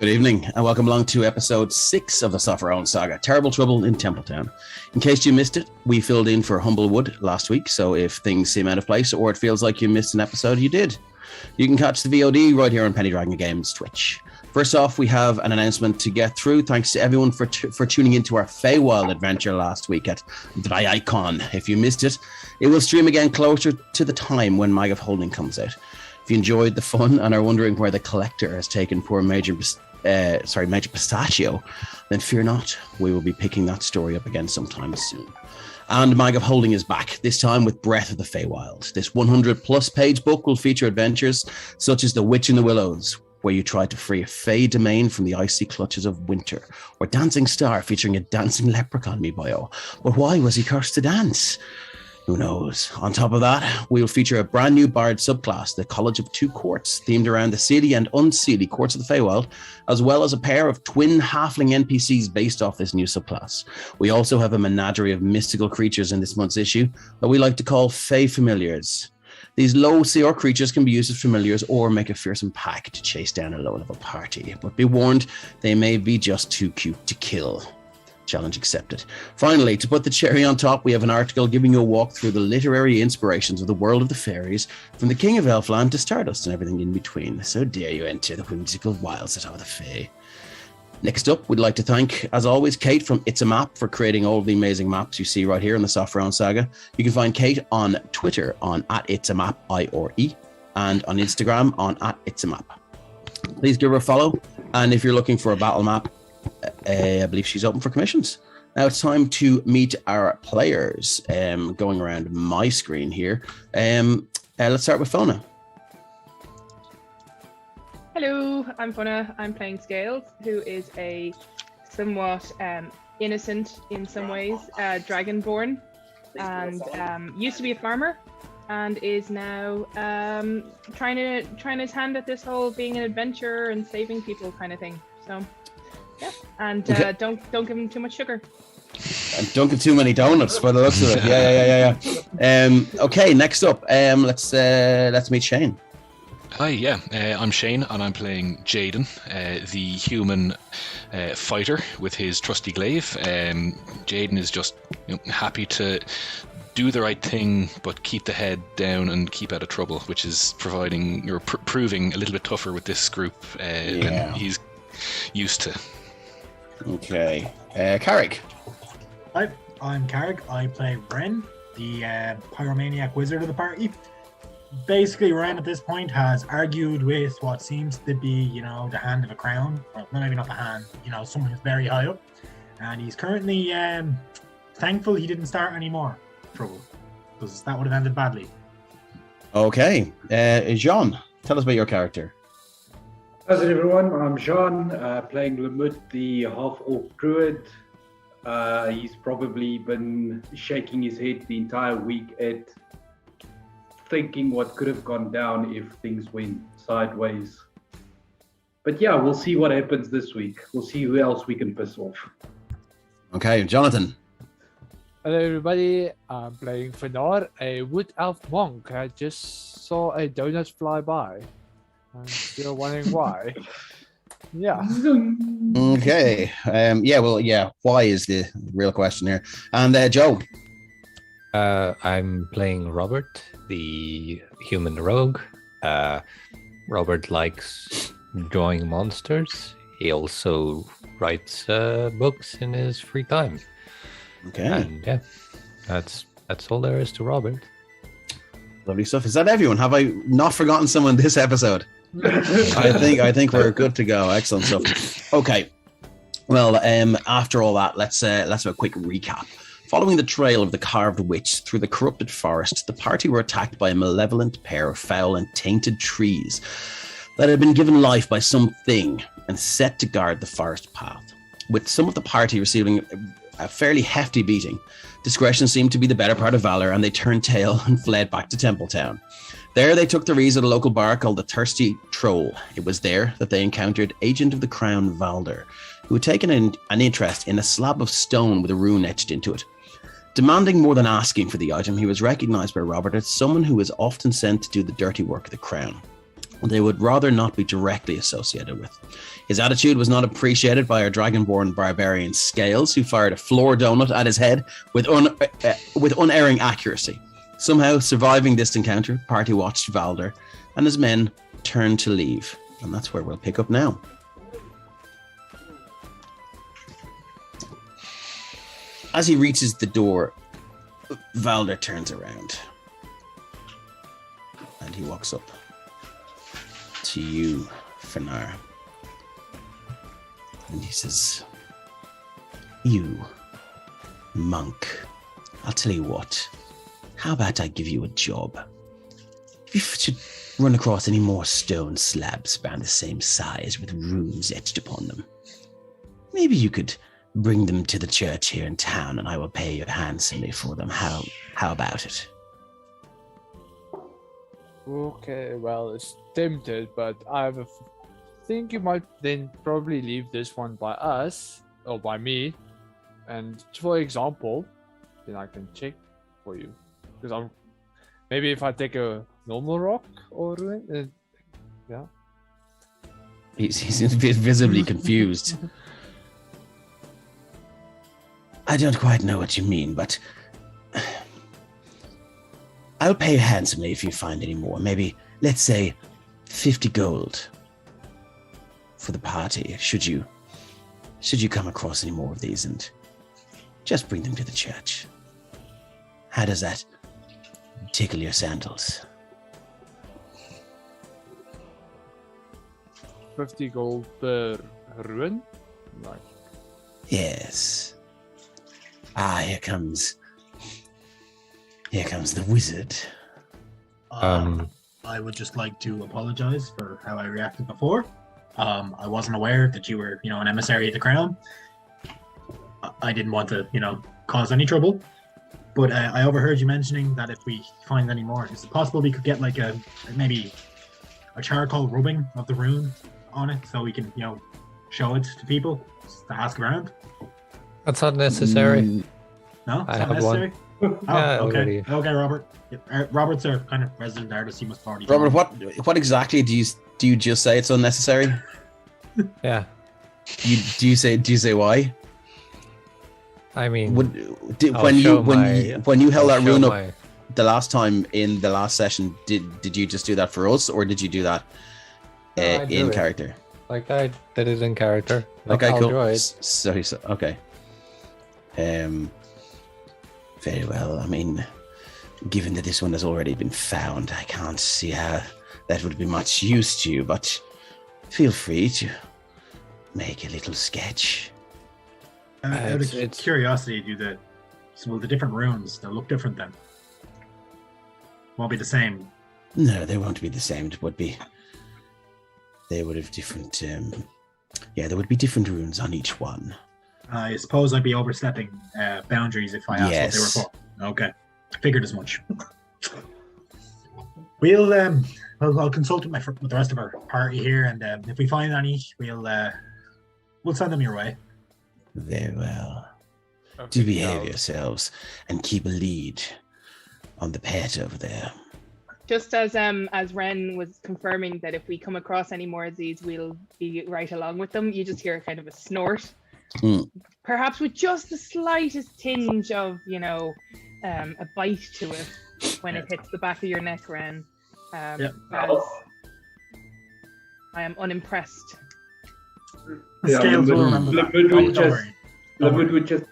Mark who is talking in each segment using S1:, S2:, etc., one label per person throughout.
S1: Good evening and welcome along to episode 6 of the Sopherone Saga, Terrible Trouble in Templetown. In case you missed it, we filled in for Humblewood last week, so if things seem out of place or it feels like you missed an episode, you did. You can catch the VOD right here on Penny Dragon Games Twitch. First off, we have an announcement to get through. Thanks to everyone for tuning into our Feywild adventure last week at Dragonborn. If you missed it, it will stream again closer to the time when Mag of Holding comes out. If you enjoyed the fun and are wondering where the collector has taken poor Major Pistachio, then fear not, we will be picking that story up again sometime soon. And Mag of Holding is back, this time with Breath of the Feywild. This 100-plus page book will feature adventures such as The Witch in the Willows, where you try to free a Fey domain from the icy clutches of winter, or Dancing Star featuring a dancing leprechaun Miboyo. But why was he cursed to dance? Who knows? On top of that, we'll feature a brand new Bard subclass, the College of Two Courts, themed around the seelie and unseelie courts of the Feywild, as well as a pair of twin halfling NPCs based off this new subclass. We also have a menagerie of mystical creatures in this month's issue that we like to call Fey Familiars. These low CR creatures can be used as familiars or make a fearsome pack to chase down a low-level party. But be warned, they may be just too cute to kill. Challenge accepted. Finally, to put the cherry on top, we have an article giving you a walk through the literary inspirations of the world of the fairies, from the King of Elfland to Stardust and everything in between. So dare you enter the whimsical wilds that are the Fae. Next up, we'd like to thank, as always, Kate from It's a Map for creating all of the amazing maps you see right here in the Sopherone Saga. You can find Kate on Twitter on @itsamap_IRE and on Instagram on @itsamap. Please give her a follow, and if you're looking for a battle map, I believe she's open for commissions. Now it's time to meet our players. Going around my screen here. Let's start with Fona.
S2: Hello, I'm Fona. I'm playing Scales, who is a somewhat innocent, in some ways, Dragonborn, and used to be a farmer, and is now trying his hand at this whole being an adventurer and saving people kind of thing. So. Yeah, and okay. Don't give him too much sugar.
S1: And don't give too many donuts by the looks of it. Yeah. Okay, next up, let's meet Shane.
S3: Hi, I'm Shane, and I'm playing Jaden, the human fighter with his trusty glaive. Jaden is just happy to do the right thing, but keep the head down and keep out of trouble, which is proving a little bit tougher with this group than he's used to.
S1: Okay, Carrick.
S4: Hi, I'm Carrick. I play Ren, the pyromaniac wizard of the party. Basically, Ren at this point has argued with what seems to be, the hand of a crown. Well, maybe not the hand, someone who's very high up. And he's currently thankful he didn't start any more trouble, because that would have ended badly.
S1: Okay, Jean, tell us about your character.
S5: How's it, everyone? I'm Jean, playing Lemut, the half-orc druid. He's probably been shaking his head the entire week at thinking what could have gone down if things went sideways. But yeah, we'll see what happens this week. We'll see who else we can piss off. Okay,
S1: Jonathan.
S6: Hello, everybody. I'm playing Fenor, a wood elf monk. I just saw a donut fly by. I'm still wondering why. Yeah.
S1: Okay. Why is the real question here? And Joe.
S7: I'm playing Robert, the human rogue. Robert likes drawing monsters. He also writes books in his free time.
S1: Okay.
S7: And that's all there is to Robert.
S1: Lovely stuff. Is that everyone? Have I not forgotten someone this episode? I think we're good to go. Excellent stuff. Okay. Well, after all that, let's have a quick recap. Following the trail of the carved witch through the corrupted forest, the party were attacked by a malevolent pair of foul and tainted trees that had been given life by something and set to guard the forest path. With some of the party receiving a fairly hefty beating, discretion seemed to be the better part of valor, and they turned tail and fled back to Templetown. There they took the reins at a local bar called the Thirsty Troll. It was there that they encountered Agent of the Crown Valder, who had taken an interest in a slab of stone with a rune etched into it. Demanding more than asking for the item, he was recognized by Robert as someone who was often sent to do the dirty work of the crown. they would rather not be directly associated with. His attitude was not appreciated by our Dragonborn barbarian Scales, who fired a floor donut at his head with unerring accuracy. Somehow, surviving this encounter, party watched Valder and his men turned to leave. And that's where we'll pick up now. As he reaches the door, Valder turns around. And he walks up to you, Fenar. And he says, "You, monk, I'll tell you what. How about I give you a job? If you should run across any more stone slabs around the same size with runes etched upon them, maybe you could bring them to the church here in town and I will pay you handsomely for them. How about it?"
S6: Okay, well, it's tempted, but I think you might then probably leave this one by us, or by me. And for example, then I can check for you. Because maybe if I take a normal rock or yeah.
S1: He's visibly confused. I don't quite know what you mean, but I'll pay you handsomely if you find any more. Maybe, let's say, 50 gold for the party. Should you come across any more of these, and just bring them to the church. How does that tickle your sandals?
S6: 50 gold per ruin? Right.
S1: Yes. Here comes the wizard.
S4: I would just like to apologize for how I reacted before. I wasn't aware that you were, an emissary of the crown. I didn't want to, cause any trouble. But I overheard you mentioning that if we find any more, is it possible we could get like maybe a charcoal rubbing of the rune on it so we can, show it to people to ask around?
S7: That's not necessary.
S4: No,
S7: I
S4: it's not
S7: have
S4: necessary.
S7: one.
S4: Oh,
S7: Yeah,
S4: okay.
S7: already.
S4: Okay, Robert. Robert's our kind of resident artist. He must have already.
S1: Robert, what exactly do you just say it's unnecessary?
S7: Yeah.
S1: Do you say why?
S7: I mean,
S1: When you held that rune up the last time in the last session, did you just do that for us, or did you do that
S7: I
S1: in
S7: did it.
S1: character?
S7: Like I did it in character. Like,
S1: Okay,
S7: I'll
S1: cool.
S7: draw it.
S1: So okay. Very well. I mean, given that this one has already been found, I can't see how that would be much use to you, but feel free to make a little sketch.
S4: Out of
S7: it's-
S4: curiosity, will the different runes, they'll look different then? Won't be the same.
S1: No, they won't be the same. They would have different. There would be different runes on each one.
S4: I suppose I'd be overstepping boundaries if I asked
S1: Yes.
S4: what they were for. Okay, figured as much. I'll consult with the rest of our party here, and if we find any, we'll send them your way.
S1: Very well.
S6: Okay,
S1: Do behave
S6: now-
S1: yourselves and keep a lead on the pet over there.
S2: Just as Ren was confirming that if we come across any more of these, we'll be right along with them. You just hear kind of a snort, perhaps with just the slightest tinge of, a bite to it when it hits the back of your neck, Ren. As I am unimpressed.
S4: The scales will remember that.
S5: Lamud would just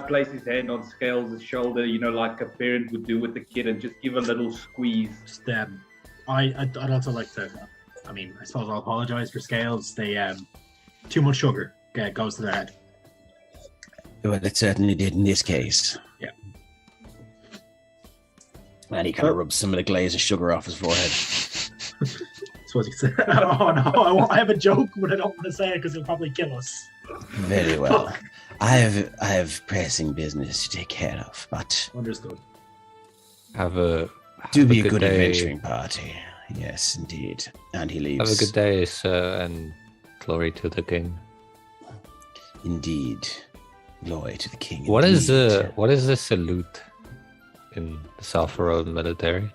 S5: place his hand on Scales' shoulder, like a parent would do with the kid, and just give a little squeeze.
S4: Just, I'd also like to. I suppose I'll apologize for Scales. They too much sugar goes to their head.
S1: Well, it certainly did in this case.
S4: Yeah.
S1: And he kind of rubs some of the glaze of sugar off his forehead.
S4: That's what he said. Oh no, I have a joke, but I don't want to say it because it'll probably kill us.
S1: Very well. I have pressing business to take care of, but
S4: Understood.
S1: do be a
S7: good
S1: good
S7: day.
S1: adventuring party. Yes, indeed. And he leaves.
S7: Have a good day, sir, and glory to the king.
S1: Indeed. Glory to the king.
S7: What is
S1: indeed.
S7: the salute in the Sopherone military?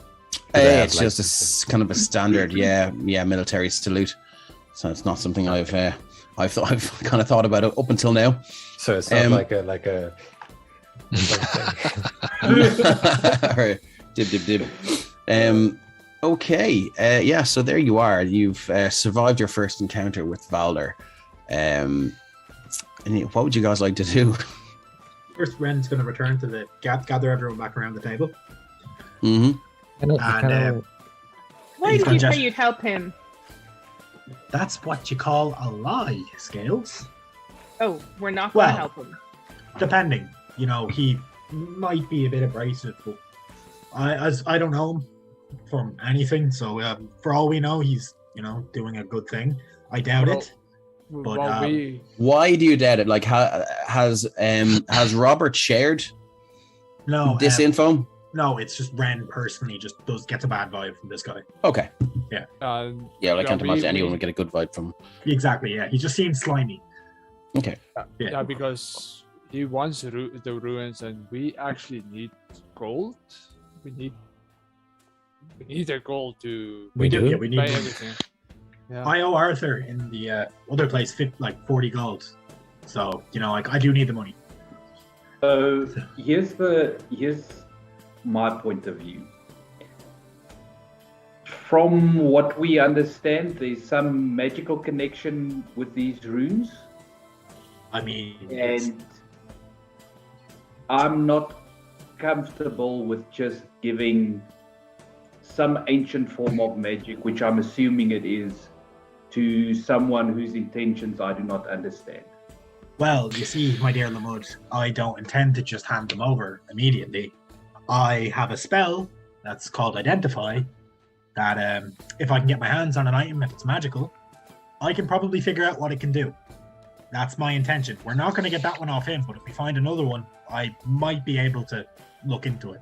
S1: It's just kind of a standard, military salute. So it's not something I've kind of thought about it up until now.
S7: So it's not like a
S1: or dib. Okay. So there you are. You've survived your first encounter with Valder. And what would you guys like to do?
S4: First, Ren's going to return to gather everyone back around the table.
S1: Mm-hmm.
S2: Why did you say you'd help him?
S4: That's what you call a lie, Scales.
S2: Oh, we're not going to help him.
S4: Depending. He might be a bit abrasive, but I don't know him from anything. So for all we know, he's doing a good thing. I doubt it. But
S1: why do you doubt it? Like, has Robert shared this info?
S4: No, it's just Ren personally just gets a bad vibe from this guy.
S1: Okay.
S4: Yeah.
S1: I can't imagine anyone would get a good vibe from.
S4: Exactly. Yeah, he just seems slimy.
S1: Okay.
S6: Yeah, because he wants the ruins, and we actually need gold. We need the gold to.
S7: We do.
S4: Yeah, we need
S6: buy everything. Yeah.
S4: I owe Arthur in the other place 40 gold. So I do need the money.
S5: So here's my point of view. From what we understand, there's some magical connection with these runes. And I'm not comfortable with just giving some ancient form of magic, which I'm assuming it is, to someone whose intentions I do not understand.
S4: Well, you see, my dear Lamud, I don't intend to just hand them over immediately. I have a spell that's called Identify that if I can get my hands on an item, if it's magical, I can probably figure out what it can do. That's my intention. We're not going to get that one off him, but if we find another one, I might be able to look into it.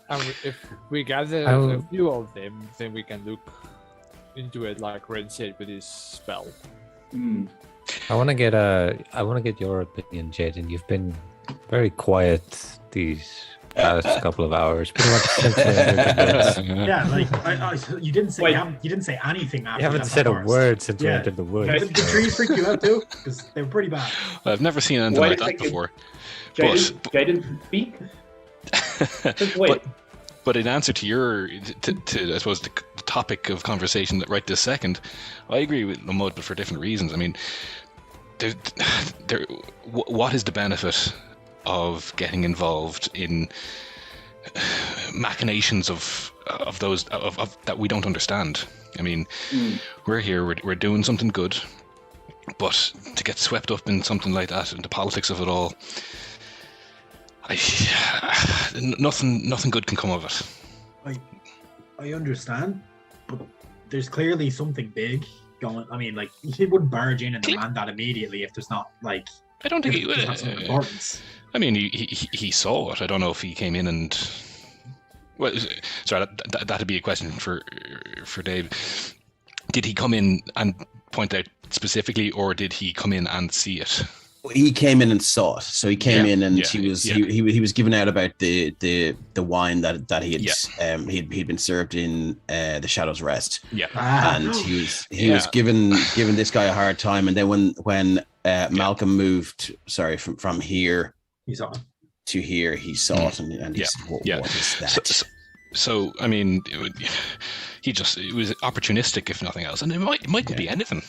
S6: And if we gather a few of them, then we can look into it, like Ren said, with his spell.
S7: I want to get your opinion, Jaden. You've been very quiet these past couple of hours, pretty much since we entered the woods.
S4: Yeah, you didn't say you didn't say anything after.
S7: You haven't said a word since we entered the woods.
S4: The trees freaked you out too, because they were pretty bad.
S3: I've never seen anything like that before.
S5: Jaden, speak. Just wait.
S3: But in answer to your, I suppose, the topic of conversation right this second, I agree with Lamud, but for different reasons. I mean, what is the benefit of getting involved in machinations of those that we don't understand? I mean, we're here, we're doing something good, but to get swept up in something like that and the politics of it all, nothing good can come of it.
S4: I understand, but there's clearly something big going. I mean, he wouldn't barge in and demand that immediately if there's not I don't think he would have some importance.
S3: I mean, he saw it. I don't know if he came in and. Well, sorry, that'd be a question for Dave. Did he come in and point out specifically, or did he come in and see it?
S1: He came in and saw it. So he came in and he was giving out about the wine that he had he'd been served in the Shadow's Rest.
S3: Yeah,
S1: and he was giving this guy a hard time. And then when Malcolm moved, from here to here, he saw it and he said, what is that?
S3: So I mean, it was opportunistic, if nothing else, and it mightn't be anything.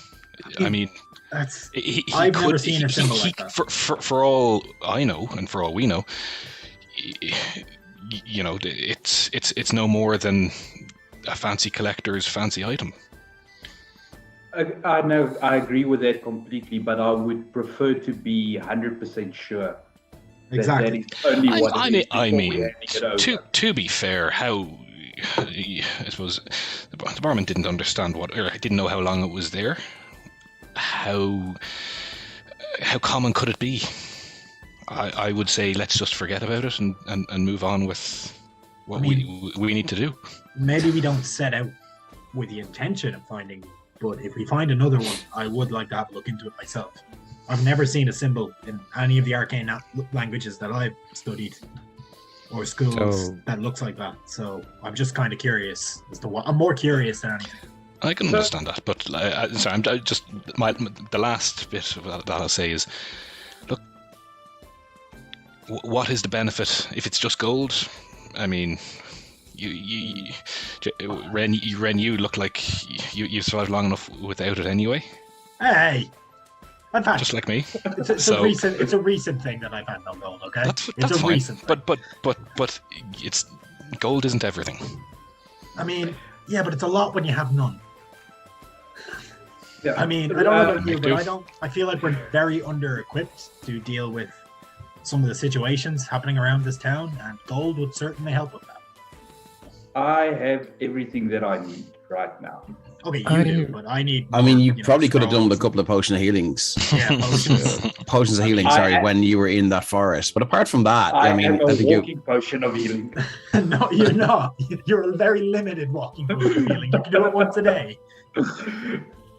S3: I mean.
S4: I've never seen a symbol like that.
S3: For all I know, and for all we know, it's no more than a fancy collector's fancy item.
S5: I know, I agree with that completely, but I would prefer to be 100% sure.
S4: Exactly.
S5: That is only what
S3: I mean, to be fair, how I suppose the barman didn't understand didn't know how long it was there. How common could it be? I would say let's just forget about it and move on with what we need to do.
S4: Maybe we don't set out with the intention of finding, but if we find another one, I would like to have a look into it myself. I've never seen a symbol in any of the arcane languages that I've studied or schools
S7: So-
S4: that looks like that. So I'm just kind of curious as to what. I'm more curious than anything.
S3: I can understand that, but sorry, the last bit that I'll say is, look, what is the benefit if it's just gold? I mean, Ren, you look like you survived long enough without it anyway,
S4: Hey, I've had
S3: just like me.
S4: it's a recent thing that I've had no gold. Okay,
S3: That's
S4: it's a
S3: fine.
S4: recent thing.
S3: But it's gold isn't everything.
S4: I mean, yeah, but it's a lot when you have none.
S5: Yeah.
S4: I mean, I don't know about you,
S3: do.
S4: but I feel like we're very under-equipped to deal with some of the situations happening around this town, and gold would certainly help with that.
S5: I have everything that I need right now.
S4: Okay, you
S7: I
S4: do,
S7: do.
S4: but I need.
S1: I mean,
S4: more,
S1: you
S4: know,
S1: probably could have done with a
S4: scrolls.
S1: couple of potion of healings.
S4: Yeah, potions.
S1: Potions of healing, sorry, when you were in that forest. But apart from that, I mean,
S5: have a
S1: I think you.
S5: walking potion of healing.
S4: No, you're not. You're a very limited walking potion healing. You can do it once a day.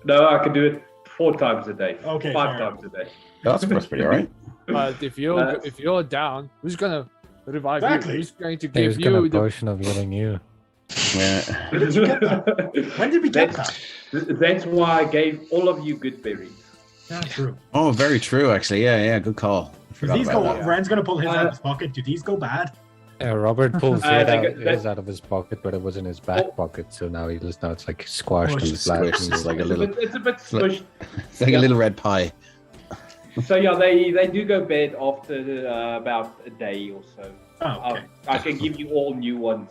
S5: No, I can do it 4 times a day.
S4: Okay,
S5: 5
S4: fair
S5: times a day.
S1: That's pretty all right.
S6: But if you're down, who's gonna revive
S4: Exactly.
S6: you? Who's going to
S7: Who's
S6: give
S7: gonna
S6: you the
S7: potion of healing you?
S1: Yeah.
S4: When did you get that? When did we get that?
S5: That's why I gave all of you good berries.
S4: Yeah, true.
S1: Oh, very true, actually. Yeah, good call. I
S4: Do
S1: forgot
S4: these
S1: about
S4: go?
S1: that.
S4: Ren's gonna pull his out of his pocket. Do these go bad?
S7: Robert pulls
S5: I
S7: it
S5: think
S7: his out of his pocket, but it was in his back pocket, so now it's like squashed
S1: Oh,
S7: and
S1: it's
S7: flat.
S1: squished. It's like a little,
S5: It's a bit smushed.
S1: it's like a little red pie.
S5: So yeah, they do go bad after about a day or so.
S4: Oh, okay.
S5: I can give you all new ones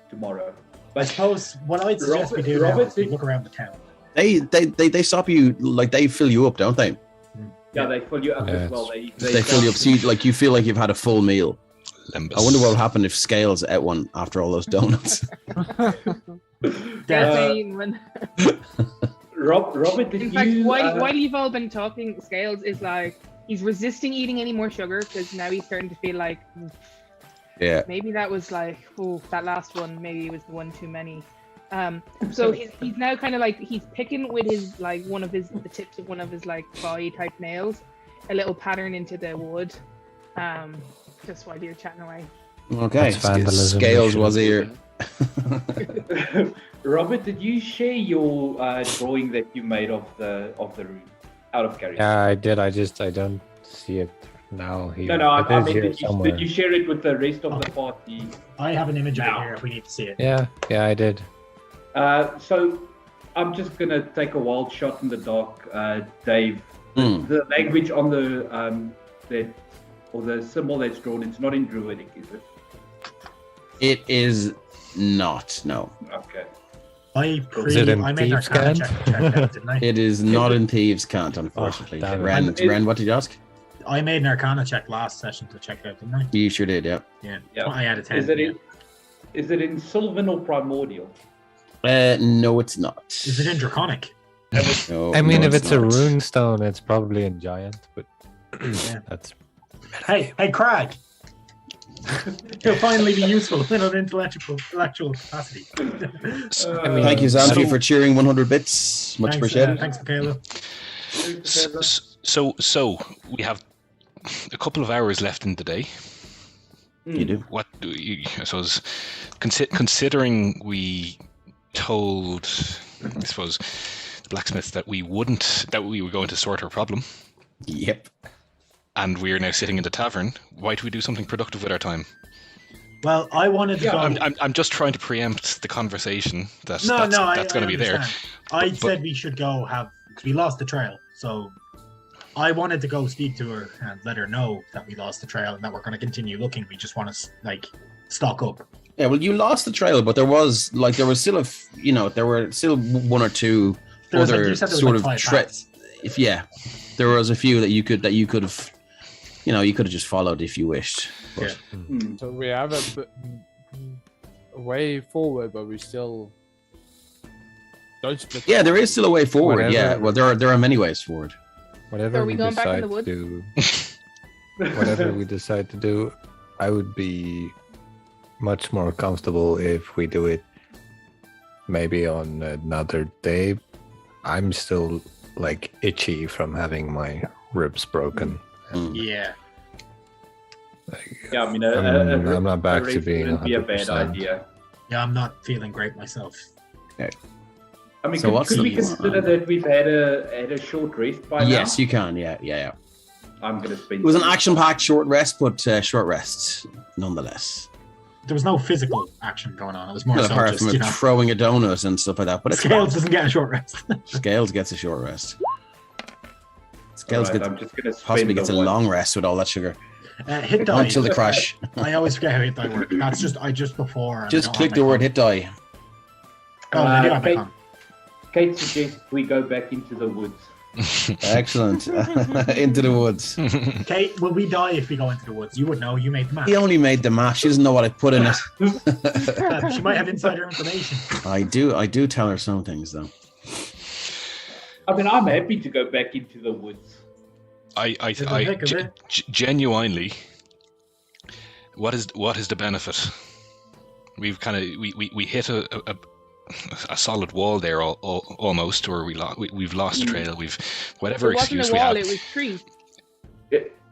S5: tomorrow.
S4: I suppose what I'd suggest we do now
S5: Robert,
S4: is we look around the town.
S1: They stop you, like they fill you up, don't they?
S5: Yeah, they fill you up
S7: Yeah,
S5: as well.
S1: They fill you up, so you feel like you've had a full meal.
S3: Limbus.
S1: I wonder what will happen if Scales ate one after all those donuts.
S2: Definitely.
S5: Robert, did
S2: In fact,
S5: you?
S2: while you've all been talking, Scales is like he's resisting eating any more sugar because now he's starting to feel like
S1: Yeah.
S2: maybe that was like that last one maybe was the one too many. So he's now kind of like he's picking with his like the tips of one of his like clawy type nails, a little pattern into the wood. Just while you're chatting away.
S1: Okay.
S7: That's vandalism.
S1: Scales was here.
S5: Robert, did you share your drawing that you made of the room out of character?
S7: Yeah, I did. I don't see it now here.
S5: No, I
S7: It is
S5: mean,
S7: here somewhere.
S5: did you share it with the rest of the party?
S4: I have an image of
S5: Now.
S4: it here if we need to see it.
S7: Yeah, I did.
S5: So I'm just gonna take a wild shot in the dark, Dave.
S1: Hmm.
S5: The language on the the symbol that's drawn, it's not in Druidic, is it?
S1: It is not, no.
S5: Okay.
S7: Is it in
S4: I made
S7: Thieves'
S4: Arcana
S7: Cant?
S4: check that, didn't I?
S1: It is not in Thieves' Cant, unfortunately.
S7: damn it.
S1: Ren, what did you ask?
S4: I made an Arcana check last session to check it out, didn't I?
S1: You sure did, yeah.
S4: Yeah.
S5: Yeah.
S4: I had a 10.
S5: Is it in Sylvan or Primordial?
S1: No, it's not.
S4: Is it in Draconic?
S1: No,
S7: I mean,
S1: no,
S7: if it's a
S1: not.
S7: rune stone, it's probably in giant, but
S4: Yeah.
S7: that's
S4: Hey, Craig! He'll finally be useful in an intellectual capacity.
S7: I mean,
S1: Thank you, Xanthi, for cheering 100 bits. Much appreciated.
S4: Thanks, Michaela.
S3: So we have a couple of hours left in the day.
S1: You do.
S3: What do you? I suppose, considering we told, I suppose, the blacksmith that we were going to sort our problem,
S1: Yep.
S3: and we are now sitting in the tavern. Why do we do something productive with our time?
S4: Well, I wanted to go.
S3: I'm just trying to preempt the conversation that's
S4: I
S3: going to be there.
S4: understand. I
S3: But-
S4: said we should go because we lost the trail. So I wanted to go speak to her and let her know that we lost the trail and that we're going to continue looking. We just want to stock up.
S1: Yeah, well, you lost the trail, but there were still there were still one or two
S4: There was,
S1: other
S4: you said there was
S1: sort
S4: like
S1: of
S4: 5 paths.
S1: there was a few that you could have, you could have just followed if you wished. But
S5: Hmm.
S6: So we have a way forward, but we still don't split.
S1: yeah, there is still a way forward.
S7: Whatever.
S1: Yeah, well, there are many ways forward.
S7: whatever
S2: So are we
S7: we
S2: going back in
S7: decide
S2: the wood?
S7: to whatever we decide to do, I would be much more comfortable if we do it maybe on another day. I'm still itchy from having my ribs broken.
S1: Mm.
S4: Yeah.
S5: Yeah, I mean,
S7: I'm not back to
S5: race
S7: being
S5: wouldn't be a bad
S7: 100%.
S5: idea.
S4: Yeah, I'm not feeling great myself.
S5: I mean,
S1: So what's
S5: could we
S1: the-
S5: consider that we've had a short rest by now?
S1: Yes, you can. Yeah.
S5: I'm gonna spend.
S1: It was an action-packed short rest, but short rest nonetheless.
S4: There was no physical action going on. It was more
S1: Well,
S4: so
S1: apart
S4: just,
S1: from
S4: you know,
S1: throwing a donut and stuff like that. But it's
S4: Scales doesn't get a short rest.
S1: Scales gets a short rest. Scales
S5: Alright,
S1: gets
S5: I'm just gonna spend
S1: possibly
S5: the
S1: gets a
S5: one.
S1: long rest with all that sugar
S4: Hit die.
S1: until the crash.
S4: I always forget how hit die works. That's just before. and I
S1: Just
S4: don't
S1: click
S4: have
S1: the
S4: my
S1: word
S4: con.
S1: hit die.
S4: Oh, I do have my
S5: Kate,
S4: con.
S5: Kate suggests we go back into the woods.
S1: Excellent. Into the woods.
S4: Kate, will we die if we go into the woods? You would know. You made the map.
S1: He only made the map. She doesn't know what I put in it.
S4: She might have insider information.
S1: I do tell her some things though.
S5: I mean, I'm happy to go back into the woods.
S1: Oh,
S3: Genuinely, what is the benefit? We've kind of we hit a solid wall there almost, or we've lost a trail. We've whatever
S2: It wasn't
S3: excuse
S2: a
S3: we
S2: wall;
S3: have.
S2: it was trees.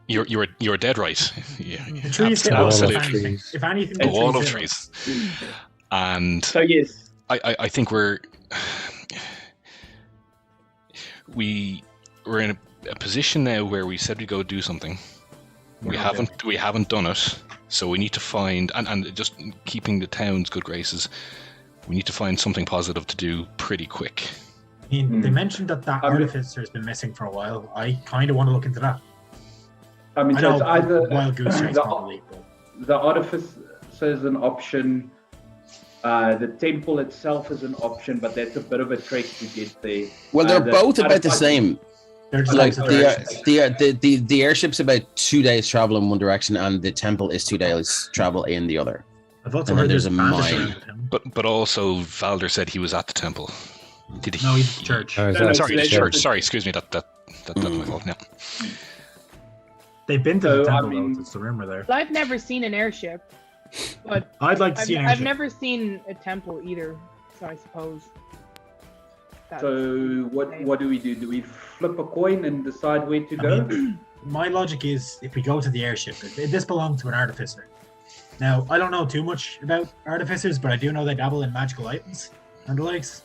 S3: You're dead right. Yeah,
S4: The trees hit us,
S3: absolutely.
S4: if anything. If anything,
S3: A
S4: the
S3: wall of
S4: hit
S3: trees.
S4: us.
S3: And
S5: So yes,
S3: I think we're in a position now where we said we'd go do something. We haven't done it, so we need to find and just keeping the town's good graces. We need to find something positive to do pretty quick.
S4: I mean, they mentioned that
S5: I mean-
S4: artificer has been missing for a while. I kind of want to look into that.
S5: I mean,
S4: I
S5: so
S4: know
S5: it's either
S4: Wild Goose Chase
S5: the,
S4: probably. But
S5: the artifice is an option. The temple itself is an option, but that's a bit of a trek to get there.
S1: Well, they're
S5: the
S1: both about the
S5: artifice-
S1: same.
S4: they're just
S1: Like
S4: opposite directions.
S1: the airship's about 2 days travel in one direction, and the temple is 2 days travel in the other.
S4: I've also
S1: and then
S4: heard
S1: there's
S4: there's
S1: a
S4: bandits
S1: mine.
S4: around him.
S3: But also Valder said he was at the temple. Did he?
S4: No, he's at church.
S7: Or is
S5: No,
S7: that
S3: Sorry,
S5: it's-
S3: the church.
S5: it's-
S3: Sorry, excuse me. That's my fault. Yeah.
S4: They've been to the
S5: So, I
S4: temple,
S5: mean-
S4: though. It's the rumor there.
S2: I've never seen an airship, but
S4: I'd like to see an
S2: I've
S4: airship.
S2: never seen a temple either. So I suppose. That's-
S5: So what do we do? Do we flip a coin and decide where to
S4: I
S5: go?
S4: mean, my logic is if we go to the airship, this belonged to an artificer. Now, I don't know too much about artificers, but I do know they dabble in magical items and the likes.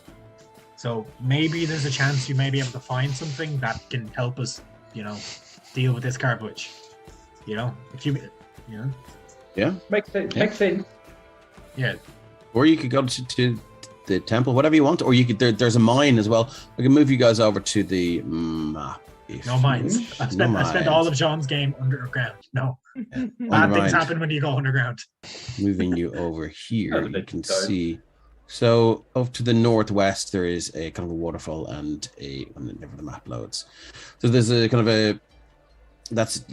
S4: So maybe there's a chance you may be able to find something that can help us, deal with this cartridge. If you know,
S5: Makes sense.
S1: Yeah.
S5: Makes sense.
S4: yeah.
S1: Or you could go to the temple, whatever you want, or you could. There's a mine as well. I can move you guys over to the map. if
S4: No
S1: you
S4: mines.
S1: wish.
S4: I
S1: No
S4: spent
S1: mines.
S4: all of John's game underground. No, bad things
S1: Undermined.
S4: happen when you go underground.
S1: Moving you over here,
S5: Oh,
S1: you
S5: that's
S1: can
S5: dark.
S1: see. So up to the northwest, there is a kind of a waterfall and whenever the map loads. So there's a kind of a that's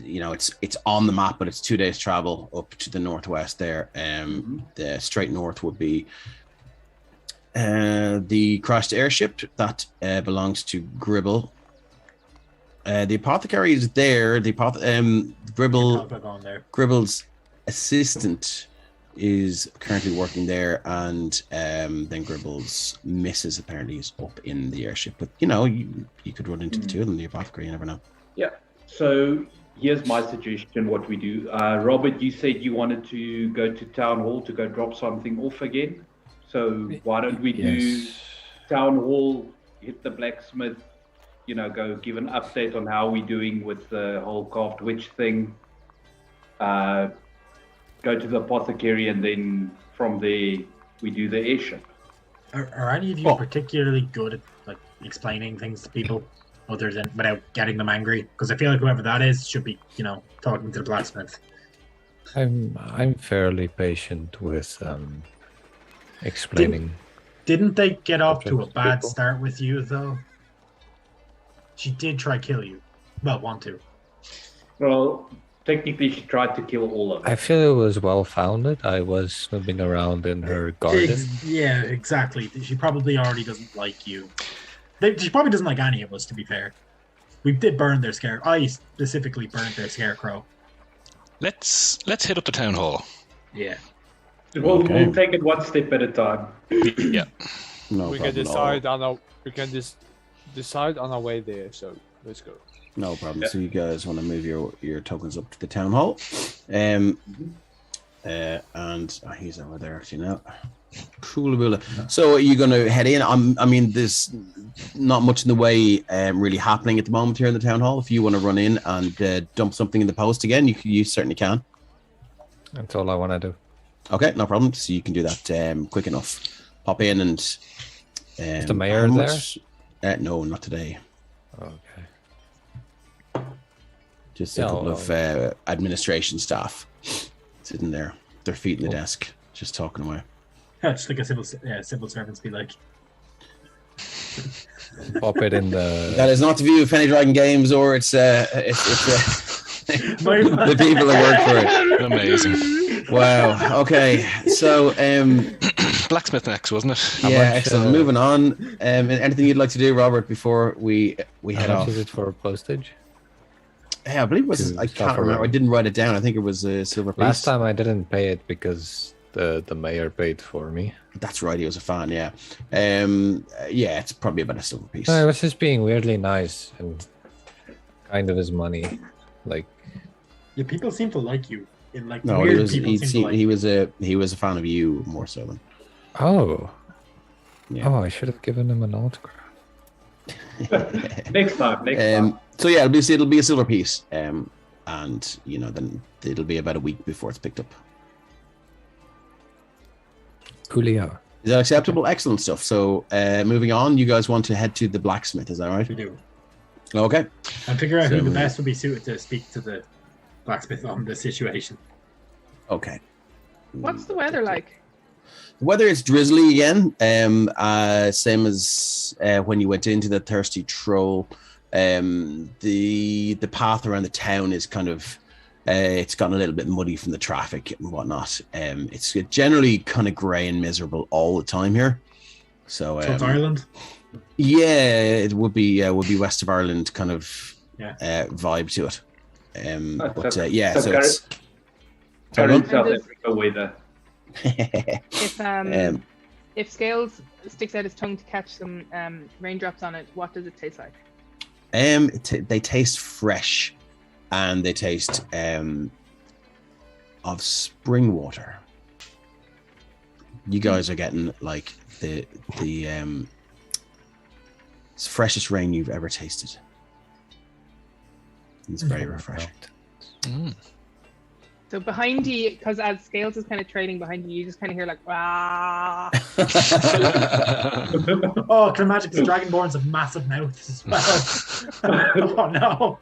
S1: it's on the map, but it's 2 days travel up to the northwest there. The straight north would be the crashed airship that belongs to Gribble. The apothecary is there. Gribble.
S4: Talk about going there.
S1: Gribble's assistant is currently working there, and then Gribble's missus apparently is up in the airship. But you could run into the two of them, the apothecary. You never know.
S5: Yeah. So here's my suggestion. What we do, Robert, you said you wanted to go to town hall to go drop something off again. So why don't we do
S7: Yes.
S5: town hall, hit the blacksmith, go give an update on how we're doing with the whole carved witch thing. Go to the apothecary, and then from there we do the airship.
S4: Are any of you particularly good at explaining things to people, other than without getting them angry? Because I feel like whoever that is should be, talking to the blacksmith.
S7: I'm fairly patient with explaining.
S4: Didn't they get off to a
S7: Subject
S4: bad
S7: people.
S4: start with you though? She did try kill you. Well, want to.
S5: Well, technically she tried to kill all of us.
S7: I feel it was well founded. I was snooping around in her garden.
S4: Yeah, exactly. She probably already doesn't like you. She probably doesn't like any of us, to be fair. We did burn their scare. I specifically burned their scarecrow.
S3: Let's hit up the town hall.
S4: Yeah.
S5: We'll
S1: Okay.
S5: take it one step at a time.
S3: Yeah.
S1: No
S6: we
S1: problem
S6: can
S1: at all.
S6: decide on our way there. So let's go.
S1: No problem. So you guys want to move your tokens up to the town hall, and he's over there actually now. Cool. So are you going to head in? I mean, there's not much in the way really happening at the moment here in the town hall. If you want to run in and dump something in the post again, you certainly can.
S7: That's all I want to do.
S1: Okay, no problem. So you can do that quick enough. Pop in and.
S7: Is the mayor there?
S1: No, not today.
S7: Okay.
S1: Just a couple of administration staff sitting there, their feet in the desk, just talking away.
S4: Just like a civil servants be like.
S7: Pop it in the.
S1: That is not the view of Penny Dragon Games, or it's the people that work for it.
S3: Amazing.
S1: Wow. Okay. So
S3: Blacksmith next, wasn't it?
S1: yeah, excellent. Moving on. Anything you'd like to do, Robert, before we head
S7: How
S1: off?
S7: much is it for postage?
S1: Yeah, I believe it was. I can't remember. I didn't write it down. I think it was a silver piece.
S7: Last time I didn't pay it because the mayor paid for me.
S1: That's right. He was a fan. Yeah. Yeah, it's probably about a silver piece.
S7: No, I was just being weirdly nice and kind of his money, like.
S4: Yeah, people seem to like you. In like
S1: No,
S4: weird people seem to like
S1: he was a fan of you more so than.
S7: Oh.
S1: Yeah.
S7: Oh, I should have given him an autograph.
S5: Next time.
S1: So yeah, it'll be a silver piece, and then it'll be about a week before it's picked up.
S7: Coolio.
S1: Is that acceptable? Excellent stuff. So moving on, you guys want to head to the blacksmith, is that right?
S4: We do.
S1: Okay.
S4: And figure out
S1: So-
S4: who the best would be suited to speak to the blacksmith on the situation.
S1: Okay.
S2: What's the weather like?
S1: The weather is drizzly again, same as when you went into the Thirsty Troll. The path around the town is kind of it's gotten a little bit muddy from the traffic and whatnot. It's generally kind of grey and miserable all the time here. So
S4: So it's Ireland.
S1: yeah, it would be west of Ireland kind of
S4: Yeah.
S1: vibe to it.
S5: So
S1: it's
S5: current South Africa weather.
S2: If Scales sticks out his tongue to catch some raindrops on it, what does it taste like?
S1: They taste fresh, and they taste of spring water. You guys are getting like the freshest rain you've ever tasted. It's very refreshing.
S3: Mm.
S2: So behind you, because as Scales is kind of trailing behind you, you just kind of hear like, "Rah!"
S4: Oh, can imagine the Dragonborns have massive mouths as well. Oh no.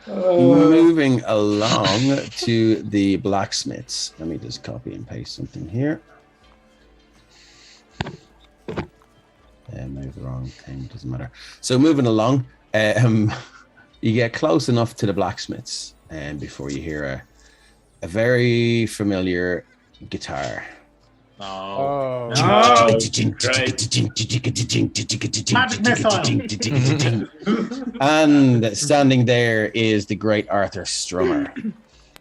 S1: Moving along to the blacksmiths. Let me just copy and paste something here. Maybe the wrong thing, doesn't matter. So moving along, you get close enough to the blacksmiths before you hear a very familiar guitar.
S4: Oh.
S6: Oh.
S4: Magic missile.
S1: And standing there is the great Arthur Strummer.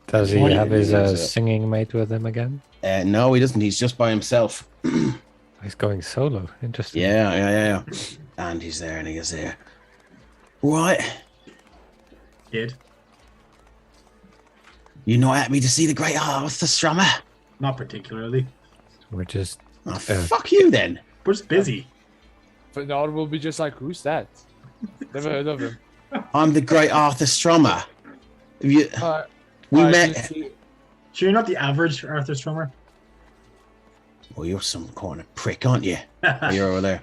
S7: Does he
S1: What
S7: have his
S1: is
S7: singing mate with him again?
S1: No, he doesn't. He's just by himself.
S7: He's going solo. Interesting.
S1: Yeah. And he's there, and he goes there. Right.
S4: Kid.
S1: You not happy to see the great Arthur Strummer?
S4: Not particularly.
S7: We're just.
S1: Oh, fuck you then.
S4: We're just busy.
S6: Fernand will be just like, who's that? Never heard of him.
S1: I'm the great Arthur Strummer. Have you, we met.
S4: Sure, you're not the average Arthur Strummer.
S1: Well, you're some kind of prick, aren't you? You're over there.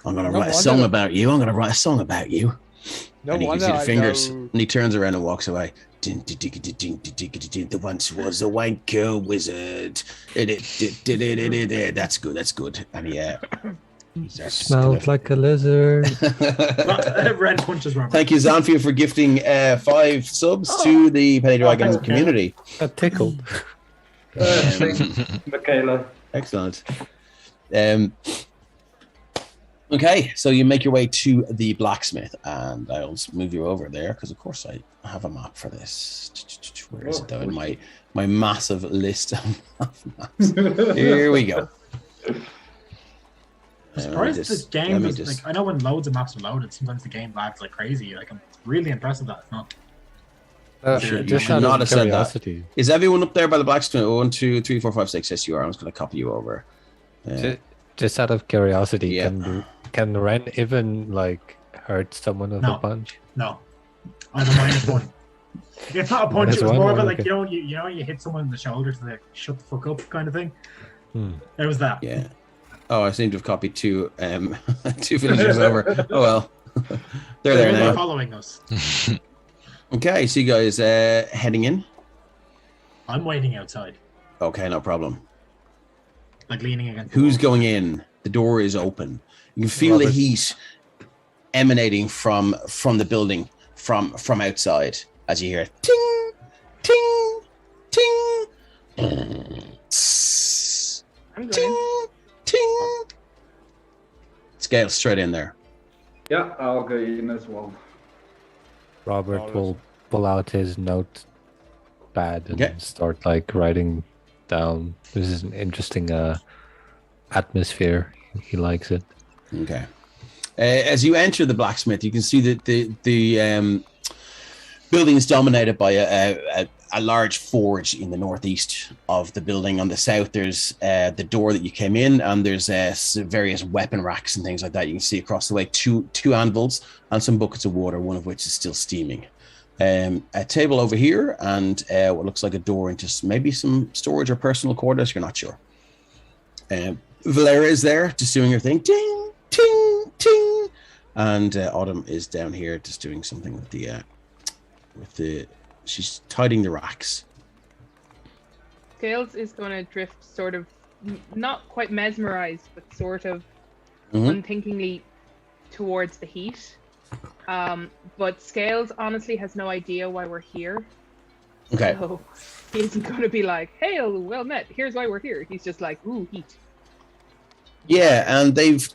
S1: I'm gonna
S6: No
S1: write a
S6: wonder.
S1: song about you. I'm gonna write a song about you.
S6: No
S1: And he gives
S6: wonder
S1: you the
S6: I
S1: fingers,
S6: know.
S1: and he turns around and walks away. The once was a wanker wizard. That's good. That's good. And he starts
S7: Smelled like a lizard.
S4: Red punches Robert.
S1: Thank you, Zanfia, for gifting 5 subs to the Penny Dragon
S4: thanks,
S1: community.
S7: Got tickled.
S5: Michaela.
S1: Excellent. Okay, so you make your way to the blacksmith, and I'll just move you over there because, of course, I have a map for this. Where is it though? In my massive list of maps. Here we go.
S4: I'm surprised the game
S1: let me
S4: was like. I know when loads of maps are loaded, sometimes the game lags like crazy. Like I'm really impressed with that. It's not.
S1: You
S7: just
S1: should
S7: out
S1: not
S7: of
S1: have said that.
S7: curiosity,
S1: Is everyone up there by the blacksmith? 1, 2, 3, 4, 5, 6. Yes, you are. I'm just going to copy you over.
S7: just out of curiosity,
S1: Yeah.
S7: can Ren even like hurt someone with
S4: No.
S7: a punch?
S4: No, I have a -1. It's not a punch.
S7: Minus
S4: It was
S7: one,
S4: more of a
S7: or
S4: like
S7: okay.
S4: you know you hit someone in the shoulder to like shut the fuck up kind of thing.
S7: Hmm.
S4: It was that.
S1: Yeah. Oh, I seem to have copied two two villagers over. Oh well. They're there
S4: They're
S1: now.
S4: following us.
S1: Okay, so you guys heading in?
S4: I'm waiting outside,
S1: Okay, no problem.
S4: like leaning against.
S1: Who's
S4: the wall.
S1: going in? The door is open. You can feel the
S7: Robert.
S1: heat emanating from the building from outside as you hear ting, ting, ting, tss,
S2: I'm going.
S1: ting, ting. Scale straight in there.
S5: Yeah, I'll go in as well.
S7: Robert will pull out his notepad and
S1: Okay.
S7: start like writing down. This is an interesting atmosphere. He likes it.
S1: Okay. As you enter the blacksmith, you can see that the building is dominated by a large forge in the northeast of the building. On the south, there's the door that you came in, and there's various weapon racks and things like that. You can see across the way two anvils and some buckets of water, one of which is still steaming. A table over here, and what looks like a door into maybe some storage or personal quarters. You're not sure. Valera is there, just doing her thing. Ting, ting, ting. And Autumn is down here, just doing something with the. She's tidying the racks.
S2: Scales is going to drift sort of, not quite mesmerized, but sort of
S1: Mhm.
S2: unthinkingly towards the heat. But Scales honestly has no idea why we're here.
S1: Okay.
S2: So he isn't going to be like, hey, well met, here's why we're here. He's just like, ooh, heat.
S1: Yeah, and they've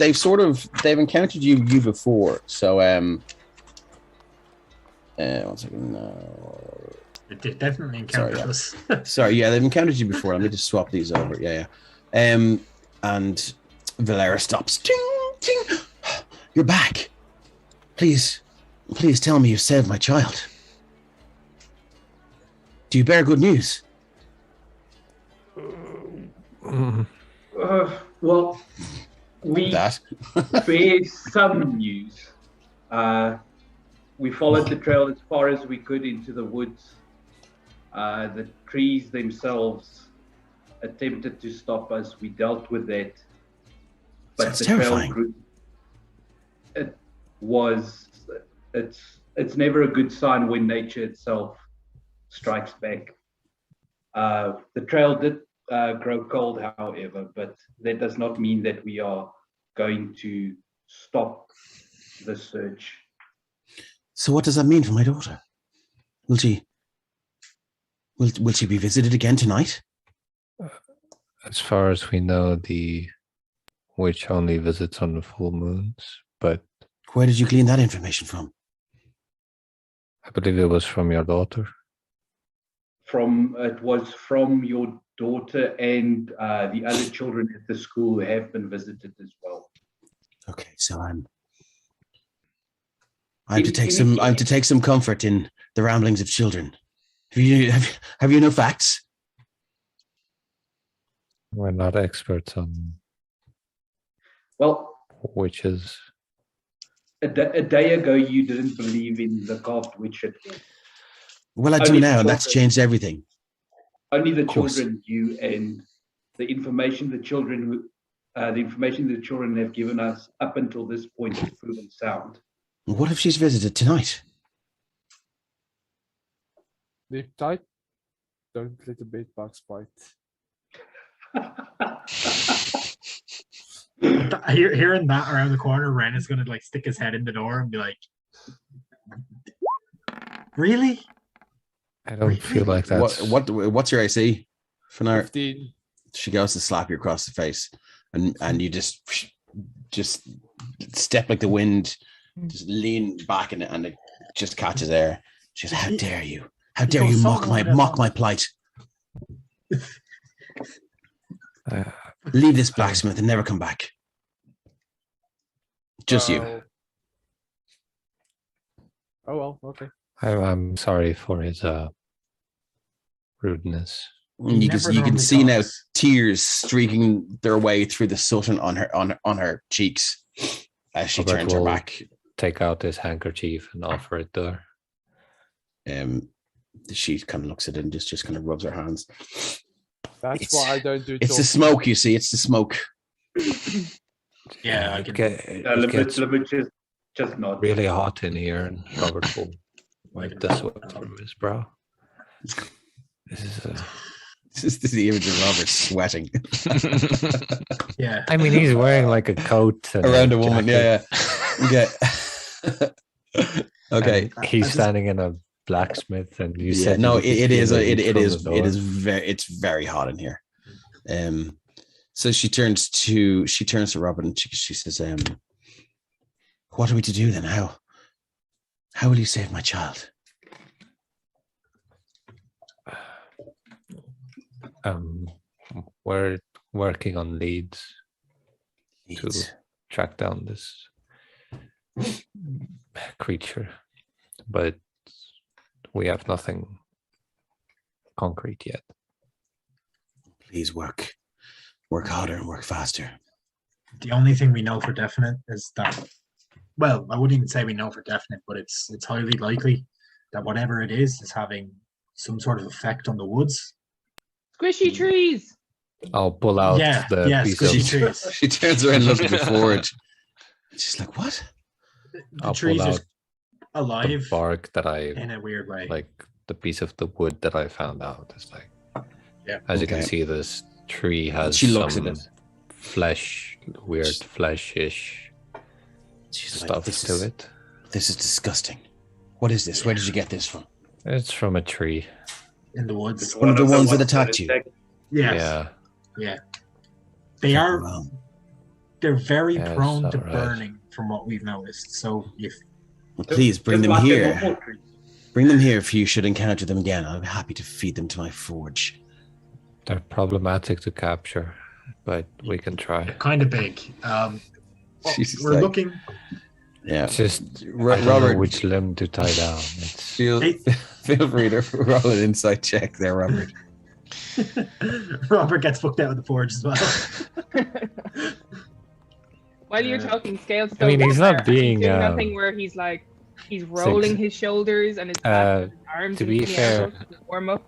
S1: encountered you before. So 1 second. No.
S4: It did definitely encountered
S1: Sorry,
S4: us.
S1: Sorry, yeah, they've encountered you before. Let me just swap these over. Yeah. And Valera stops. Ting, ting. You're back. Please tell me you saved my child. Do you bear good news?
S5: Well, we
S1: That.
S5: bear some news. We followed the trail as far as we could into the woods. The trees themselves attempted to stop us. We dealt with that. But
S1: Sounds
S5: the
S1: terrifying.
S5: trail it's never a good sign when nature itself strikes back. The trail did grow cold, however, but that does not mean that we are going to stop the search.
S1: So what does that mean for my daughter? Will she be visited again tonight?
S7: As far as we know, the witch only visits on the full moons, but
S1: Where did you glean that information from?
S7: I believe it was from your daughter.
S5: It was from your daughter, and the other children at the school have been visited as well.
S1: Okay, so I'm to take some comfort in the ramblings of children. Have you no facts?
S7: We're not experts on
S5: Well,
S7: witches.
S5: a day ago you didn't believe in the carved witch at all.
S1: Well, I do
S5: Only
S1: now, and
S5: the
S1: that's
S5: children.
S1: changed everything.
S5: Only the
S1: Of course.
S5: children knew, and the information the children have given us up until this point is proven sound.
S1: What if she's visited tonight?
S6: Sleep tight. Don't let the bed bugs bite.
S4: Hearing that around the corner, Ren is gonna like stick his head in the door and be like, "Really?
S7: I don't feel like that's
S1: What's your AC, Fanar?
S6: 15.
S1: She goes to slap you across the face, and you just step like the wind, just lean back and it just catches air. She goes, "How dare you? How dare you mock my plight? Leave this blacksmith and never come back." Just you.
S6: Oh well, okay.
S7: I'm sorry for his rudeness.
S1: You
S4: never
S1: can
S4: normally
S1: see now
S4: talks.
S1: tears streaking their way through the soot on her cheeks as she
S7: Robert
S1: turns her
S7: will
S1: back.
S7: Take out his handkerchief and offer it to her.
S1: She kind of looks at it and just kind of rubs her hands.
S6: That's why I don't do.
S1: It's the smoke, you see. It's the smoke.
S4: Yeah, I
S7: It
S4: can.
S7: it gets
S5: just not
S7: really hot in here, and Robert will wipe the sweat from his brow. This is
S1: This is the image of Robert sweating
S4: Yeah.
S7: I mean, he's wearing like a coat and
S1: around a woman.
S7: jacket,
S1: Yeah. Okay.
S7: and he's
S4: I just-
S7: standing in a blacksmith, and you
S1: Yeah,
S7: said
S1: no,
S7: you could
S1: it is
S7: feel the heat from the door.
S1: it's very hot in here. So she turns to Robert and she says, what are we to do then? How will you save my child?
S7: We're working on leads to
S1: Leads.
S7: track down this creature, but we have nothing concrete yet.
S1: Please work harder and work faster.
S4: The only thing we know for definite is that, well, I wouldn't even say we know for definite, but it's highly likely that whatever it is having some sort of effect on the woods.
S2: Squishy trees.
S7: I'll pull out the piece
S4: squishy
S7: of
S4: trees.
S1: She turns around and looks at the forge. She's like, what?
S4: The
S7: I'll
S4: trees
S7: pull
S4: are
S7: out the
S4: alive
S7: bark that I
S4: in a weird way.
S7: like, the piece of the wood that I found out. It's like,
S4: Yeah.
S7: as you can
S1: Okay.
S7: see, this tree has
S1: She looks
S7: some
S1: at it.
S7: flesh, weird flesh-ish
S1: She's like,
S7: stuff
S1: this
S7: to
S1: is,
S7: it.
S1: This is disgusting. What is this? Where did you get this from?
S7: It's from a tree.
S4: In the woods.
S1: One of the ones that attacked you.
S4: Yes.
S7: Yeah.
S4: They
S1: Fucking
S4: are.
S1: wrong.
S4: They're very
S7: Yeah,
S4: prone
S7: it's
S4: to
S7: alright.
S4: burning, from what we've noticed. So if
S1: Well, please bring
S5: Just
S1: them
S5: like the
S1: here.
S5: normal trees.
S1: Bring them here if you should encounter them again. I'll be happy to feed them to my forge.
S7: They're problematic to capture, but we can try.
S4: they're kind of big. Well,
S1: Jesus,
S4: we're
S1: like-
S4: looking.
S1: Yeah.
S7: It's just I don't know
S1: Robert,
S7: which limb to tie down. It's
S1: feel free to roll an insight check there, Robert.
S4: Robert gets booked out of the forge as well.
S2: While you're talking, Scales.
S7: I mean, he's not
S2: there, and
S7: being,
S2: doing that thing where he's rolling his shoulders and his, back and his arms.
S7: to
S2: and
S7: be
S2: his
S7: fair-
S2: elbows to warm up.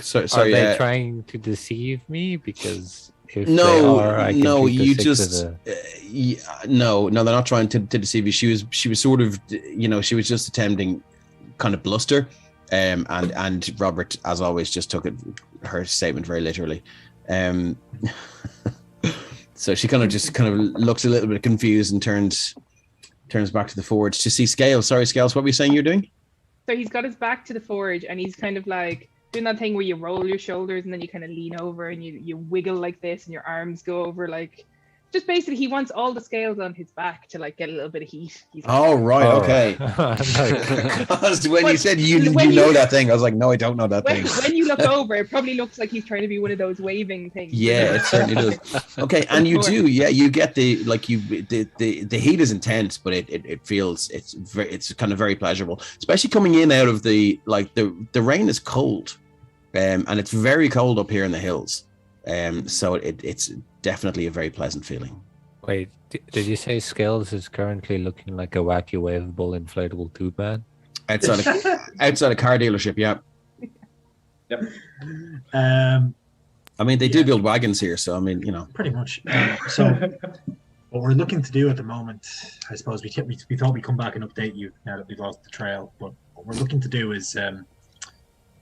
S1: Sorry,
S7: Are they
S1: uh,
S7: trying to deceive me? Because if they
S1: no,
S7: are, I can
S1: no,
S7: treat the
S1: you
S7: six
S1: just
S7: of the-
S1: no, they're not trying to deceive you. She was sort of, she was just attempting kind of bluster, and Robert, as always, just took her statement very literally. So she kind of looks a little bit confused and turns back to the forge to see Scales. Sorry, Scales, what were you saying you're doing?
S2: So he's got his back to the forge and he's kind of like doing that thing where you roll your shoulders and then you kind of lean over and you wiggle like this and your arms go over, like, just basically he wants all the scales on his back to like get a little bit of heat. He's like,
S1: Oh, right,
S7: Oh,
S1: okay.
S7: like,
S1: Because when you said you
S2: when
S1: know
S2: you-
S1: that thing, I was like, no, I don't know that
S2: when,
S1: thing.
S2: when you look over, it probably looks like he's trying to be one of those waving things.
S1: Yeah, it certainly does. Okay, and you do, yeah, you get the heat is intense, but it feels it's kind of very pleasurable, especially coming in out of the rain is cold, and it's very cold up here in the hills, so it's definitely a very pleasant feeling.
S7: wait, did you say Scales is currently looking like a wacky waveable inflatable tube man?
S1: Outside a car dealership, yeah. I mean, they do build wagons here, so I mean,
S4: Pretty much. So what we're looking to do at the moment, I suppose we thought we'd come back and update you now that we've lost the trail. But what we're looking to do is, I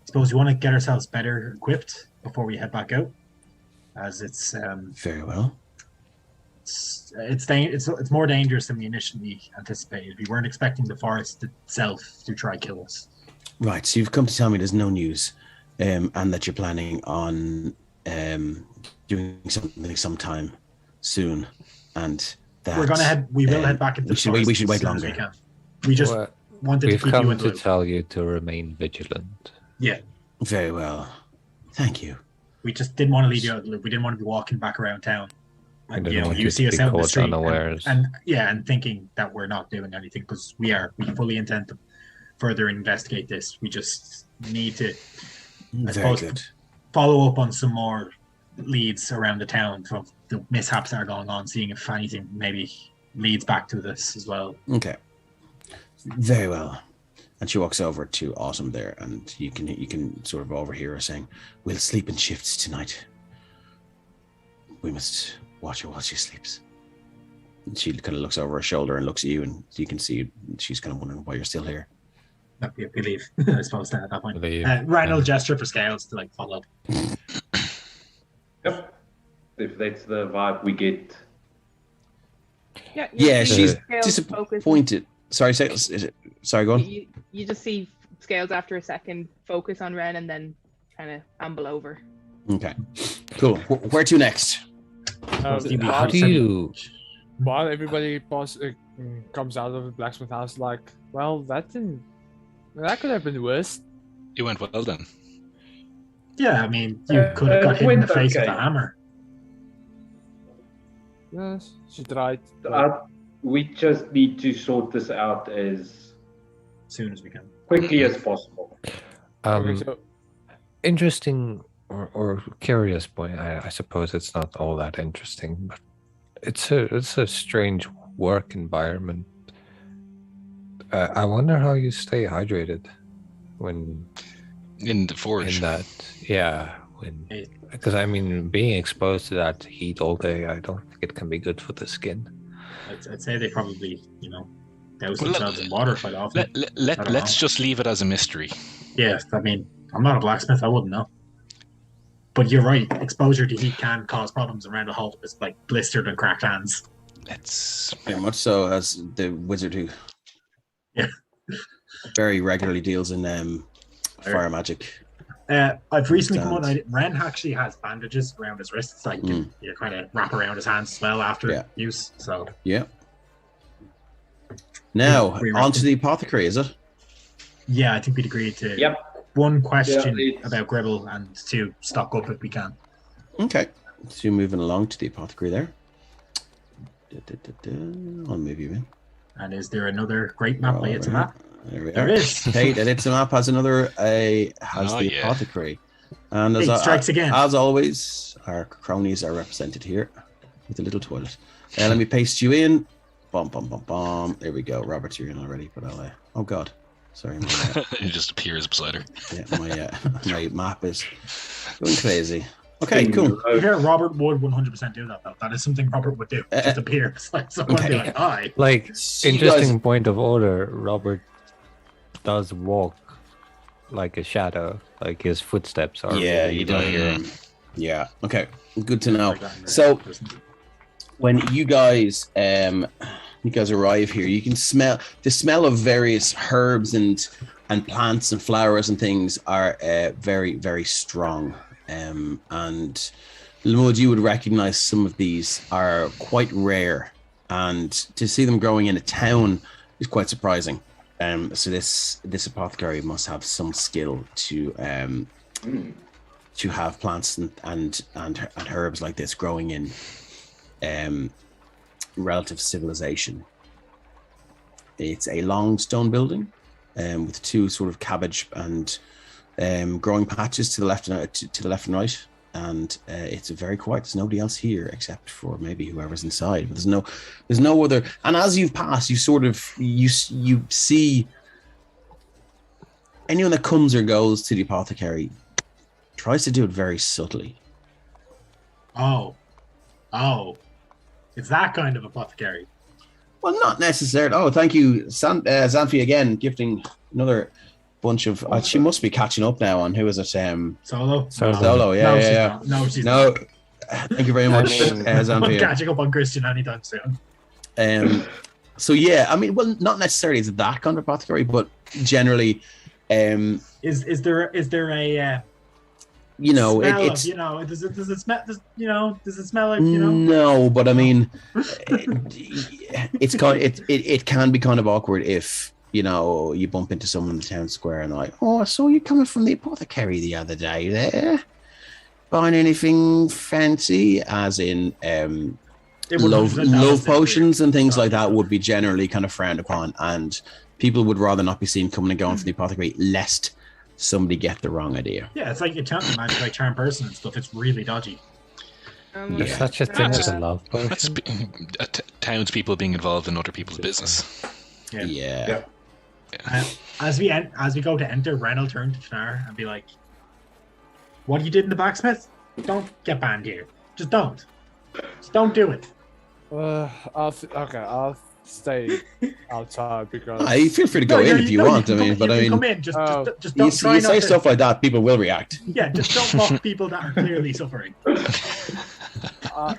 S4: suppose we want to get ourselves better equipped before we head back out, as it's
S1: very well.
S4: it's more dangerous than we initially anticipated. We weren't expecting the forest itself to try kill us.
S1: Right, so you've come to tell me there's no news, and that you're planning on doing something sometime soon, and that
S4: We're gonna head. We will head back into.
S1: we should wait longer.
S4: We can. We just
S7: Well,
S4: wanted to
S7: we've
S4: keep you
S7: come
S4: in the
S7: to
S4: loop.
S7: tell you to remain vigilant.
S4: Yeah,
S1: Very well, thank you.
S4: we just didn't want to leave you out of the loop. We didn't want to be walking back around town.
S7: I
S4: And
S7: didn't want
S4: you
S7: you
S4: see
S7: to
S4: us
S7: be
S4: out in the
S7: caught
S4: street,
S7: unawares.
S4: and thinking that we're not doing anything because we fully intend to further investigate this. We just need to, I
S1: Very
S4: suppose,
S1: good.
S4: follow up on some more leads around the town from the mishaps that are going on, seeing if anything maybe leads back to this as well.
S1: Okay. Very well. And she walks over to Autumn there, and you can sort of overhear her saying, "We'll sleep in shifts tonight. We must watch her while she sleeps." And she kind of looks over her shoulder and looks at you, and you can see she's kind of wondering why you're still here.
S4: We leave, I suppose, at that point.
S7: Leave,
S4: Ryan will
S7: yeah.
S4: gesture for Scales to like follow up.
S5: Yep. If that's the vibe we get.
S1: Yeah, she's
S2: Scales
S1: disappointed. Sorry, sorry, go on.
S2: You just see Scales after a second focus on Ren and then kind of amble over.
S1: Okay, cool. Where to next?
S6: Um,
S4: Stevie,
S6: while,
S7: How do you?
S6: while everybody comes out of the blacksmith house, like, well, that could have been worse.
S3: It went well then.
S4: Yeah, I mean, you could have got hit in the face with a hammer.
S6: Yes, she tried.
S5: We just need to sort this out as
S4: Soon as we can.
S5: quickly as possible.
S6: Okay, so
S7: Interesting or curious point. I suppose it's not all that interesting, but it's a strange work environment. I wonder how you stay hydrated when
S3: In the forge.
S7: in that. Yeah, when
S4: Hey.
S7: because I mean, being exposed to that heat all day, I don't think it can be good for the skin.
S4: I'd say they probably, douse
S3: Well,
S4: themselves in water quite often.
S3: Let's
S4: don't know.
S3: just leave it as a mystery.
S4: Yeah, I mean, I'm not a blacksmith. I wouldn't know. But you're right. Exposure to heat can cause problems around the whole. It's like blistered and cracked hands.
S3: Let's.
S1: Very much so, as the wizard who
S4: Yeah.
S1: very regularly deals in fire magic.
S4: I've recently come on.
S1: Understand.
S4: Ren actually has bandages around his wrists, like you kind of wrap around his hands as well after
S1: Yeah.
S4: use. So
S1: Yeah. Now,
S4: Pretty
S1: on to
S4: rusty.
S1: the apothecary, is it?
S4: yeah, I think we'd agreed to
S5: Yep.
S4: one question
S5: Yeah, it's-
S4: about Gribble and to stock up if we can.
S1: Okay. So moving along to the apothecary there. I'll move you in.
S4: And is there another great map by It's a
S1: Right.
S4: Map?
S1: There we
S4: There
S1: are.
S4: is.
S1: Hey, the It's a Map has another has
S3: Oh,
S1: the
S3: yeah.
S1: apothecary. And
S4: Hey, strikes again.
S1: as always, our cronies are represented here with a little toilet. Let me paste you in. Bum bum bum bum. There we go. Robert's you're in already, but I'll oh god. Sorry,
S3: It just appears beside her.
S1: my map is going crazy. Okay, cool.
S4: You hear Robert would 100% do that though. That is something Robert would do. Just appear. It's like someone
S1: Okay.
S4: be like, "Hi."
S7: Like,
S1: So you
S7: interesting
S1: guys-
S7: point of order. Robert does walk like a shadow. Like his footsteps are.
S1: Yeah,
S7: really
S1: you don't
S7: like-
S1: hear him. Yeah. Okay. Good to know.
S4: Like that in the
S1: So
S4: person.
S1: when you guys arrive here, you can smell the smell of various herbs and plants and flowers and things are very, very strong. And Lamud, you would recognize some of these are quite rare, and to see them growing in a town is quite surprising. So this apothecary must have some skill to have plants and herbs like this growing in relative civilization. It's a long stone building with two sort of cabbage and growing patches to the left and to the left and right, and it's very quiet. There's nobody else here except for maybe whoever's inside. But there's no other. And as you've passed, you sort of you see anyone that comes or goes to the apothecary tries to do it very subtly.
S4: Oh, it's that kind of apothecary.
S1: Well, not necessarily. Oh, thank you, Xanthi, again, gifting another bunch of. She must be catching up now on who is it?
S4: Solo.
S1: Solo. Yeah,
S4: no,
S1: yeah,
S4: she's
S1: yeah.
S4: not. No, she's
S1: No,
S4: not.
S1: thank you very much,
S7: I mean-
S4: I'm
S1: Xanthi.
S4: catching up on Christian anytime soon.
S1: So yeah, I mean, well, not necessarily is it that kind of apothecary, but generally,
S4: Is there a
S1: smell
S4: smell
S1: it's
S4: of, does it smell does it smell like
S1: no, but I mean, it's kind. It can be kind of awkward if you bump into someone in the town square and they're like, "Oh, I saw you coming from the apothecary the other day. There, buying anything fancy?" As in,
S4: It would
S1: love
S4: 100% that was it,
S1: potions and things
S4: weird.
S1: like that would be generally kind of frowned upon, and people would rather not be seen coming and going from the apothecary lest somebody get the wrong idea.
S4: Yeah, it's like enchantment magic, like charm person and stuff. It's really dodgy.
S7: There's such a thing as a love
S3: That's
S7: potion.
S3: townspeople being involved in other people's business.
S1: Yeah.
S4: As we go to enter, Ren will turn to Tanar and be like, "What you did in the blacksmith? Don't get banned here. Just don't. Just don't do it."
S6: I'll stay outside because
S1: I feel free to go in if you want.
S4: Can
S1: I
S4: come
S1: mean,
S4: in. Just
S1: you
S4: don't try not
S1: say
S4: to.
S1: stuff like that, people will react.
S4: Yeah, just don't mock people that are clearly suffering.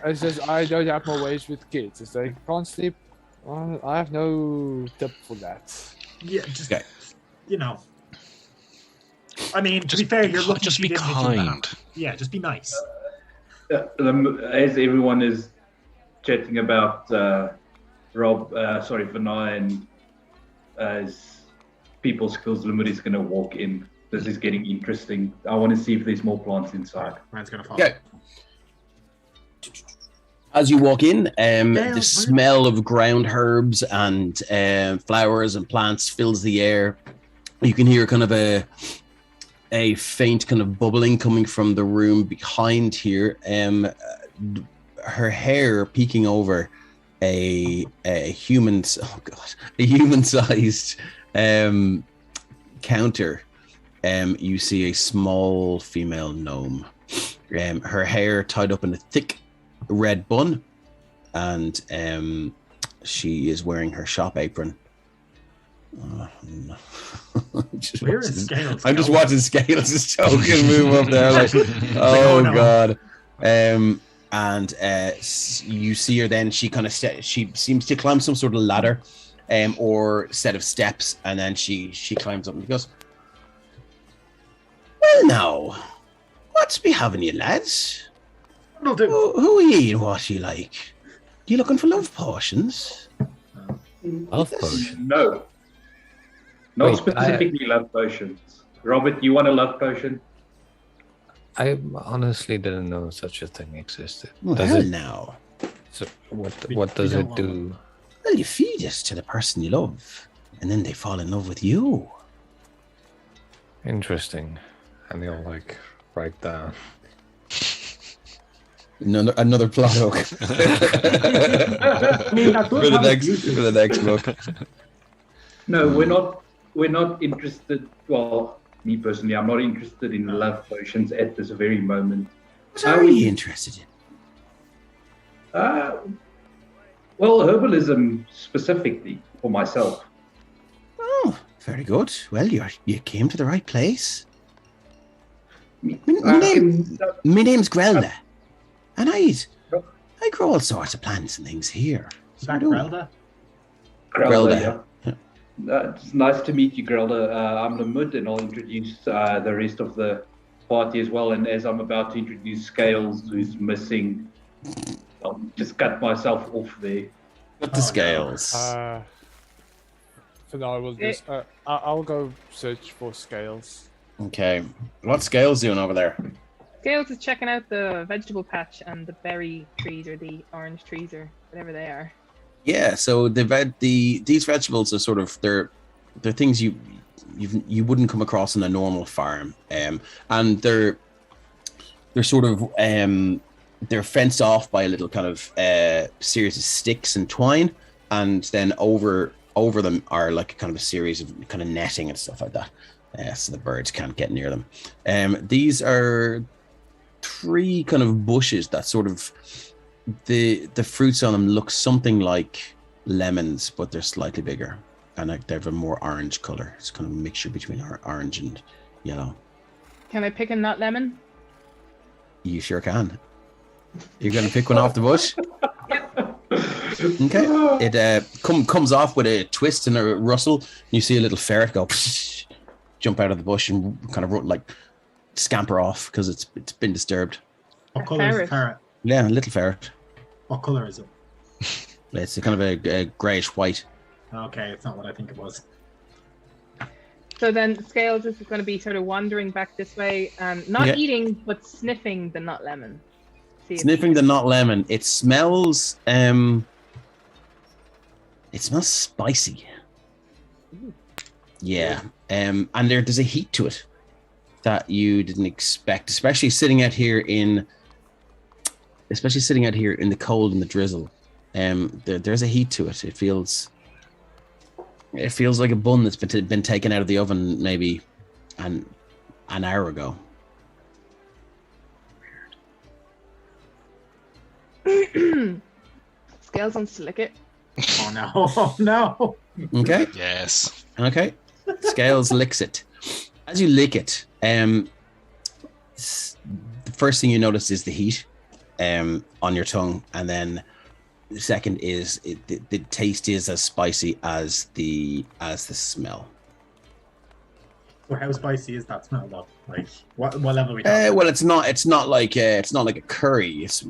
S6: it's just I don't have my ways with kids. It's like can't sleep. I have no tip for that.
S4: Yeah, just
S1: Okay.
S4: you know. I mean, to be fair, you're looking.
S3: Just be kind.
S4: Yeah, just be nice.
S5: As everyone is chatting about Vinay and as people's skills, Limit is going to walk in. This is getting interesting. I want to see if there's more plants inside.
S4: Man's gonna fall.
S1: Okay. As you walk in, the smell of ground herbs and flowers and plants fills the air. You can hear kind of a faint kind of bubbling coming from the room behind here. Her hair peeking over a human-sized counter. You see a small female gnome. Her hair tied up in a thick red bun, and she is wearing her shop apron.
S4: Where is Scales?
S1: I'm just watching Scales' token move up there, like, oh
S4: no.
S1: god. And you see her. Then she kind of she seems to climb some sort of ladder, or set of steps, and then she climbs up and goes, "Well, now, what's be having you, lads?
S4: Will do.
S1: Who are ye and what you like? You looking for love potions?"
S7: Love potion.
S5: No. Not
S7: Wait,
S5: specifically love potions. Robert, you want a love potion?
S7: I honestly didn't know such a thing existed.
S1: Well,
S7: Does
S1: hell
S7: it?
S1: now.
S7: So what
S4: We
S7: does
S4: don't
S7: it
S4: want
S7: do?
S1: Well, you feed it to the person you love, and then they fall in love with you.
S7: Interesting. And they'll like write down.
S1: Another plot hook.
S5: I mean, that
S1: for the next book.
S5: No, we're not interested. Well, me personally, I'm not interested in love potions at this very moment.
S1: What are you interested in?
S5: Well, herbalism specifically for myself.
S1: Oh, very good. Well, you came to the right place. My name's Grelda, and I grow all sorts of plants and things here.
S4: Is that Grelda?
S5: Grelda, yeah. It's nice to meet you, Grelda. I'm Lamud, and I'll introduce the rest of the party as well. And as I'm about to introduce Scales, who's missing, I'll just cut myself off there.
S1: Cut the Scales.
S6: For now, I will just. I'll go search for Scales.
S1: Okay. What's Scales doing over there?
S2: Scales is checking out the vegetable patch and the berry trees or the orange trees or whatever they are.
S1: Yeah, so these vegetables are sort of they're things you wouldn't come across in a normal farm, and they're sort of they're fenced off by a little kind of series of sticks and twine, and then over them are like kind of a series of kind of netting and stuff like that, so the birds can't get near them. These are 3 kind of bushes that sort of the fruits on them look something like lemons, but they're slightly bigger, and they have a more orange color. It's kind of a mixture between orange and yellow.
S2: Can I pick a nut lemon?
S1: You sure can. You're gonna pick one off the bush. Okay. It comes off with a twist and a rustle. You see a little ferret go jump out of the bush and kind of like scamper off because it's been disturbed.
S4: What color is the ferret?
S1: Yeah, a little ferret.
S4: What color is it?
S1: It's a kind of a greyish white.
S4: Okay, it's not what I think it was.
S2: So then Scales is going to be sort of wandering back this way, not eating, but sniffing the nut lemon. see it.
S1: Sniffing the not lemon. It smells spicy. Yeah. And there's a heat to it that you didn't expect, especially sitting out here in the cold and the drizzle. There's a heat to it. It feels like a bun that's been taken out of the oven maybe an hour ago.
S2: Scales on slick it.
S4: Oh no! Oh no!
S1: Okay.
S3: Yes.
S1: Okay. Scales licks it. As you lick it, the first thing you notice is the heat on your tongue, and then the second is the taste is as spicy as the smell.
S4: So how spicy is that smell though? Like what level are we talking?
S1: Well, it's not like a curry. It's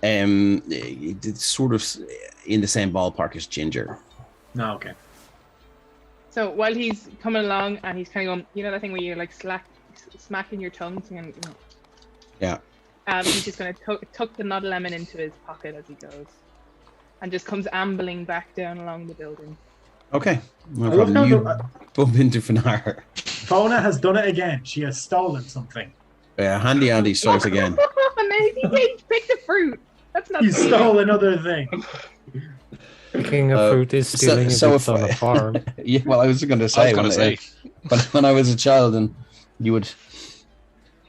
S1: it's sort of in the same ballpark as ginger.
S4: No, okay.
S2: So while he's coming along and he's kind of going, you know that thing where you're like smacking your tongue?
S1: Yeah.
S2: He's just going to tuck the not lemon into his pocket as he goes. And just comes ambling back down along the building.
S1: Okay. No
S4: I love
S1: problem.
S4: how
S1: You bump into Fanar.
S4: Fona has done it again. She has stolen something.
S1: Yeah, Handy Andy strikes again.
S2: He picked a fruit. That's not
S4: You
S2: fair.
S4: stole another thing.
S7: Picking a fruit is stealing
S1: so
S7: if it's
S1: if-
S7: on a farm.
S1: Yeah, well, I was going to
S3: I
S1: say,
S3: was going to say.
S1: when I was a child, and you would.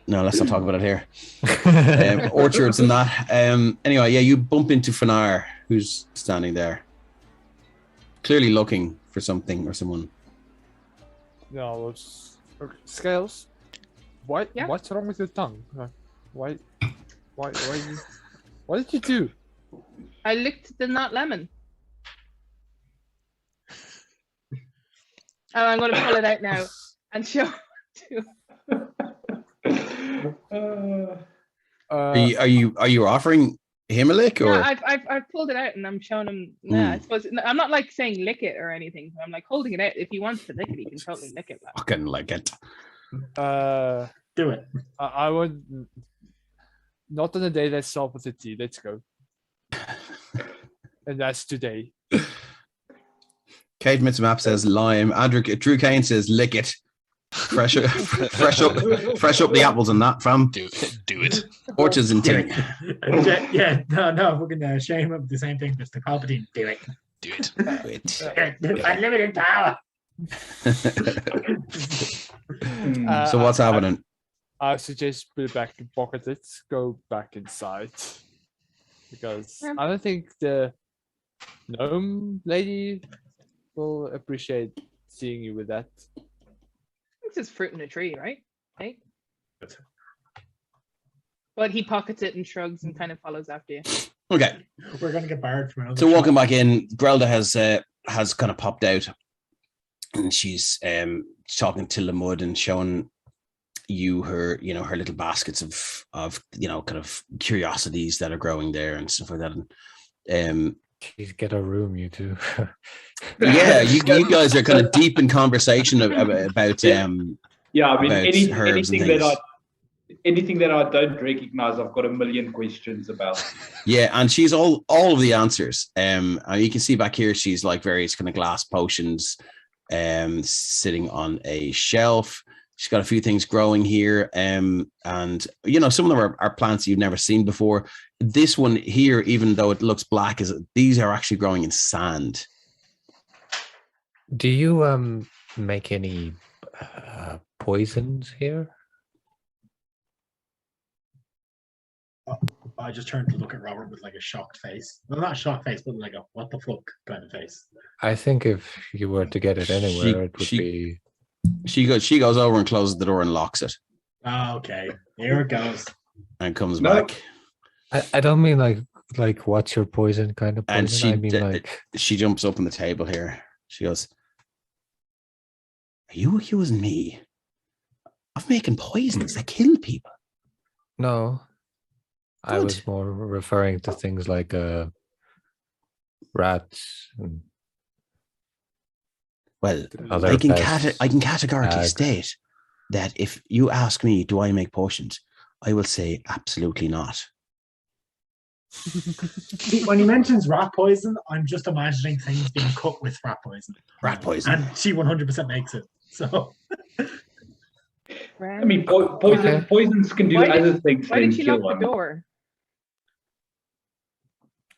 S1: No, let's not talk about it here. Orchards and that. Anyway, yeah, you bump into Fanar, who's standing there, clearly looking for something or someone.
S6: No, okay, Scales. Why?
S2: Yeah?
S6: What's wrong with your tongue? Why? You, what did you do?
S2: I licked the not lemon. Oh, I'm going to pull it out now and show it to
S6: Uh,
S1: Are you offering him a lick or?
S2: Yeah, I've pulled it out and I'm showing him. Yeah, I suppose I'm not like saying lick it or anything. I'm like holding it out. If he wants to lick it, he can totally lick it.
S1: Fucking lick it.
S4: Do it.
S6: I would not on a day that starts with a T. Let's go. And that's today.
S1: Kate Mitzmap says lime. Drew Kane says lick it. Fresh up the apples and that from
S3: Do it.
S1: Orchards and tea.
S4: Yeah, no, we're gonna shame up the same thing, Mr. Palpatine. Do it.
S3: Do it.
S4: Unlimited power.
S1: So what's happening?
S6: I suggest put it back in pocket. Let's go back inside. Because
S2: Yeah.
S6: I don't think the gnome lady will appreciate seeing you with that.
S2: It's just fruit in a tree, right? Hey. But he pockets it and shrugs and kind of follows after you.
S1: Okay.
S4: We're gonna get barred from another.
S1: So
S4: shop.
S1: walking back in, Grelda has kind of popped out, and she's talking to Lamud and showing you her little baskets of kind of curiosities that are growing there and stuff like that. And
S7: Please get a room, you two.
S1: yeah, you guys are kind of deep in conversation about
S5: Yeah, I mean
S1: about herbs and
S5: anything that I don't recognize, I've got a million questions about.
S1: Yeah, and she's all of the answers. You can see back here she's like various kind of glass potions sitting on a shelf. She's got a few things growing here, and some of them are plants you've never seen before. This one here, even though it looks black, these are actually growing in sand.
S7: Do you make any poisons here?
S4: I just turned to look at Robert with like a shocked face. Well, not a shocked face, but like a what the fuck kind of face.
S7: I think if you were to get it anywhere, it would be.
S1: She goes over and closes the door and locks it
S4: Oh, okay, here it goes.
S1: and comes
S5: No.
S1: back.
S7: I don't mean like what's your poison kind of poison.
S1: And she
S7: I mean like
S1: she jumps up on the table here. She goes, "Are you accusing me of making poisons that kill people?"
S7: no. I
S1: Good.
S7: was more referring to things like rats and
S1: Well,
S7: other
S1: I can
S7: pests,
S1: categorically
S7: ag.
S1: state that if you ask me, do I make potions? I will say absolutely not.
S4: When he mentions rat poison, I'm just imagining things being cooked with rat poison.
S1: Rat poison.
S4: And she 100% makes it. So
S5: I mean, poisons can do other things
S2: Why
S5: than
S2: did she
S5: kill
S2: lock
S5: one.
S2: the door?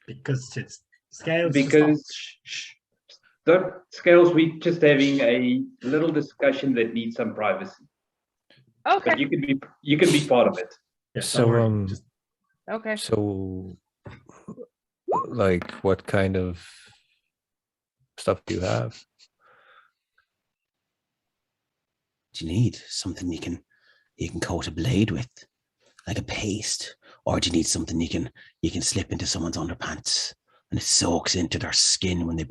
S4: because it's scales.
S5: Because Scales, we're just having a little discussion that needs some privacy.
S2: Okay.
S5: But you can be part of it.
S4: Yeah,
S7: So
S2: Okay.
S7: So, like, what kind of stuff do you have?
S1: Do you need something you can coat a blade with, like a paste, or do you need something you can slip into someone's underpants and it soaks into their skin when they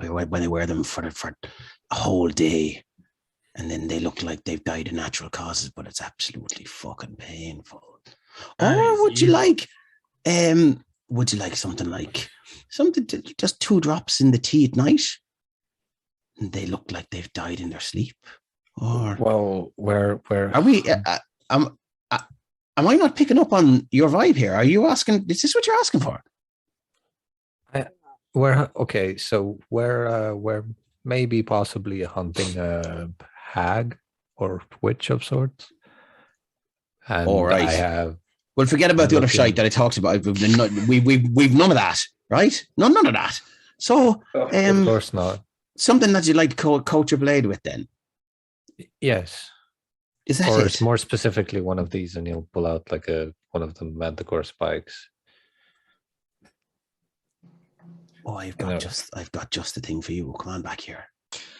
S1: wear them for a whole day, and then they look like they've died of natural causes, but it's absolutely fucking painful. Or would you like something just 2 drops in the tea at night, and they look like they've died in their sleep? Or
S7: Well, where
S1: are we? Am I not picking up on your vibe here? Are you asking? Is this what you're asking for?
S7: Okay, so we're maybe possibly hunting a hag or witch of sorts. And
S1: All right.
S7: I have.
S1: Well, forget about the other
S7: looking-
S1: shite that I talked about. We've none of that, right? None of that. So,
S7: Of course not.
S1: something that you like to coat your blade with, then
S7: Yes.
S1: is that
S7: Or
S1: it?
S7: it's more specifically one of these, and you'll pull out like one of the manticore spikes.
S1: Oh, I've got just the thing for you. Come on back here.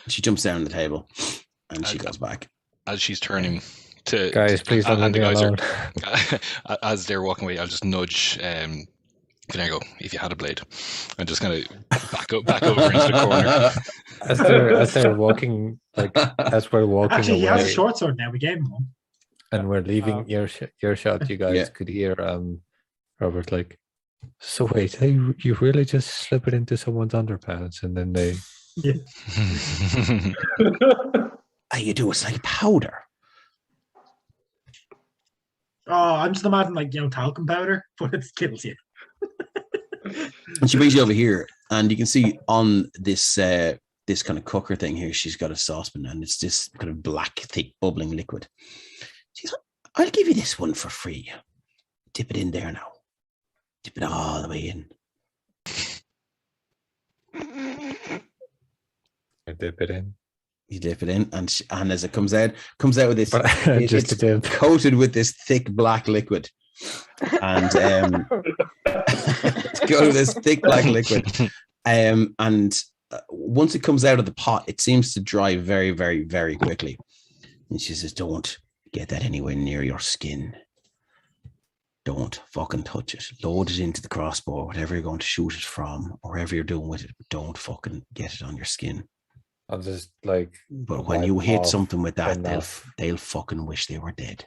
S1: She jumps down the table, and she goes back.
S3: As she's turning to
S7: Guys, please don't
S3: and
S7: leave
S3: the
S7: me
S3: guys
S7: alone.
S3: as they're walking away, I'll just nudge. Can I go? If you had a blade, and just kind of back over into the corner.
S7: As they're walking, as we're walking
S4: Actually, he
S7: away,
S4: has a short sword now. We gave him one.
S7: and we're leaving your shot, you guys
S1: Yeah.
S7: could hear Robert like, so wait, hey, you really just slip it into someone's underpants and then they
S1: You do. It's like powder.
S4: Oh, I'm just imagining talcum powder, but it kills you.
S1: And she brings you over here, and you can see on this this kind of cooker thing here, she's got a saucepan, and it's this kind of black, thick, bubbling liquid. She's like, I'll give you this one for free. Dip it in there now. Dip it all the way in.
S7: I dip it in.
S1: You dip it in, and as it comes out with this,
S7: But just
S1: it's
S7: a dip.
S1: coated with this thick black liquid. And go to this thick black liquid, and once it comes out of the pot, it seems to dry very, very, very quickly. And she says, "Don't get that anywhere near your skin. Don't fucking touch it. Load it into the crossbow, whatever you're going to shoot it from, or whatever you're doing with it. But don't fucking get it on your skin.
S7: I'll just
S1: But when
S7: wipe
S1: you hit
S7: off
S1: something with that,
S7: enough.
S1: they'll fucking wish they were dead."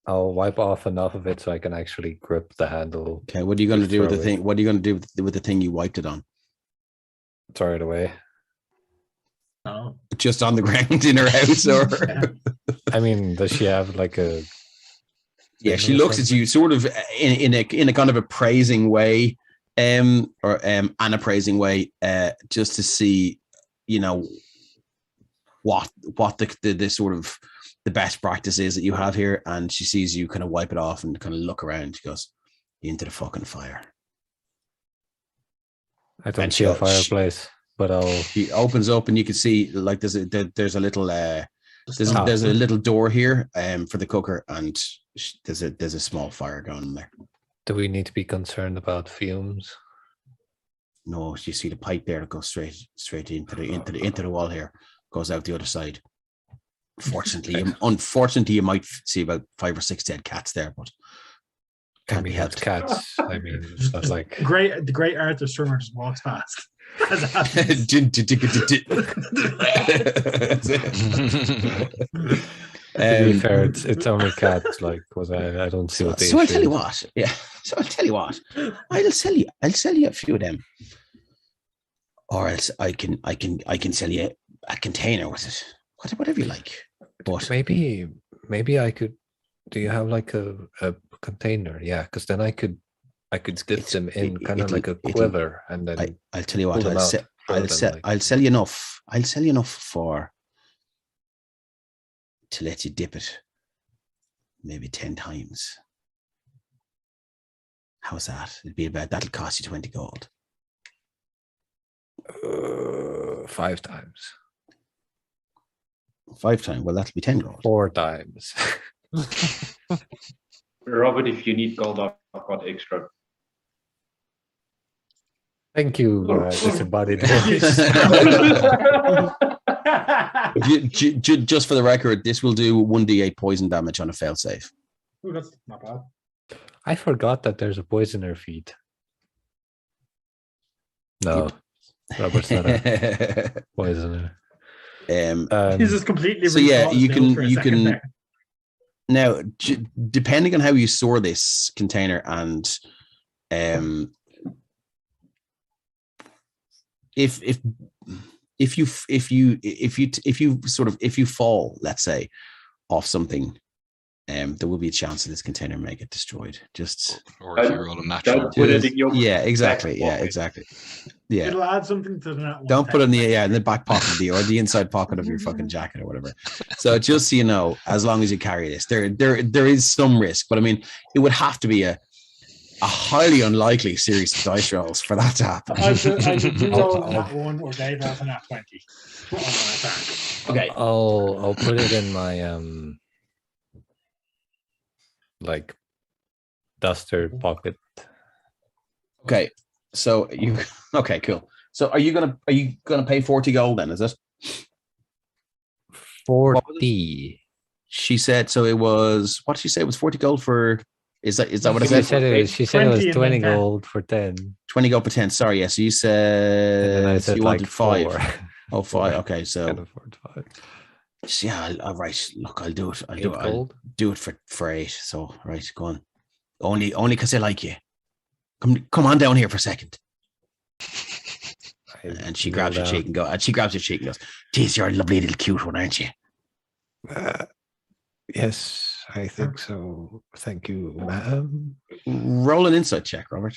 S7: I'll wipe off enough of it so I can actually grip the handle.
S1: Okay, what are you going to
S7: Just
S1: do with
S7: throw
S1: the
S7: it.
S1: thing? What are you going to do with the thing you wiped it on?
S7: Throw it away.
S4: Oh,
S1: Just on the ground in her house, or
S7: I mean, does she have like a?
S1: yeah, she looks at you sort of in a kind of a praising way, an appraising way, just to see, what the sort of the best practice is that you have here. And she sees you kind of wipe it off and kind of look around. She goes, "Into the fucking fire."
S7: I don't
S1: And
S7: see a
S1: she-
S7: fireplace, but I'll.
S1: She opens up, and you can see like there's a little there's a little door here for the cooker, and there's a small fire going in there.
S7: Do we need to be concerned about fumes?
S1: No, you see the pipe there that goes straight into the wall here, goes out the other side. Unfortunately, you might see about 5 or 6 dead cats there, but
S7: I
S1: can't be
S7: mean, that's
S1: helped.
S7: cats. I mean, it's not like.
S4: the great Arthur Strimmer just walks past. As it happens.
S7: To be fair, it's only cats. Like, I don't see what the
S1: So I'll
S7: issue
S1: tell you
S7: is.
S1: what. Yeah. So I'll tell you what. I'll sell you a few of them, or else I can sell you a container with it. Whatever you like. But
S7: Maybe I could. Do you have like a container? Yeah, because then I could I could dip them in kind of
S1: it'll-
S7: like a
S1: it'll-
S7: quiver, and then
S1: I'll tell you what.
S7: pull them out, throw them,
S1: I'll sell you enough. I'll sell you enough for to let you dip it maybe 10 times. How's that? That'll cost you 20 gold.
S7: 5 times,
S1: 5 times. Well, that'll be 10 gold.
S7: 4 times.
S5: Robert, if you need gold, I've got extra.
S7: Thank you, disembodied voice.
S1: Just for the record, this will do 1d8 poison damage on a fail save.
S4: Ooh, that's not bad.
S7: I forgot that there's a poisoner feat. No, Robert's not a poisoner.
S4: He's just completely.
S1: So yeah,
S4: rethought
S1: you
S4: his build for a
S1: can
S4: second there.
S1: now depending on how you store this container and if you fall, let's say, off something, there will be a chance that this container may get destroyed. Just
S3: Or if you roll a natural.
S5: Don't put it in your
S1: yeah, exactly.
S5: back
S1: Yeah,
S5: pocket.
S1: exactly. Yeah.
S4: It'll add something to that.
S1: Don't put it in the back pocket of the inside pocket of your fucking jacket or whatever. So just so you know, as long as you carry this, there is some risk, but I mean, it would have to be a highly unlikely series of dice rolls for that to happen.
S4: I should roll that one or Dave rolls an at 20. On my attack.
S1: Okay.
S7: I'll put it in my like duster pocket.
S1: Okay. So okay, cool. So are you gonna pay 40 gold then? Is it
S7: 40.
S1: She said so. It was what did she say? It was 40 gold for. Is that what it
S7: She
S1: said?
S7: said it was,
S4: 20 and
S7: 20
S4: then 10.
S7: gold for 10.
S1: 20 gold per 10. Sorry, yeah. So you
S7: And
S1: said,
S7: then I said
S1: you
S7: like
S1: wanted 5.
S7: 4.
S1: Oh, 5. Okay, so
S7: Can't afford 5.
S1: yeah. All right. Look, I'll do it. I'll
S7: 8
S1: do it. I'll
S7: gold.
S1: do it for 8. So right, go on. Only because I like you. Come on down here for a second. And she grabs your cheek and goes, "Geez, you're a lovely little cute one, aren't you?"
S7: Yes, I think so. Thank you, ma'am.
S1: Roll an insight check, Robert.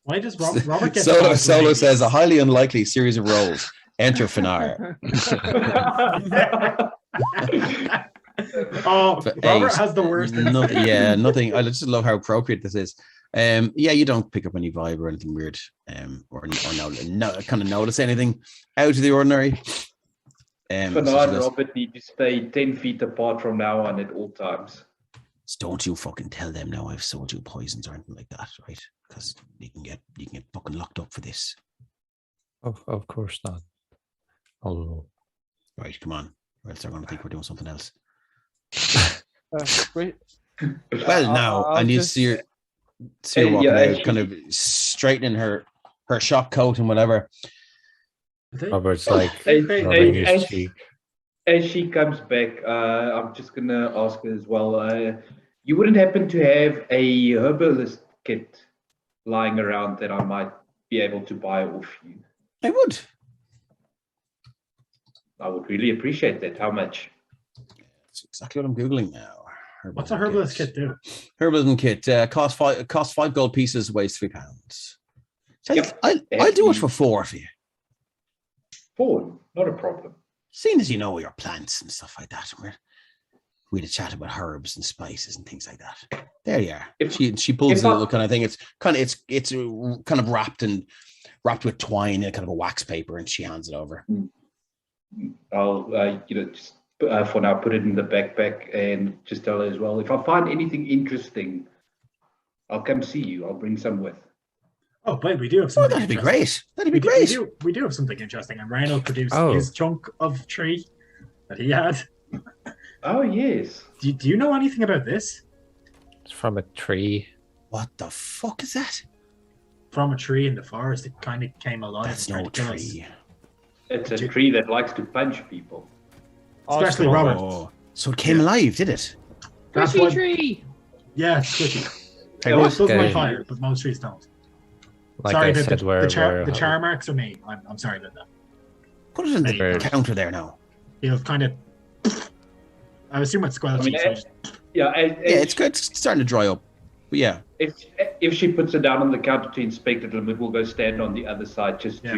S4: Why does Robert get
S1: Solo says a highly unlikely series of rolls. Enter Finar.
S4: Oh,
S1: For
S4: Robert
S1: 8.
S4: has the worst.
S1: Nothing. I just love how appropriate this is. Yeah, you don't pick up any vibe or anything weird, or kind of notice anything out of the ordinary.
S5: Bernard and Robert need to stay 10 feet apart from now on at all times.
S1: Don't you fucking tell them now I've sold you poisons or anything like that, right? Because you can get fucking locked up for this.
S7: Of course not. Oh,
S1: Right, come on. Or else they're going to think we're doing something else.
S6: Wait.
S1: Well, now I need to see her walking out, kind of straightening her shock coat and whatever.
S7: Robert's like
S5: As-
S7: rubbing his
S5: as-
S7: cheek.
S5: As she comes back, I'm just going to ask her as well. You wouldn't happen to have a herbalist kit lying around that I might be able to buy off you?
S1: I would.
S5: I would really appreciate that. How much?
S1: That's exactly what I'm googling now.
S4: What's a herbalist kit do?
S1: Herbalism kit costs 5 gold pieces, weighs 3 pounds. So
S5: Yep.
S1: I'll do it for 4 for you.
S5: 4, not a problem.
S1: Seeing as you know your plants and stuff like that, we had a chat about herbs and spices and things like that. There you are. She pulls a little kind of thing. It's kind of wrapped with twine and kind of a wax paper, and she hands it over.
S5: I'll just for now put it in the backpack and just tell her as well. If I find anything interesting, I'll come see you. I'll bring some with.
S4: Oh, but we do have
S1: Oh,
S4: something.
S1: that'd be
S4: interesting.
S1: great. That'd be great.
S4: We do have something interesting, and Ryan will produce
S7: Oh.
S4: his chunk of tree that he had.
S5: Oh yes.
S4: Do you know anything about this?
S7: It's from a tree.
S1: What the fuck is that?
S4: From a tree in the forest, it kind of came alive.
S1: That's
S4: and
S1: no
S4: tried to kill us.
S1: tree.
S5: It's a tree that likes to punch people.
S4: Especially
S6: Awesome.
S4: Robert.
S1: Oh, so it came alive, did it?
S4: That's
S2: Squishy
S4: what.
S2: tree.
S4: Yeah, squishy.
S1: Hey,
S4: It
S1: what?
S4: doesn't like
S7: Okay.
S4: fire, but most trees don't.
S7: Like
S4: sorry
S7: I
S4: about
S7: said,
S4: the char marks are me. I'm sorry about that.
S1: Put it in the
S7: Where-
S1: counter there now.
S4: It'll kind of. I assume it's squelchy.
S5: I mean,
S4: so just-
S5: Yeah,
S1: Yeah, it's good. It's starting to dry up. But yeah,
S5: If she puts it down on the counter to inspect it, Limit will go stand on the other side just to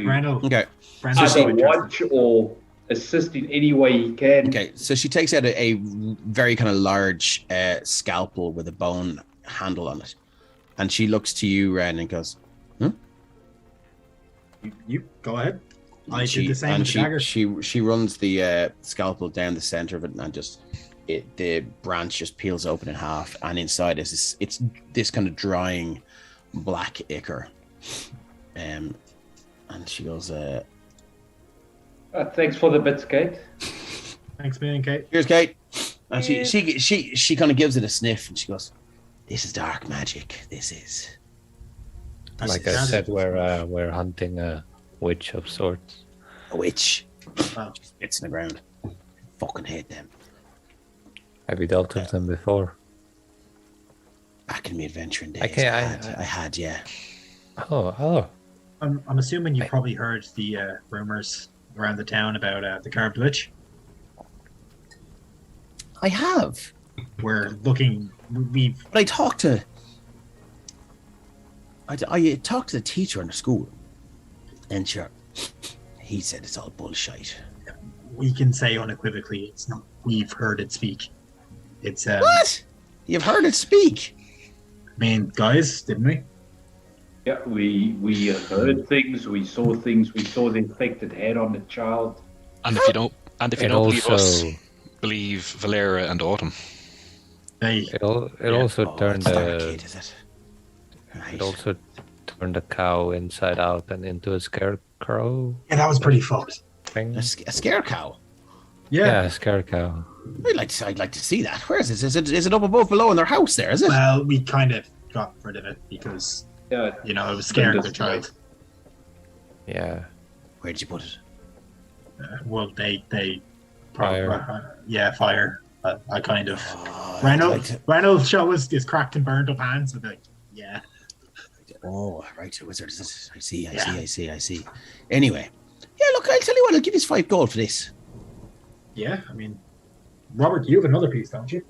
S1: okay.
S5: either watch or assist in any way he can.
S1: Okay, so she takes out a very kind of large scalpel with a bone handle on it, and she looks to you, Ren, and goes, "Huh?"
S4: You go ahead. I
S1: she,
S4: did the same
S1: and
S4: with the dagger.
S1: she runs the scalpel down the center of it, and just the branch just peels open in half, and inside is this kind of drying black ichor. And she goes,
S5: Thanks for the bits, Kate.
S4: Thanks, man, Kate.
S1: "Here's Kate." And she kind of gives it a sniff, and she goes, "This is dark magic. This is."
S7: Like I said, we're hunting a witch of sorts.
S1: A witch.
S4: Wow.
S1: She spits in the ground. Fucking hate them.
S7: Have you dealt with them before?
S1: Back in my adventuring days,
S7: Okay,
S1: I had, yeah.
S7: Oh.
S4: I'm assuming you probably heard the rumors around the town about the carved witch.
S1: I have.
S4: We're looking. We've.
S1: But I talked to the teacher in the school, and sure, he said it's all bullshit.
S4: We can say unequivocally, it's not. We've heard it speak. It's
S1: What? You've heard it speak?
S4: I mean, guys, didn't we?
S5: Yeah, we heard things, we saw things, we saw the infected head on the child.
S3: And if you don't believe us, believe Valera and Autumn.
S7: It also turned
S1: it's that kid, is it? Right.
S7: It also turned a cow inside out and into a scarecrow
S4: Yeah, that was pretty fucked.
S7: thing.
S1: A scare cow.
S7: Yeah, a scarecrow.
S1: I'd like to see that. Where is this? Is it up above, below in their house? There is it?
S4: Well, we kind of got rid of it because
S5: Yeah,
S4: it was scared of the child.
S7: Yeah.
S1: Where did you put it?
S4: Well, they
S7: Fire.
S4: Fire. I kind of
S1: I'd
S4: Reynolds show us his cracked and burned up hands. And like, yeah.
S1: Oh, right, the wizard. I see. Anyway, yeah. Look, I'll tell you what. I'll give you 5 gold for this.
S4: Yeah, I mean, Robert, you have another piece, don't you?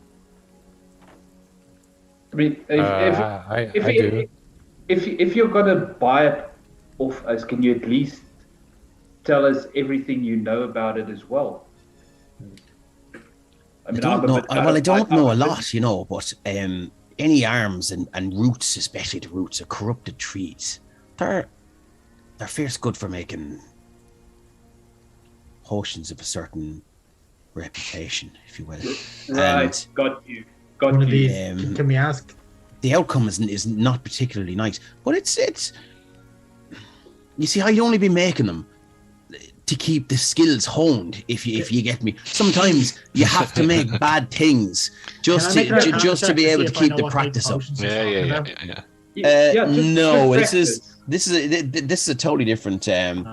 S5: I mean,
S7: I do.
S5: if you're gonna buy it off us, can you at least tell us everything you know about it as well?
S1: I don't know a lot, but any arms and roots, especially the roots of corrupted trees, they're fierce good for making potions of a certain reputation, if you will.
S5: Right, got you.
S4: One of these. Can we ask?
S1: The outcome is not particularly nice, but it's. You see, I'd only be making them to keep the skills honed. If you get me, sometimes you have to make bad things just to be able to keep the practice up.
S5: Yeah.
S1: No, this is a totally different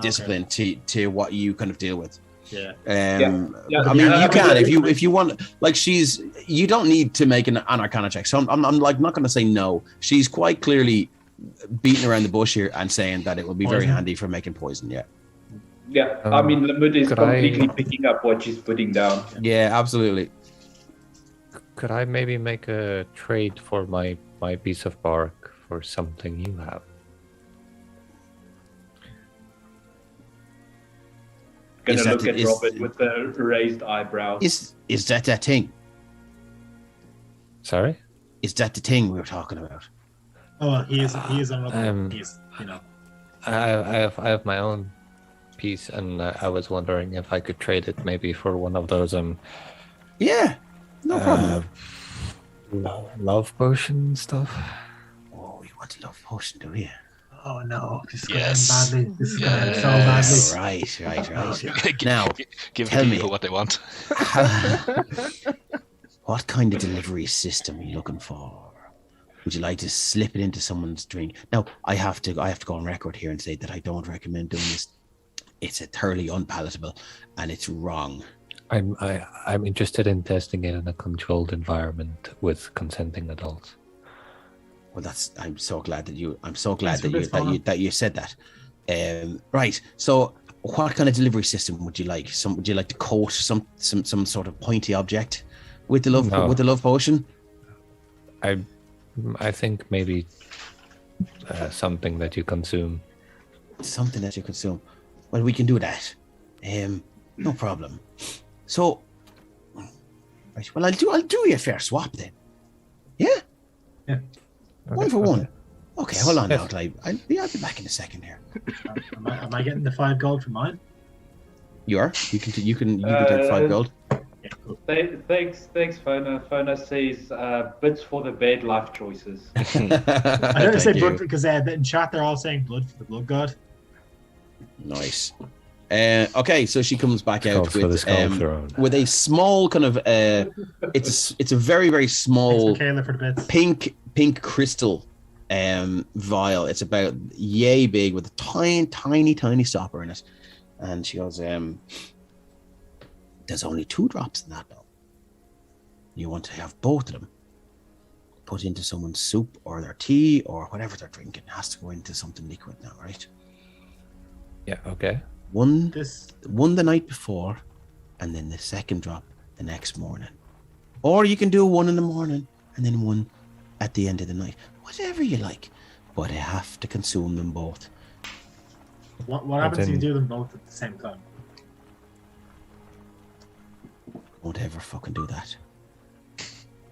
S1: discipline to what you kind of deal with.
S4: Yeah.
S1: I mean, you can if you want. Like, you don't need to make an Arcana check. So I'm like not going to say no. She's quite clearly beating around the bush here and saying that it will be very handy for making poison. Yeah.
S5: Yeah, I mean, Lamud is completely picking up what she's putting down.
S1: Yeah, absolutely.
S7: Could I maybe make a trade for my piece of bark for something you have?
S5: Gonna look at Robert with the raised eyebrow.
S1: Is that thing?
S7: Sorry?
S1: Is that the thing we were talking about?
S4: Oh, he is another piece.
S7: I have my own piece, and I was wondering if I could trade it maybe for one of those
S1: yeah, no problem.
S7: Love potion stuff.
S1: Oh, you want a love potion, do you?
S4: Oh no, this is
S3: Yes.
S4: going badly. This is going so badly.
S1: Right. Now,
S3: Give
S1: tell
S3: the
S1: me
S3: people what they want.
S1: what kind of delivery system are you looking for? Would you like to slip it into someone's drink? Now, I have to go on record here and say that I don't recommend doing this. It's thoroughly unpalatable, and it's wrong.
S7: I'm interested in testing it in a controlled environment with consenting adults.
S1: Well, I'm so glad that you said that. Right. So, what kind of delivery system would you like? Would you like to coat some sort of pointy object with the love potion?
S7: I think maybe something that you consume.
S1: Something that you consume. Well, we can do that. No problem. So, right. Well, I'll do you a fair swap then. Yeah.
S4: Yeah.
S1: One for one. Okay, hold on
S7: Yes.
S1: now. I'll be back in a second here.
S4: Am I getting the 5 gold for mine?
S1: You are. You can take 5 gold.
S4: Yeah, cool.
S5: Thanks, Fona. Fona says bits for the bad life choices.
S4: I don't say blood because in chat they're all saying blood for the blood god.
S1: Nice. Okay, so she comes back out
S7: Calls for the skull throne.
S1: with a small kind of it's a very, very small
S4: Thanks, Michaela, for the bits.
S1: pink crystal vial. It's about yay big with a tiny stopper in it. And she goes, there's only 2 drops in that though. You want to have both of them put into someone's soup or their tea or whatever they're drinking. It has to go into something liquid now, right?
S7: Yeah, okay.
S1: One the night before, and then the second drop the next morning. Or you can do one in the morning and then one at the end of the night. Whatever you like. But I have to consume them both.
S4: What happens if you do them both at the same time?
S1: Don't ever fucking do that.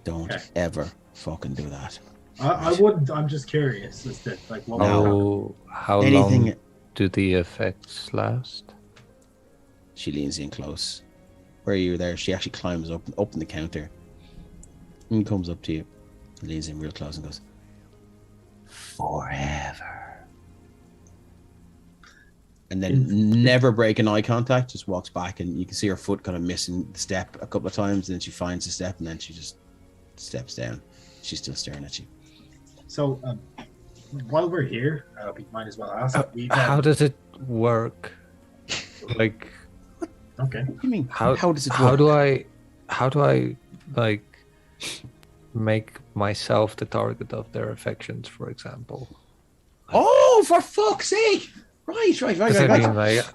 S1: Don't
S4: Okay.
S1: ever fucking do that.
S4: I wouldn't. I'm just curious as to like what.
S7: How
S1: Anything.
S7: long do the effects last?
S1: She leans in close. Where are you there? She actually climbs up the counter and comes up to you. Leans in real close and goes, forever. And then never breaking eye contact, just walks back and you can see her foot kind of missing the step a couple of times, and then she finds the step and then she just steps down. She's still staring at you.
S4: So while we're here, we might as well ask.
S7: How does it work? Like,
S4: Okay.
S1: What do you mean?
S7: how
S1: does it
S7: how
S1: work?
S7: how do I like make myself the target of their affections, for example?
S1: Oh, for fuck's sake! Right.
S7: Does it mean like?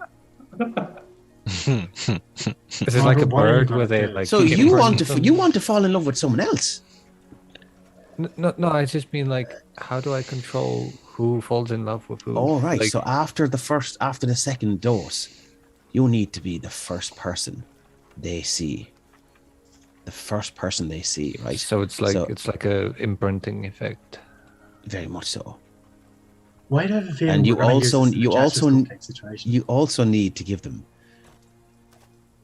S7: Is it like a bird where they like?
S1: So you want
S7: imprint
S1: to
S7: them?
S1: fall in love with someone else?
S7: No, I just mean like, how do I control who falls in love with who?
S1: All right.
S7: Like,
S1: So after the second dose, you need to be the first person they see. The first person they see, right?
S7: so it's like a imprinting effect.
S1: Very much so.
S4: Why do I have a feeling?
S1: And you
S4: we're gonna use
S1: also
S4: this in the Jester's cupcake situation?
S1: you also need to give them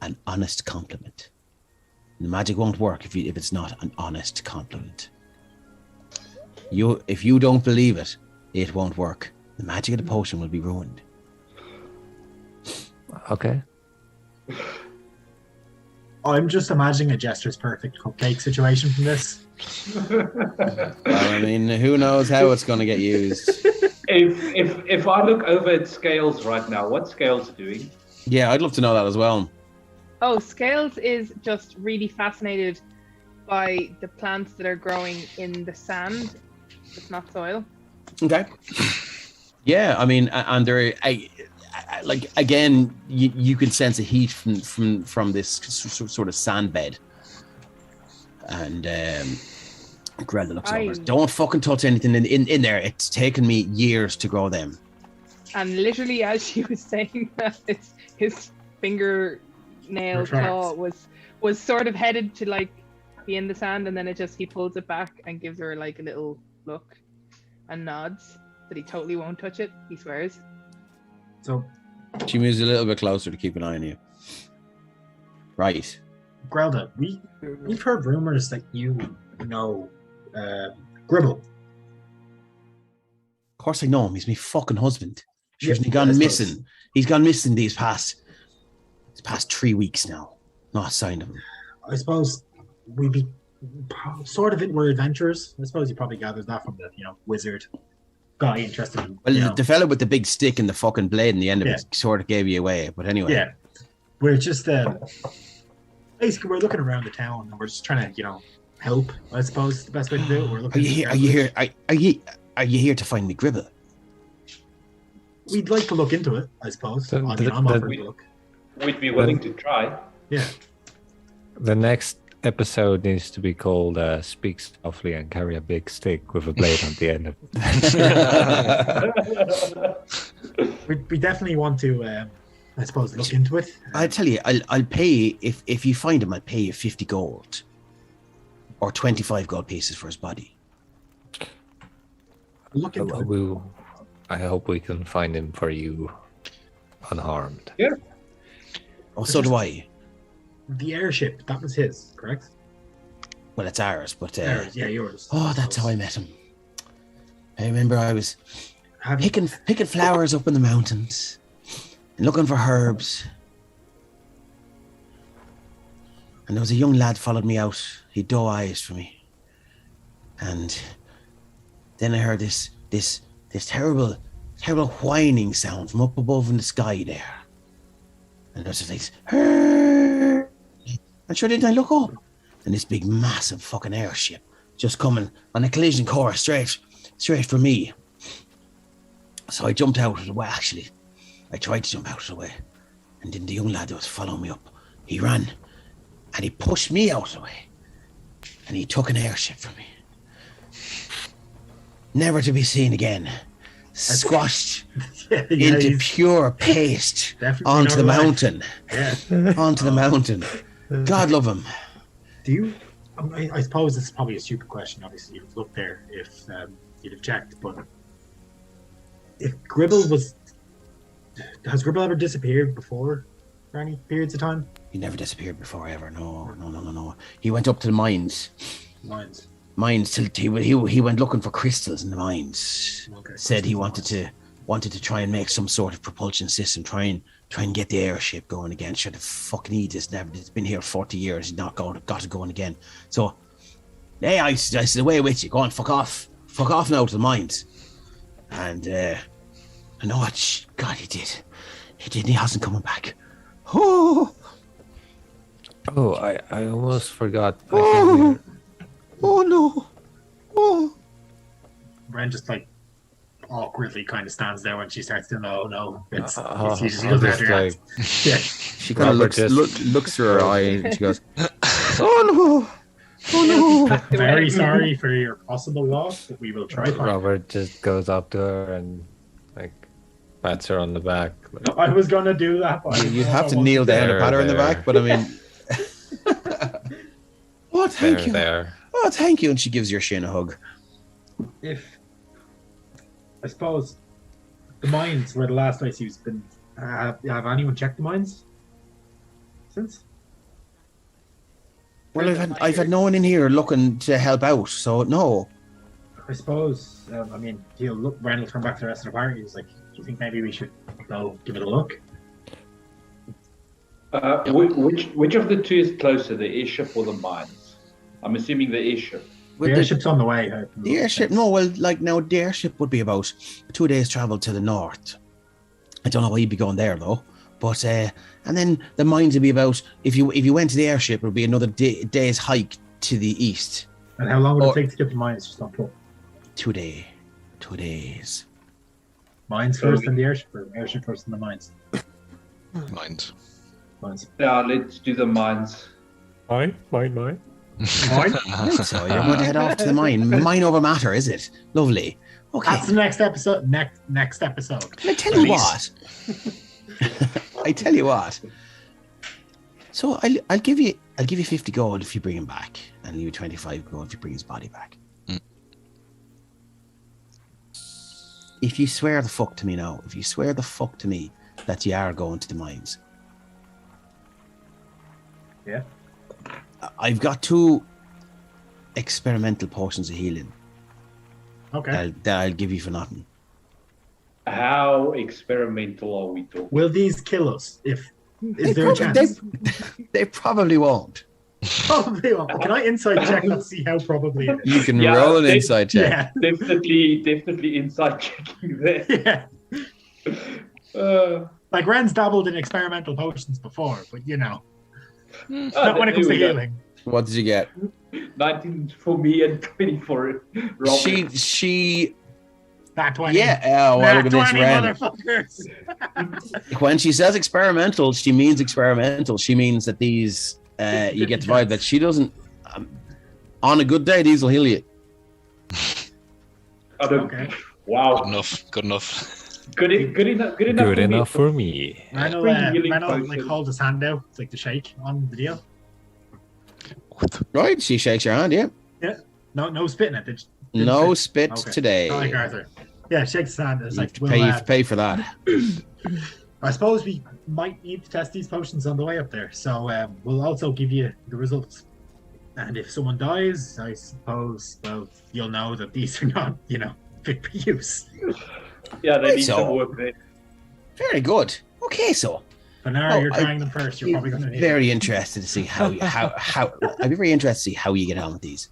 S1: an honest compliment. The magic won't work if it's not an honest compliment. If you don't believe it, it won't work. The magic of the potion will be ruined.
S7: Okay.
S4: I'm just imagining a Jester's perfect cupcake situation from this.
S1: I mean, who knows how it's going to get used?
S5: If I look over at Scales right now, what Scales doing?
S1: Yeah, I'd love to know that as well.
S2: Oh, Scales is just really fascinated by the plants that are growing in the sand. It's not soil.
S1: Okay. Yeah, I mean, and there, like again, you can sense a heat from this sort of sand bed. And Greta looks over. Don't fucking touch anything in there. It's taken me years to grow them.
S2: And literally, as she was saying that, his fingernail claw was sort of headed to like be in the sand, and then he pulls it back and gives her like a little look and nods that he totally won't touch it. He swears.
S4: So
S1: she moves a little bit closer to keep an eye on you. Right.
S4: Grelda, we've heard rumors that you know Gribble.
S1: Of course I know him. He's my fucking husband.
S4: Yeah,
S1: He's gone missing. He's gone missing these past 3 weeks now. Not a sign of him.
S4: I suppose we'd be we're adventurers. I suppose you probably gathered that from the wizard guy interested in.
S1: Well, the fellow with the big stick and the fucking blade in the end of it sort of gave you away. But anyway.
S4: Yeah. We're just basically we're looking around the town and we're just trying to, help, I suppose is the best way to do it. We're looking
S1: Are you here to find me Gribble?
S4: We'd like to look into it, I suppose. I'm offering to look.
S5: We'd be willing to try.
S4: Yeah.
S7: The next episode needs to be called "Speak Softly and Carry a Big Stick with a Blade on the End of it."
S4: We definitely want to, I suppose, look into it.
S1: I'll tell you, I'll pay if you find him. I'll pay you 50 gold or 25 gold pieces for his body.
S4: Look into it.
S7: I hope we can find him for you unharmed.
S5: Yeah.
S1: Oh, so do I.
S4: The airship, that was his, correct?
S1: Well, it's ours, but
S4: Yours, yeah, yours.
S1: oh, that's how I met him. I remember I was
S4: Have you,
S1: picking flowers up in the mountains and looking for herbs. And there was a young lad followed me out. He had doe eyes for me. And then I heard this terrible whining sound from up above in the sky there. And there was this like, and sure didn't I look up? And this big massive fucking airship just coming on a collision course straight for me. So I jumped out of the way. Actually, I tried to jump out of the way. And then the young lad that was following me up, he ran and he pushed me out of the way. And he took an airship from me. Never to be seen again. Squashed into
S4: he's
S1: pure paste
S4: definitely
S1: onto the
S4: not alive.
S1: mountain.
S4: Yeah.
S1: Onto the mountain. God love him.
S4: Do you? I suppose this is probably a stupid question. Obviously, you'd have looked there if you'd have checked. But if Gribble has Gribble ever disappeared before for any periods of time?
S1: He never disappeared before ever. No. He went up to the mines.
S4: Mines.
S1: Till he went looking for crystals in the mines.
S4: Okay.
S1: Said he wanted to try and make some sort of propulsion system. Try and get the airship going again. Sure, the fucking idiot's it's been here 40 years. He's not got it going again. So, hey, I said, away with you. Go on, fuck off now to the mines. And I know what God he did. He hasn't coming back. Oh,
S7: I almost forgot.
S1: oh no. Oh.
S4: Ren just like awkwardly kind of stands there when she starts to no. It's
S7: I'll
S4: he doesn't have
S7: just
S4: to react. Yeah.
S1: She kind of
S7: Robert
S1: looks through her eye and she goes, "Oh no."
S4: Very sorry for your possible loss, but we will try.
S7: Robert just goes up to her and like pats her on the back. Like,
S4: I was gonna do that. But
S1: You'd have to kneel down and pat her in the
S7: There.
S1: back, but I mean, oh, thank you.
S7: there.
S1: Oh, thank you. And she gives your shin a hug.
S4: If I suppose the mines were the last place he's been. Have anyone checked the mines since?
S1: Well, I've had no one in here looking to help out, so no.
S4: I suppose. I mean, Ren will turn back to the rest of the party. He's like, "Do you think maybe we should go give it a look?"
S5: Which of the two is closer, the airship or the mines? I'm assuming the airship.
S4: The airship's on the way.
S1: The airship, no, well, like now the airship would be about 2 days travel to the north. I don't know why you'd be going there though, but and then the mines would be about if you went to the airship, it would be another day's hike to the east.
S4: And how long would it take to get the mines? Just on foot.
S1: 2 days.
S4: Mines first, and the airship, or airship first, and the mines.
S3: Mind.
S4: Mines.
S5: Yeah, let's do the mines.
S7: Mine.
S4: Mine.
S1: So you're going to head off to the mine. Mine over matter, is it? Lovely. Okay.
S4: That's the next episode. Next episode.
S1: I tell you what. I tell you what. So I'll give you 50 gold if you bring him back, and leave you 25 gold if you bring his body back. If you swear the fuck to me now, that you are going to the mines.
S4: Yeah.
S1: I've got 2 experimental potions of healing
S4: Okay.
S1: that I'll give you for nothing.
S5: How experimental are we talking?
S4: Will these kill us? Is there a chance?
S1: They probably won't.
S4: Probably won't. Can I insight check and see how probably it is?
S1: You can
S5: Yeah,
S1: roll an
S5: they-
S1: inside check.
S4: Yeah.
S5: Definitely inside checking there.
S4: Yeah. Like Ren's dabbled in experimental potions before, but not when it comes to healing.
S1: What did you get?
S5: 19 for me and 20 for Robert.
S1: She.
S4: That 20.
S1: Yeah. Oh, well,
S4: That
S1: look at this
S4: 20
S1: Ren.
S4: motherfuckers.
S1: When she says experimental, she means experimental. She means that these you get the vibe that she doesn't. On a good day, these will heal you.
S4: Okay.
S5: Wow.
S3: Good enough.
S5: Good enough
S7: for me.
S4: Randall like hold his hand out, it's like the shake on the deal.
S1: Right, she shakes your hand, yeah.
S4: Yeah. No spitting it.
S1: No spit
S4: Okay.
S1: today.
S4: Not like Arthur. Yeah, shakes his hand. It's
S1: You
S4: like,
S1: have to pay for that.
S4: I suppose we might need to test these potions on the way up there. So we'll also give you the results. And if someone dies, I suppose, well, you'll know that these are not, fit for use.
S5: Yeah, they
S1: Right,
S5: need
S1: so-
S5: some work there.
S1: Very good. Okay, so
S4: But now you're
S1: I-
S4: trying them first. You're probably going to need
S1: very interested to see how I'd be very interested to see how you get on with these.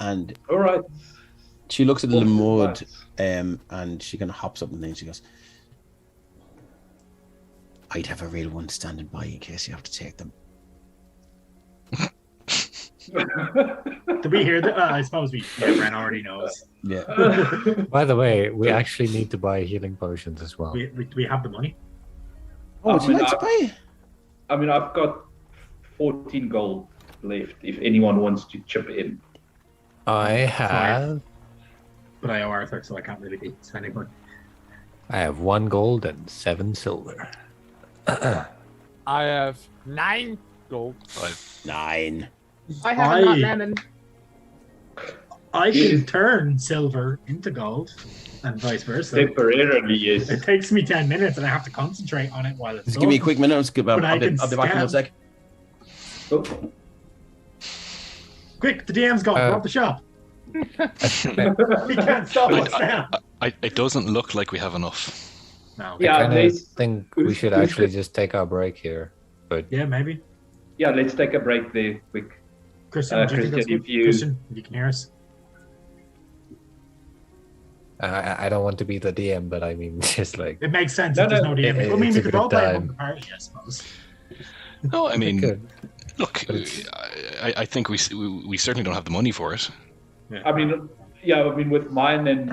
S1: And
S5: All right.
S1: she looks at the mud,
S5: Right.
S1: and she kind of hops up and then she goes, "I'd have a real one standing by in case you have to take them."
S4: Did we hear that? I suppose Bren already knows.
S1: Yeah.
S7: By the way, we actually need to buy healing potions as well.
S4: We have the money.
S1: Oh, would you
S5: I mean,
S1: like to pay?
S5: I mean, I've got 14 gold left if anyone wants to chip in.
S7: I have
S4: But I owe Arthur, so I can't really be spending money.
S7: 1 gold and 7 silver.
S6: I have 9 gold.
S1: 9.
S2: I have a not lemon.
S4: I can turn silver into gold, and vice versa.
S5: Temporarily, yes.
S4: It takes me 10 minutes, and I have to concentrate on it while it's
S1: Just give me a
S4: done.
S1: quick minute. I'll
S4: But I
S1: be
S4: can
S1: back in 1 sec.
S5: Oh,
S4: Quick, the DM's gone. Rob the shop. He can't stop us now.
S3: It doesn't look like we have enough.
S4: No.
S5: Yeah,
S7: I kind of
S5: there's-
S7: think we should actually just take our break here. But
S4: Yeah, maybe.
S5: yeah, let's take a break there, quick.
S4: Christian, do you think that's
S5: Christian,
S4: good?
S5: if you-
S4: Christian, if you can hear us.
S7: I don't want to be the DM, but I mean, just like
S4: It makes sense
S5: No,
S4: if there's
S5: no,
S4: no DM. I mean,
S7: it's
S4: we
S7: a
S4: could
S7: good
S4: all play
S7: time.
S4: among the party, I suppose.
S3: No, I mean,
S7: good.
S3: look,
S7: But it's-
S3: I think we certainly don't have the money for it.
S5: I mean, yeah, I mean, with mine and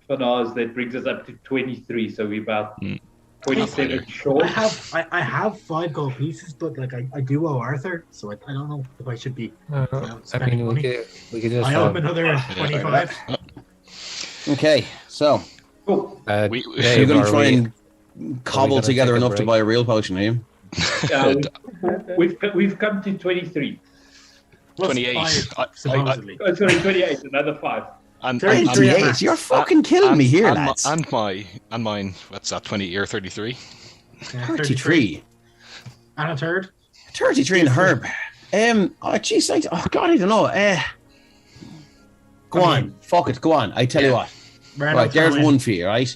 S5: Fanaz, that brings us up to 23, so we're about 27 short.
S4: I have 5 gold pieces, but like I do owe Arthur, so I don't know if I should be.
S7: I
S4: spending
S7: mean,
S4: money.
S7: we could just
S4: I owe him
S7: have,
S4: another 25.
S1: Okay, so
S5: Cool.
S3: We-
S1: you're going
S7: are
S1: to try
S7: we-
S1: and cobble
S7: gonna
S1: together
S7: take a
S1: enough to
S7: break?
S1: buy a real potion, are you?
S5: Yeah, we've come to 23.
S4: Plus
S3: 28.
S4: 5, supposedly.
S5: Oh, sorry, 28, another 5.
S3: And
S4: 33.
S1: 28. You're fucking killing me here,
S3: and
S1: lads.
S3: And mine. What's that? 20 or 33?
S4: Yeah,
S1: 33.
S4: And a third.
S1: 33 in herb. Oh, jeez, oh, God, I don't know. Go on. Fuck it, go on. I tell you what. Right, there's one for you, right?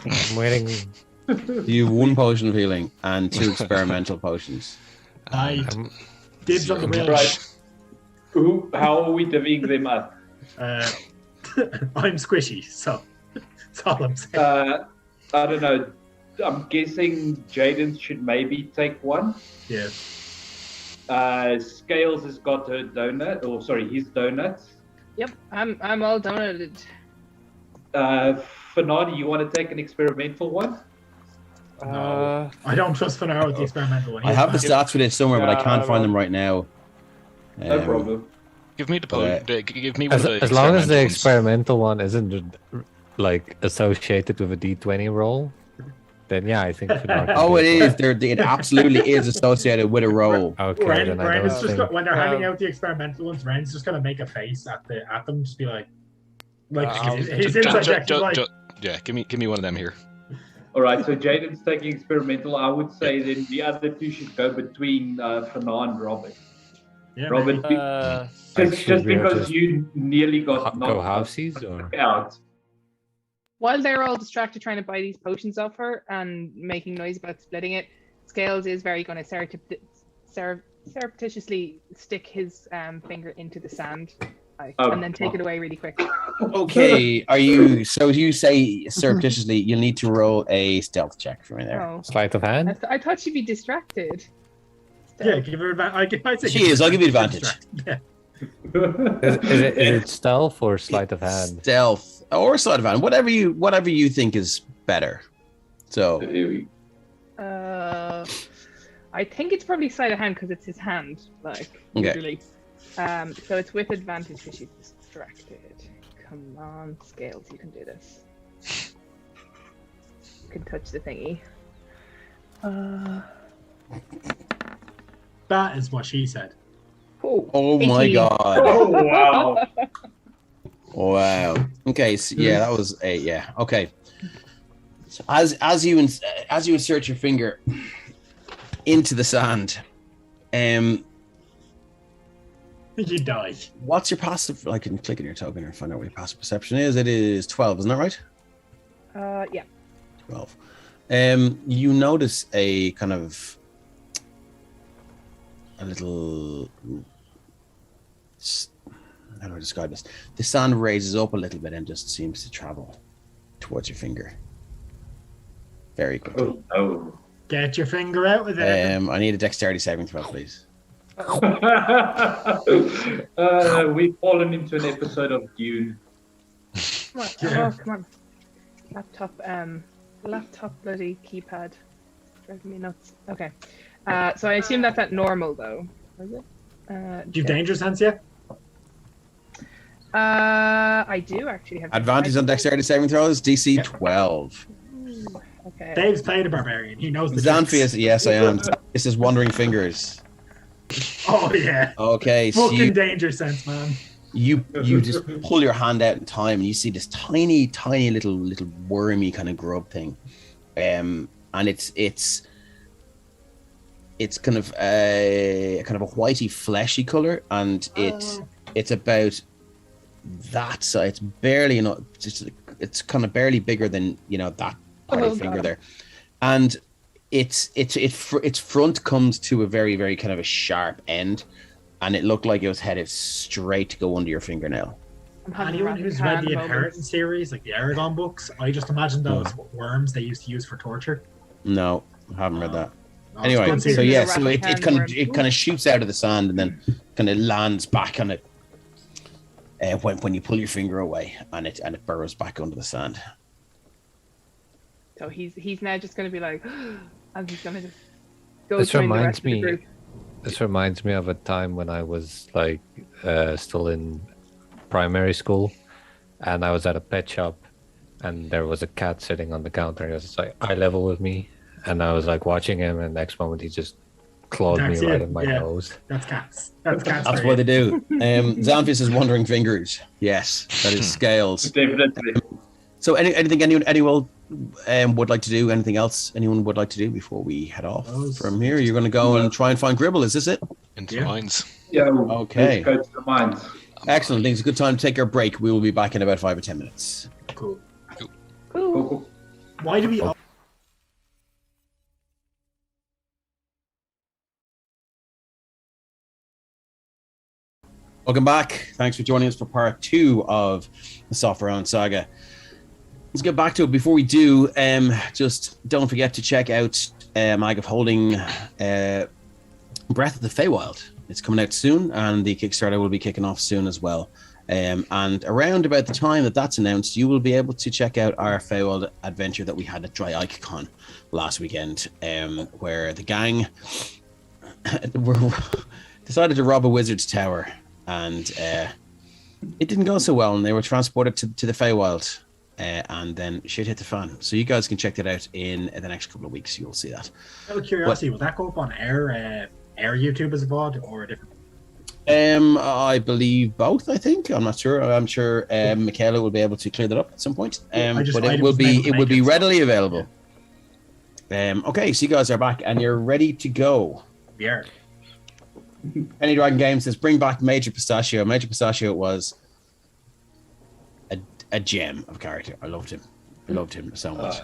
S7: I'm waiting.
S1: You have 1 potion of healing and 2 experimental potions.
S4: I
S7: I'm,
S4: dibs on the wheel.
S5: Right. How are we divvying them up?
S4: I'm squishy, so that's all I'm saying.
S5: I don't know. I'm guessing Jaden should maybe take one.
S4: Yeah.
S5: Scales has got her donut, or sorry, his donut.
S2: Yep, I'm all donated.
S5: Fanadi, you want to take an experimental one?
S4: No. I don't trust Fanaro with the experimental one.
S1: I have the stats for this somewhere, but I can't
S6: Yeah,
S1: find them right now.
S5: No problem.
S3: Give me the
S1: But,
S3: give me one
S7: as
S3: of the
S7: as long as the
S3: ones.
S7: experimental one isn't like associated with a D20 roll, then yeah, I think. Fanaro can
S1: Oh,
S7: do
S1: it is.
S7: well.
S1: It absolutely is associated with a roll.
S7: Okay, then I
S4: Ren
S7: don't
S4: is just
S7: think.
S4: when they're handing out the experimental ones, Ren's just gonna make a face at them, just be like his
S3: Ju-
S4: inside
S3: ju-
S4: check
S3: ju-
S4: is like,
S3: ju- yeah, give me one of them here.
S5: All right, so Jaden's taking experimental. I would say then the other two should go between Fana and Robert.
S4: yeah,
S5: Robert,
S4: maybe.
S5: just because you nearly got
S7: Go
S5: knocked
S7: halfsies or
S5: out.
S2: While they're all distracted trying to buy these potions off her and making noise about splitting it, Scales is very going to surreptitiously stick his finger into the sand, and then take it away really quick.
S1: Okay, are you? So you say surreptitiously, you'll need to roll a stealth check for me there.
S2: Oh,
S7: sleight of hand?
S2: I thought she'd be distracted.
S4: Yeah, give her advantage. I'd say
S1: She
S4: give
S1: is,
S4: her
S1: I'll give you advantage.
S4: Yeah.
S7: Is it stealth or sleight of hand?
S1: Stealth or sleight of hand, whatever you think is better. So
S2: Uh, I think it's probably sleight of hand because it's his hand, like
S1: Okay.
S2: literally. So it's with advantage because she's distracted. Come on, Scales, you can do this. You can touch the thingy.
S4: That is what she said.
S1: Oh my
S2: 18.
S1: god.
S5: Oh wow!
S1: Wow. Okay. So yeah, that was a yeah. Okay. So as you insert your finger into the sand,
S4: You die.
S1: what's your passive? I can click on your token and find out what your passive perception is. It is 12, isn't that right?
S2: Yeah.
S1: 12. You notice a kind of a little. How do I describe this? The sand raises up a little bit and just seems to travel towards your finger very quickly.
S5: Oh
S4: Get your finger out with it.
S1: I need a dexterity saving throw, please.
S5: no! We've fallen into an episode of Dune.
S2: Come on.
S4: Yeah.
S2: Oh, come on. Laptop bloody keypad. Driving me nuts. Okay. So I assume that's at normal though. Is it?
S4: Do you have danger sense yet?
S2: I do actually have
S1: Advantage on dexterity saving throws, DC 12.
S2: Ooh, okay.
S4: Dave's played a barbarian. He knows the
S1: Xanthius,
S4: tricks.
S1: yes, I am. This is Wandering Fingers.
S4: Oh yeah.
S1: Okay, so
S4: Fucking
S1: you,
S4: danger sense, man.
S1: you just pull your hand out in time and you see this tiny little wormy kind of grub thing. And it's kind of a whitey fleshy color, and it's about that size. It's barely it's kind of barely bigger than that part of the finger there, and its front comes to a very, very kind of a sharp end, and it looked like it was headed straight to go under your fingernail.
S2: I'm having
S4: Anyone
S2: rapid
S4: who's read
S2: hand
S4: the
S2: moments.
S4: Inheritance series, like the Aragon books, I just imagine those worms they used to use for torture.
S1: No, I haven't read that.
S4: Oh,
S1: Anyway,
S4: it's
S1: so
S4: good
S1: yeah,
S2: series.
S1: so it
S2: Rapid
S1: kind
S2: hand
S1: of it kind of shoots out of the sand and then kind of lands back on it when you pull your finger away, and it burrows back under the sand.
S2: So he's now just going to be like, and he's going to just go
S7: This
S2: join the
S7: reminds
S2: rest of the
S7: me-
S2: group.
S7: This reminds me of a time when I was like still in primary school, and I was at a pet shop, and there was a cat sitting on the counter. He was just like eye level with me, and I was like watching him, and the next moment he just clawed
S4: That's
S7: me right
S4: it,
S7: in my
S4: yeah.
S7: nose.
S4: That's cats. That's cats.
S1: That's
S4: for
S1: what
S4: you.
S1: they do. Xanthius is Wandering Fingers. Yes, that is Scales.
S5: Definitely.
S1: So anything anyone would like to do? Anything else anyone would like to do before we head off from here? You're going to go and try and find Gribble. Is this it?
S3: Into
S4: Yeah.
S3: the mines.
S5: Yeah.
S1: Okay.
S5: Let's go to the mines.
S1: Excellent. I think it's a good time to take our break. We will be back in about 5 or 10 minutes.
S4: Cool.
S2: Cool.
S5: Cool.
S4: Why do we?
S1: Welcome back. Thanks for joining us for part 2 of the Sopherone Saga. Let's get back to it. Before we do, just don't forget to check out Mag of Holding Breath of the Feywild. It's coming out soon, and the Kickstarter will be kicking off soon as well. And around about the time that that's announced, you will be able to check out our Feywild adventure that we had at Dry Icon last weekend, where the gang decided to rob a wizard's tower, and it didn't go so well, and they were transported to the Feywild, and then shit hit the fan. So you guys can check that out in the next couple of weeks. You'll see that.
S4: Out of curiosity, will that go up on air YouTube as a VOD or a different?
S1: I believe both. I think I'm not sure. I'm sure Michaela will be able to clear that up at some point. But
S4: I
S1: it
S4: wasn't
S1: will be
S4: able to make it, so-
S1: readily available. Okay, so you guys are back and you're ready to go.
S4: Yeah.
S1: Penny Dragon Games says bring back Major Pistachio. Major Pistachio was a gem of character. I loved him so much.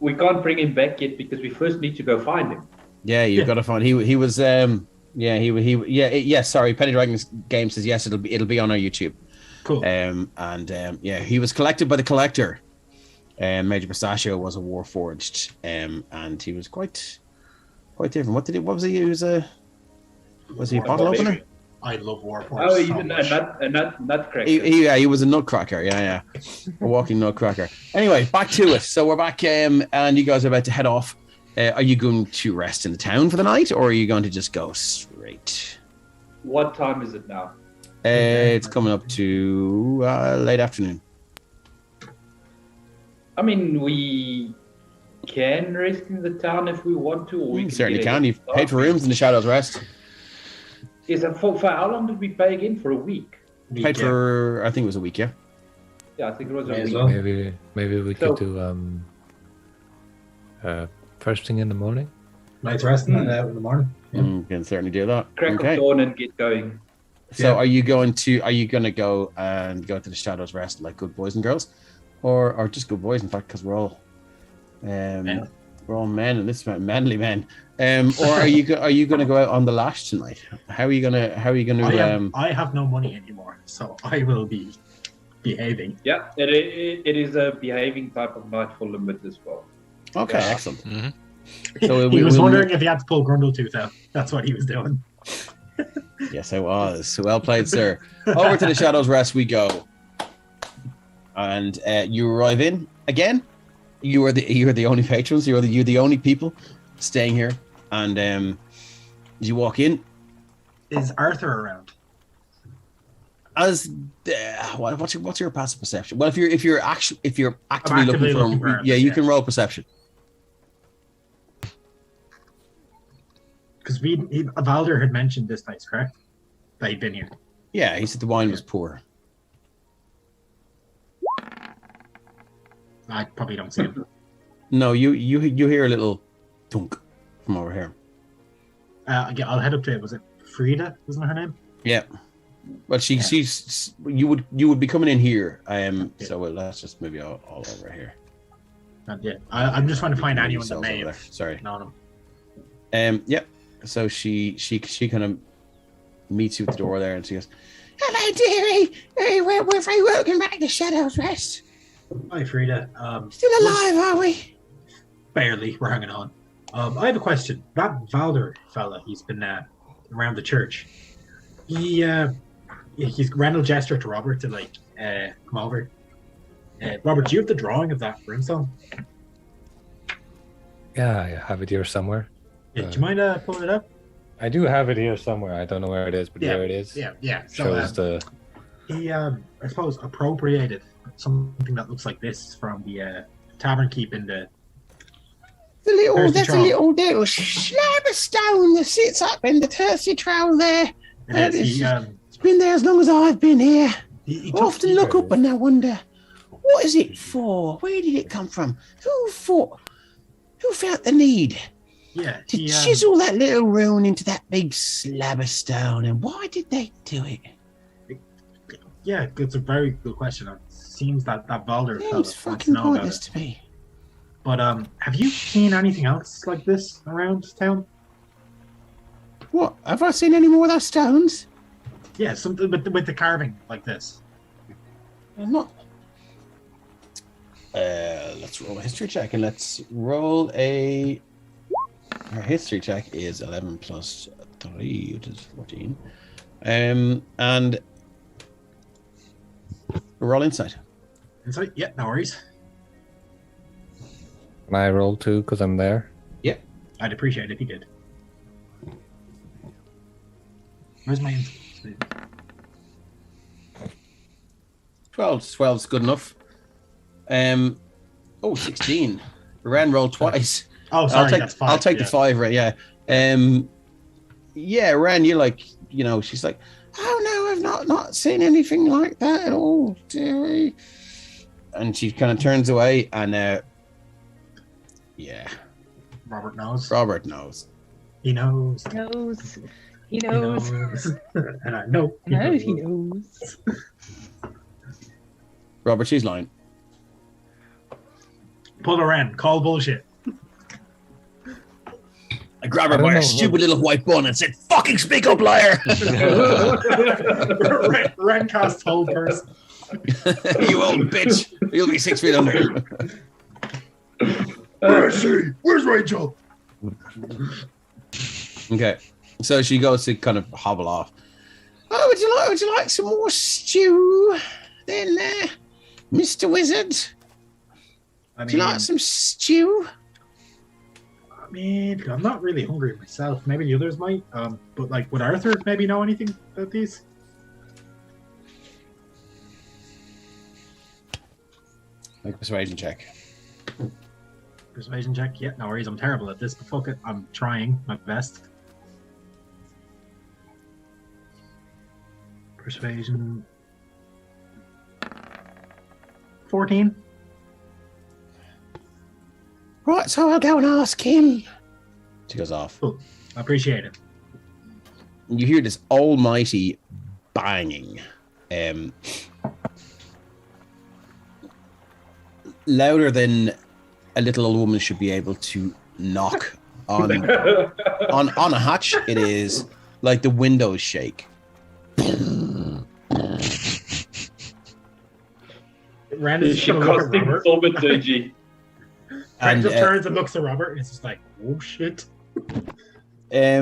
S5: We can't bring him back yet because we first need to go find him.
S1: Yeah, you've got to find. He was. Sorry, Penny Dragon Games says yes. It'll be on our YouTube.
S4: Cool.
S1: He was collected by the collector. Major Pistachio was a Warforged, and he was quite different. What was he? He was a bottle opener?
S4: I love Warforged.
S5: Oh,
S4: so
S5: even
S4: much.
S5: a nutcracker.
S1: He was a nutcracker. Yeah, a walking nutcracker. Anyway, back to it. So we're back, and you guys are about to head off Are you going to rest in the town for the night, or are you going to just go straight?
S5: What time is it now?
S1: It's coming up to late afternoon.
S5: I mean, we can rest in the town if we want to. Or we
S1: You
S5: can
S1: certainly
S5: get a
S1: can.
S5: head
S1: You've
S5: start.
S1: paid for rooms in the Shadows Rest.
S5: Is that for how long did we pay again? For a week?
S1: Paid for, I think it was a week, yeah.
S5: Yeah, I think it was
S8: May
S5: a
S8: as
S5: week.
S8: well.
S7: Maybe we
S5: So-
S7: could do first thing in the morning.
S8: Night's rest and then out in the morning. Yeah.
S1: You can certainly do that.
S5: Crack
S1: Okay.
S5: of dawn and get going.
S1: So
S8: Yeah.
S1: are you going to go and go to the Shadows Rest like good boys and girls, or just good boys? In fact, because we're all we're all men and this is manly men. Or are you going to go out on the lash tonight? How are you gonna
S4: I have no money anymore, so I will be behaving.
S5: Yeah, it is a behaving type of night for Limit as well.
S1: Okay,
S5: Yeah.
S1: excellent.
S3: Mhm.
S1: So
S4: He was
S1: we'll-
S4: wondering if he had to pull Grundletooth out. That's what he was doing.
S1: Yes, I was. Well played, sir. Over to the Shadows Rest we go. And you arrive in again. You are the only patrons. You're the only people staying here. And you walk in
S4: Is Arthur around?
S1: as what's your passive perception? Well, if you're actively
S4: actively
S1: looking for
S4: looking
S1: him,
S4: for him,
S1: yeah, you
S4: yeah.
S1: can roll perception.
S4: Because Valder had mentioned this place, correct? That he'd been here.
S1: Yeah, he said the wine was poor.
S4: I probably don't see him.
S1: No, you hear a little thunk from over here.
S4: Yeah, I'll head up to it. Was it Frida? Wasn't her name?
S1: Yeah. Well, she's you would be coming in here. So let's just move you all over here.
S4: Not yet. I'm just trying to find anyone that
S1: Yourselves
S4: may
S1: over
S4: have
S1: there. Sorry.
S4: known him.
S1: Yep. So she kind of meets you at the door there, and she goes, "Hello, dearie. We're very welcome back to Shadows Rest.
S4: Hi, Frida.
S1: Still alive, are we?"
S4: Barely. We're hanging on. I have a question. That Valder fella, he's been around the church. He's Randall gestured to Robert to come over. Robert, do you have the drawing of that brimstone?
S7: Yeah, I have it here somewhere.
S4: Yeah, do you mind pulling it up?
S7: I do have it here somewhere. I don't know where it is, but here it is.
S4: Yeah. So
S7: Shows the.
S4: he, I suppose, appropriated something that looks like this from the tavern keep in the.
S1: That's a little slab of stone that sits up in the Thirsty Trail there.
S4: It is.
S1: It's been there as long as I've been here.
S4: He
S1: I
S4: took-
S1: often look up and I wonder, what is it for? Where did it come from? Who felt the need
S4: Yeah,
S1: to
S4: he,
S1: chisel that little rune into that big slab of stone? And why did they do it?
S4: yeah, it's a very good question. It seems that Valder fella
S1: Seems
S4: wants to
S1: fucking
S4: know about
S1: pointless
S4: it.
S1: to me.
S4: But have you seen anything else like this around town?
S1: What? Have I seen any more of those stones?
S4: Yeah, something with the carving like this.
S1: I'm not. Let's roll a history check, and let's roll a. Our history check is 11 plus 3, which is 14. And roll insight.
S4: Insight? Yeah, no worries.
S7: Can I roll too? Because I'm there.
S4: I'd appreciate it if you did. Where's my insight?
S1: 12's good enough. 16. Ren rolled twice.
S4: Oh, sorry,
S1: I'll
S4: that's 5.
S1: I'll take the 5, right? Yeah. Yeah, Ren, you're like, she's like, oh no, I've not seen anything like that at all, dearie. And she kind of turns away, and yeah,
S4: Robert knows.
S1: Robert knows.
S4: He knows.
S2: He knows. He
S4: He
S2: knows.
S4: And I know.
S2: I know he knows.
S1: Robert, she's lying.
S4: Pull her in. Call bullshit.
S1: I grabbed
S7: I
S1: her
S7: don't
S1: by her
S7: know.
S1: stupid little white bun and said, "Fucking speak up, liar!"
S4: Ren cast hold person.
S1: You old bitch. You'll be 6 feet under.
S4: Where is she? Where's Rachel?
S1: Okay. So she goes to kind of hobble off. Oh, would you like some more stew then, Mr. Wizard?
S4: I
S1: Would you like some stew?
S4: I mean, I'm not really hungry myself. Maybe the others might. But like, would Arthur maybe know anything about these?
S1: Make a persuasion check.
S4: Persuasion check. Yeah, no worries. I'm terrible at this, but fuck it. I'm trying my best. Persuasion. 14.
S1: Right, so I'll go and ask him. She goes off.
S4: Cool. I appreciate it.
S1: You hear this almighty banging. Louder than a little old woman should be able to knock on a hatch. It is like the windows shake.
S4: Randy's
S5: She
S4: gonna look at
S5: costing
S4: Robert.
S5: so much AG.
S4: Frank
S1: And,
S4: just turns and looks at Robert, and it's just like, oh shit.
S1: Yeah,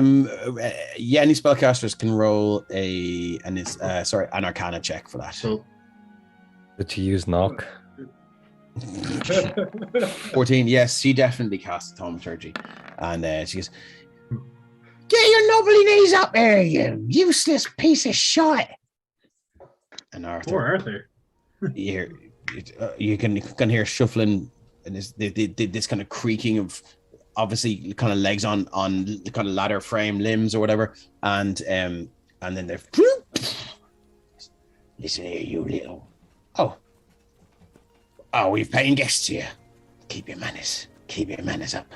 S1: any spellcasters can roll an Arcana check for that.
S4: So
S7: Did you use knock?
S1: 14. Yes, she definitely casts thaumaturgy, and she goes, "Get your knobbly knees up there, you useless piece of shit!" And
S4: poor
S1: Arthur,
S4: Arthur.
S1: you can hear shuffling and this kind of creaking of obviously kind of legs on the kind of ladder frame limbs or whatever, and then they're listen here, you little we've paying guests here. Keep your manners up.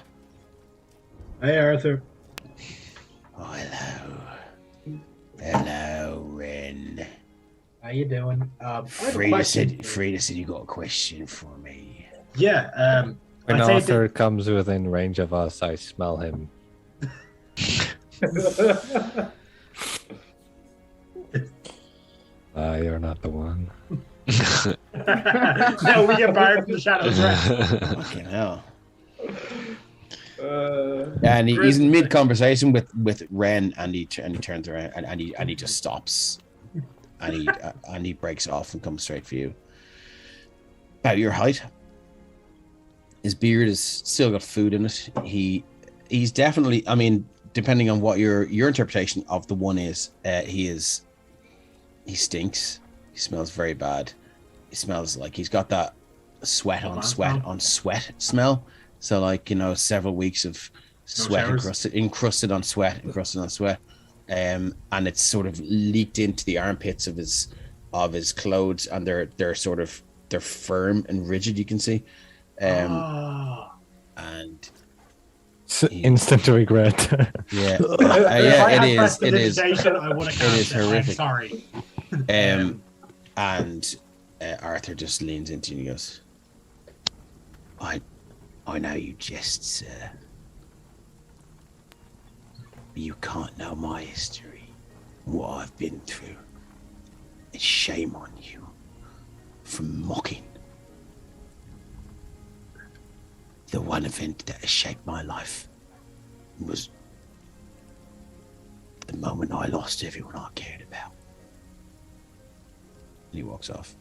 S4: Hey, Arthur.
S1: Oh, hello, Ren.
S4: How you doing? I have a
S1: Frida
S4: question.
S1: said you got a question for me.
S4: Yeah.
S7: When
S4: I'd say
S7: Arthur comes within range of us, I smell him. You're not the one.
S4: no, we get barred from the shadows. Right?
S1: Fucking hell. And he's in mid conversation with Ren, and he turns around and he just stops, and he breaks off and comes straight for you. About your height. His beard has still got food in it. He's definitely, I mean, depending on what your interpretation of the one is, he stinks. He smells very bad. He smells like he's got that sweat on sweat smell. So like, several weeks of sweat encrusted on sweat. And it's sort of leaked into the armpits of his clothes, and they're firm and rigid, you can see. And
S7: Instant regret.
S1: yeah, it is horrific.
S4: Sorry.
S1: And Arthur just leans into you and he goes, I know you jest, sir. But you can't know my history, what I've been through. It's shame on you for mocking the one event that has shaped my life. Was the moment I lost everyone I cared about. And he walks off.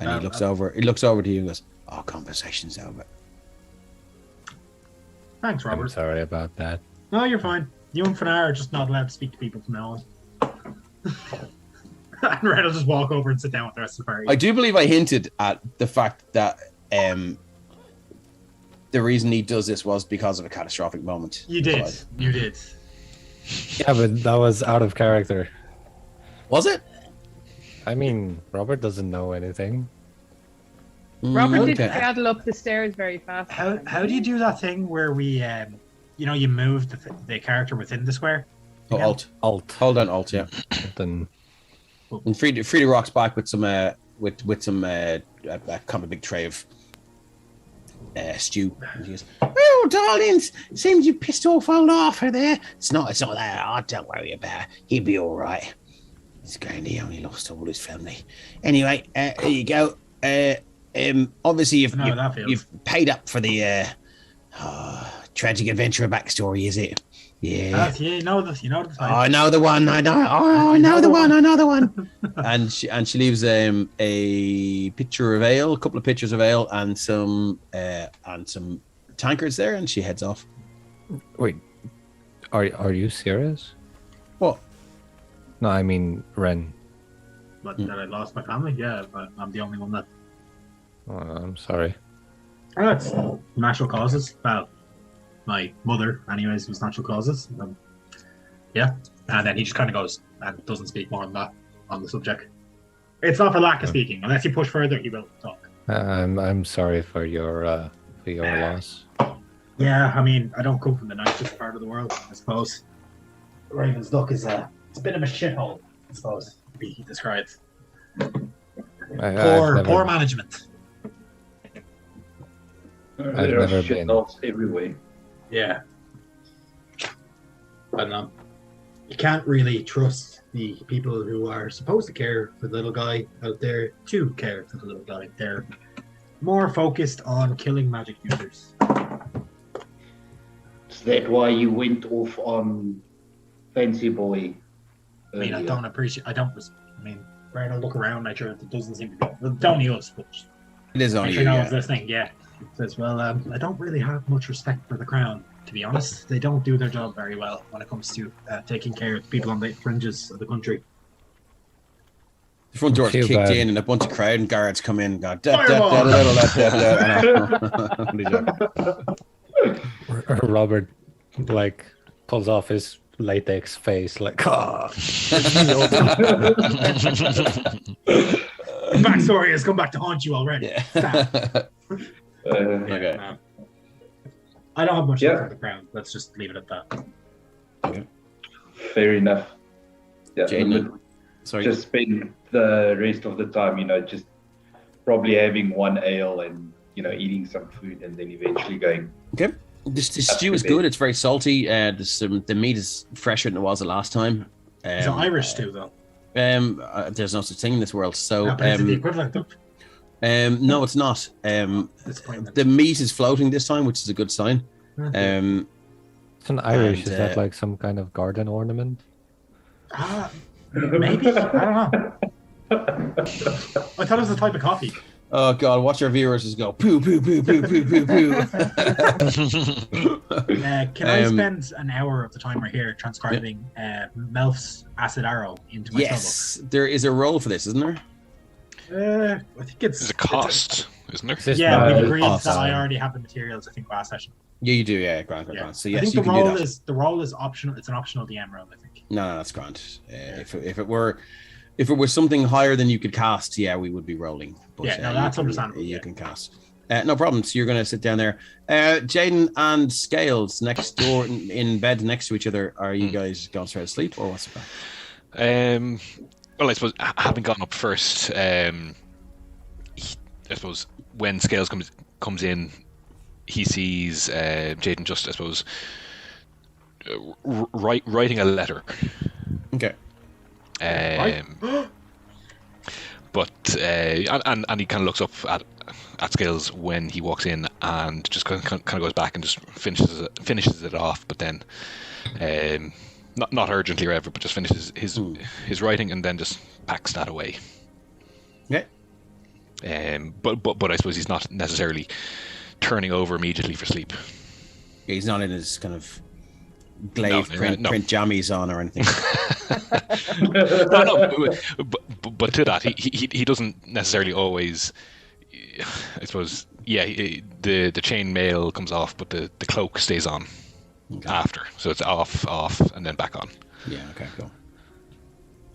S1: And he looks over to you and goes, our conversation's over.
S4: Thanks, Robert.
S7: I'm sorry about that.
S4: No, you're fine. You and Fanar are just not allowed to speak to people from now on. And Red will just walk over and sit down with the rest of the party.
S1: I do believe I hinted at the fact that the reason he does this was because of a catastrophic moment.
S4: You did. You did.
S7: Yeah, but that was out of character.
S1: Was it?
S7: I mean, Robert doesn't know anything.
S2: Robert did paddle up the stairs very fast.
S4: How do you do that thing where we, you move the character within the square?
S1: Oh, Alt. Hold on, Alt, yeah.
S7: Then
S1: And Frida rocks back with some with some kind of a big tray of stew. And she goes, "Oh, darlings, seems you pissed off old Arthur there. It's not that. Oh, don't worry about it. He'll be all right. He's going. He only lost all his family. Anyway, here you go. Obviously you've paid up for the tragic adventure backstory, is it? Yeah.
S4: You know the
S1: I know the one. I know the one. and she leaves a pitcher of ale, a couple of pitchers of ale, and some tankards there, and she heads off.
S7: Wait, are you serious?
S1: What?
S7: No, I mean Ren.
S4: But that I lost my family, yeah, but I'm the only one that.
S7: Oh, I'm sorry.
S4: Oh, that's natural causes. Well, my mother, anyways, was natural causes. Yeah, and then he just kind of goes and doesn't speak more than that on the subject. It's not for lack of speaking. Unless you push further, he will talk.
S7: I'm sorry for your loss.
S4: Yeah, I mean, I don't come from the nicest part of the world, I suppose. Raven's Luck is it's a bit of a shithole, I suppose, he describes. Poor management.
S5: There are shitholes everywhere.
S4: Yeah. I don't know. You can't really trust the people who are supposed to care for the little guy out there to care for the little guy. They're more focused on killing magic users.
S5: Is that why you went off on Fancy Boy?
S4: I mean,
S5: earlier?
S4: Right, I look around, make sure it doesn't seem to be. Well, it's only us, but
S1: It is only
S4: make
S1: you.
S4: sure no
S1: Yeah.
S4: one's listening. Yeah. Says, well, I don't really have much respect for the crown, to be honest. They don't do their job very well when it comes to taking care of people on the fringes of the country.
S1: The front door's
S7: Feel
S1: kicked
S7: bad.
S1: in, and a bunch of crowd and guards come in. And go, da.
S7: Robert like pulls off his latex face like
S4: Backstory has come back to haunt you already.
S1: Yeah. Okay.
S4: I don't have much
S5: Yeah.
S4: for the crown. Let's just leave it at that.
S5: Fair enough. Yeah,
S1: Jaden, sorry.
S5: just spend the rest of the time, just probably having one ale and eating some food, and then eventually going.
S1: Okay. The stew is good. It's very salty. The meat is fresher than it was the last time.
S4: It's an Irish stew, though.
S1: There's no such thing in this world. So,
S4: But is it the equivalent of?
S1: no, it's not.
S4: Disappointment.
S1: The meat is floating this time, which is a good sign.
S7: It's an Irish.
S1: And,
S7: Is that like some kind of garden ornament?
S4: Maybe. I don't know. I thought it was a type of coffee.
S1: Oh God! Watch our viewers just go poo poo poo poo poo poo poo.
S4: Can I spend an hour of the time we're here transcribing Melf's acid arrow into my
S1: Yes, there is a role for this, isn't there?
S4: spellbook? I think it's
S3: There's a cost, isn't there?
S7: This
S4: Yeah,
S7: might
S4: we've
S7: be
S4: agreed that
S7: awesome.
S4: I already have the materials. I think last session.
S1: Yeah, you do. Yeah, grand.
S4: Yeah.
S1: So
S4: I
S1: yes,
S4: think
S1: you
S4: the
S1: can do
S4: role
S1: that.
S4: is optional. It's an optional DM role, I think.
S1: No, that's grand. If it were something higher than you could cast, yeah, we would be rolling. But,
S4: Yeah, no,
S1: you
S4: that's
S1: can-
S4: understandable,
S1: You
S4: yeah.
S1: can cast. No problem. So you're going to sit down there. Jaden and Scales next door in bed next to each other. Are you guys going straight to sleep or what's the plan?
S3: Well, I suppose having gone up first, I suppose when Scales comes in, he sees Jaden just, I suppose, writing a letter.
S1: Okay.
S3: But and he kind of looks up at Scales when he walks in and just kind of goes back and just finishes it off. But then, not urgently or ever, but just finishes his writing and then just packs that away.
S1: Okay.
S3: But I suppose he's not necessarily turning over immediately for sleep.
S1: Yeah, he's not in his kind of glaive
S3: No,
S1: print
S3: no.
S1: jammies on or anything.
S3: No, but to that, he doesn't necessarily always. I suppose, yeah, the chain mail comes off, but the cloak stays on after, so it's off, and then back on.
S1: Yeah. Okay. Cool.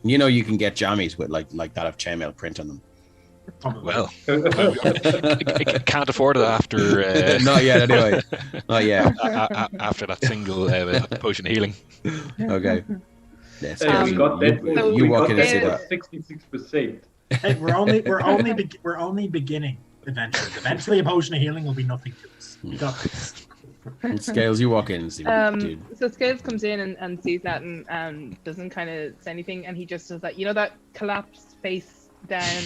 S1: You can get jammies with like that of chainmail print on them.
S4: Probably.
S3: Well, I can't afford it after.
S1: Not yet, anyway. Not yet.
S3: After that single potion of healing.
S1: Okay. Yeah,
S5: Hey,
S1: Scales,
S5: we got that.
S2: So
S1: you walk in and see
S2: Yeah.
S1: that.
S5: 66%.
S4: Hey, we're only beginning adventures. Eventually, a potion of healing will be nothing to us. We got this.
S1: Scales, you walk in and see dude.
S2: So Scales comes in and sees that and doesn't kind of say anything, and he just does that. That collapsed face down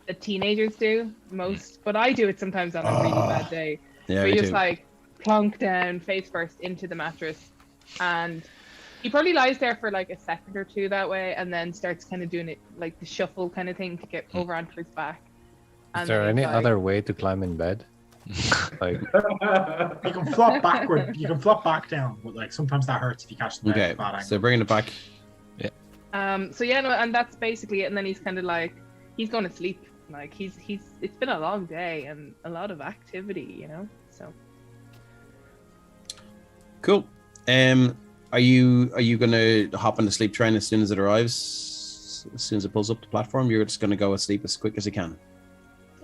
S2: that teenagers do most, but I do it sometimes on a really bad day.
S1: Yeah,
S2: Where
S1: me
S2: you just
S1: too.
S2: like plonk down face first into the mattress, and he probably lies there for like a second or two that way, and then starts kind of doing it like the shuffle kind of thing to get over onto his back.
S7: Is
S2: And
S7: there
S2: then
S7: any
S2: he's like,
S7: other way to climb in bed? Like,
S4: You can flop backward. You can flop back down, but like sometimes that hurts if you catch the
S1: Okay,
S4: bad angle.
S1: so bringing it back.
S2: So yeah, no, and that's basically it. And then he's kind of like, he's going to sleep. Like he's it's been a long day and a lot of activity, you know. So
S1: Cool. Are you gonna hop on the sleep train as soon as it arrives? As soon as it pulls up the platform, you're just gonna go asleep as quick as you can.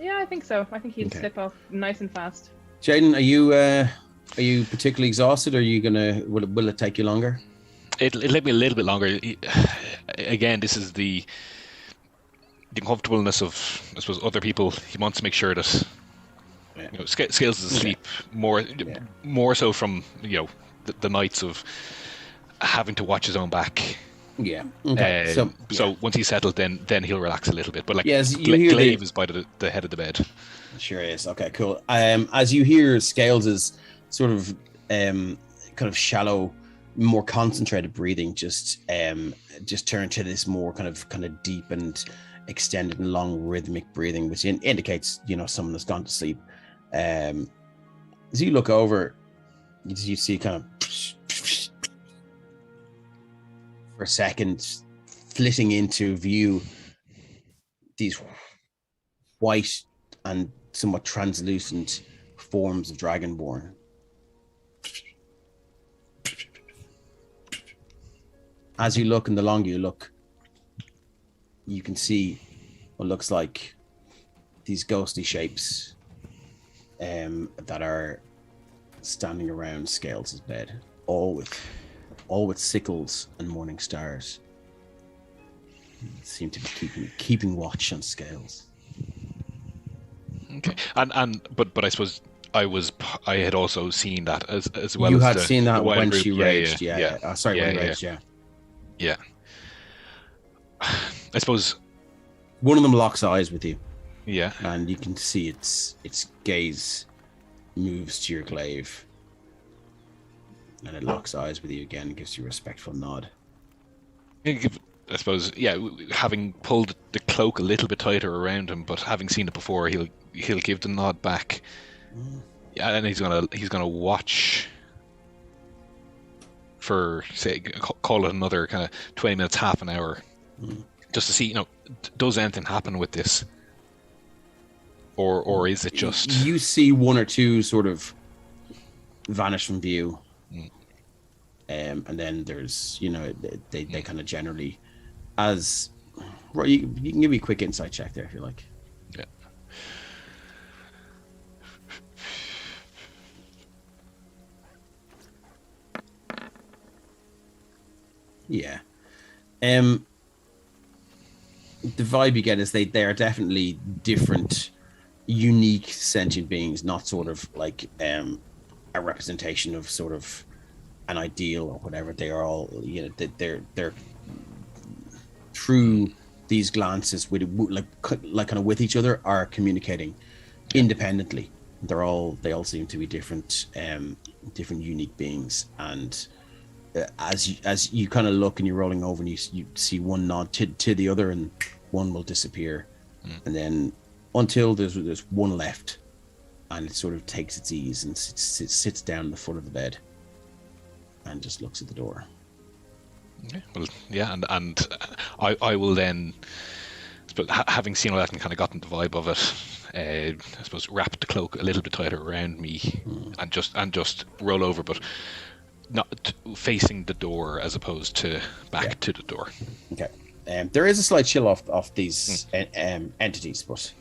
S2: yeah, I think so. I think he'll
S1: Okay.
S2: slip off nice and fast.
S1: Jaden, are you particularly exhausted? Or are you gonna will it take you longer?
S3: It'll take me a little bit longer. Again, this is the uncomfortableness of, I suppose, other people. He wants to make sure that Scales is asleep more so from the nights of having to watch his own back.
S1: Yeah. Okay.
S3: So once he's settled, then he'll relax a little bit. But like,
S1: Yes, you hear
S3: Glaive is by the head of the bed.
S1: Sure is. Okay, cool. As you hear Scales's sort of kind of shallow, more concentrated breathing, just turn to this more kind of deep and extended and long rhythmic breathing, which indicates someone has gone to sleep. As you look over, you see kind of for a second flitting into view these white and somewhat translucent forms of Dragonborn. As you look, and the longer you look, you can see what looks like these ghostly shapes that are standing around Scales' bed, all with sickles and morning stars. Seem to be keeping watch on Scales.
S3: Okay, but I suppose I had also seen that as well.
S1: You
S3: as
S1: had
S3: the,
S1: seen that
S3: the wider
S1: when
S3: group.
S1: she raged, yeah. When
S3: yeah.
S1: raged, yeah.
S3: Yeah. I suppose
S1: One of them locks eyes with you,
S3: yeah.
S1: and you can see its gaze moves to your glaive, and it locks eyes with you again and gives you a respectful nod.
S3: I suppose, yeah, having pulled the cloak a little bit tighter around him, but having seen it before, he'll give the nod back. Yeah, and he's gonna watch for, say, call it another kind of 20 minutes, half an hour, just to see, does anything happen with this, or is it just
S1: you see one or two sort of vanish from view, and then there's they kind of generally. As well, you can give me a quick insight check there if you like.
S3: Yeah.
S1: Yeah. The vibe you get is they are definitely different, unique sentient beings, not sort of like a representation of sort of an ideal or whatever. They are all they're through these glances with like kind of with each other are communicating independently. They all seem to be different unique beings, and as you kind of look and you're rolling over and you see one nod to the other, and one will disappear, and then until there's one left, and it sort of takes its ease and sits down at the foot of the bed and just looks at the door.
S3: Yeah, well, yeah, and I will then, having seen all that and kind of gotten the vibe of it, I suppose wrap the cloak a little bit tighter around me, and just roll over, but not facing the door as opposed to back to the door.
S1: Okay. There is a slight chill off these entities, but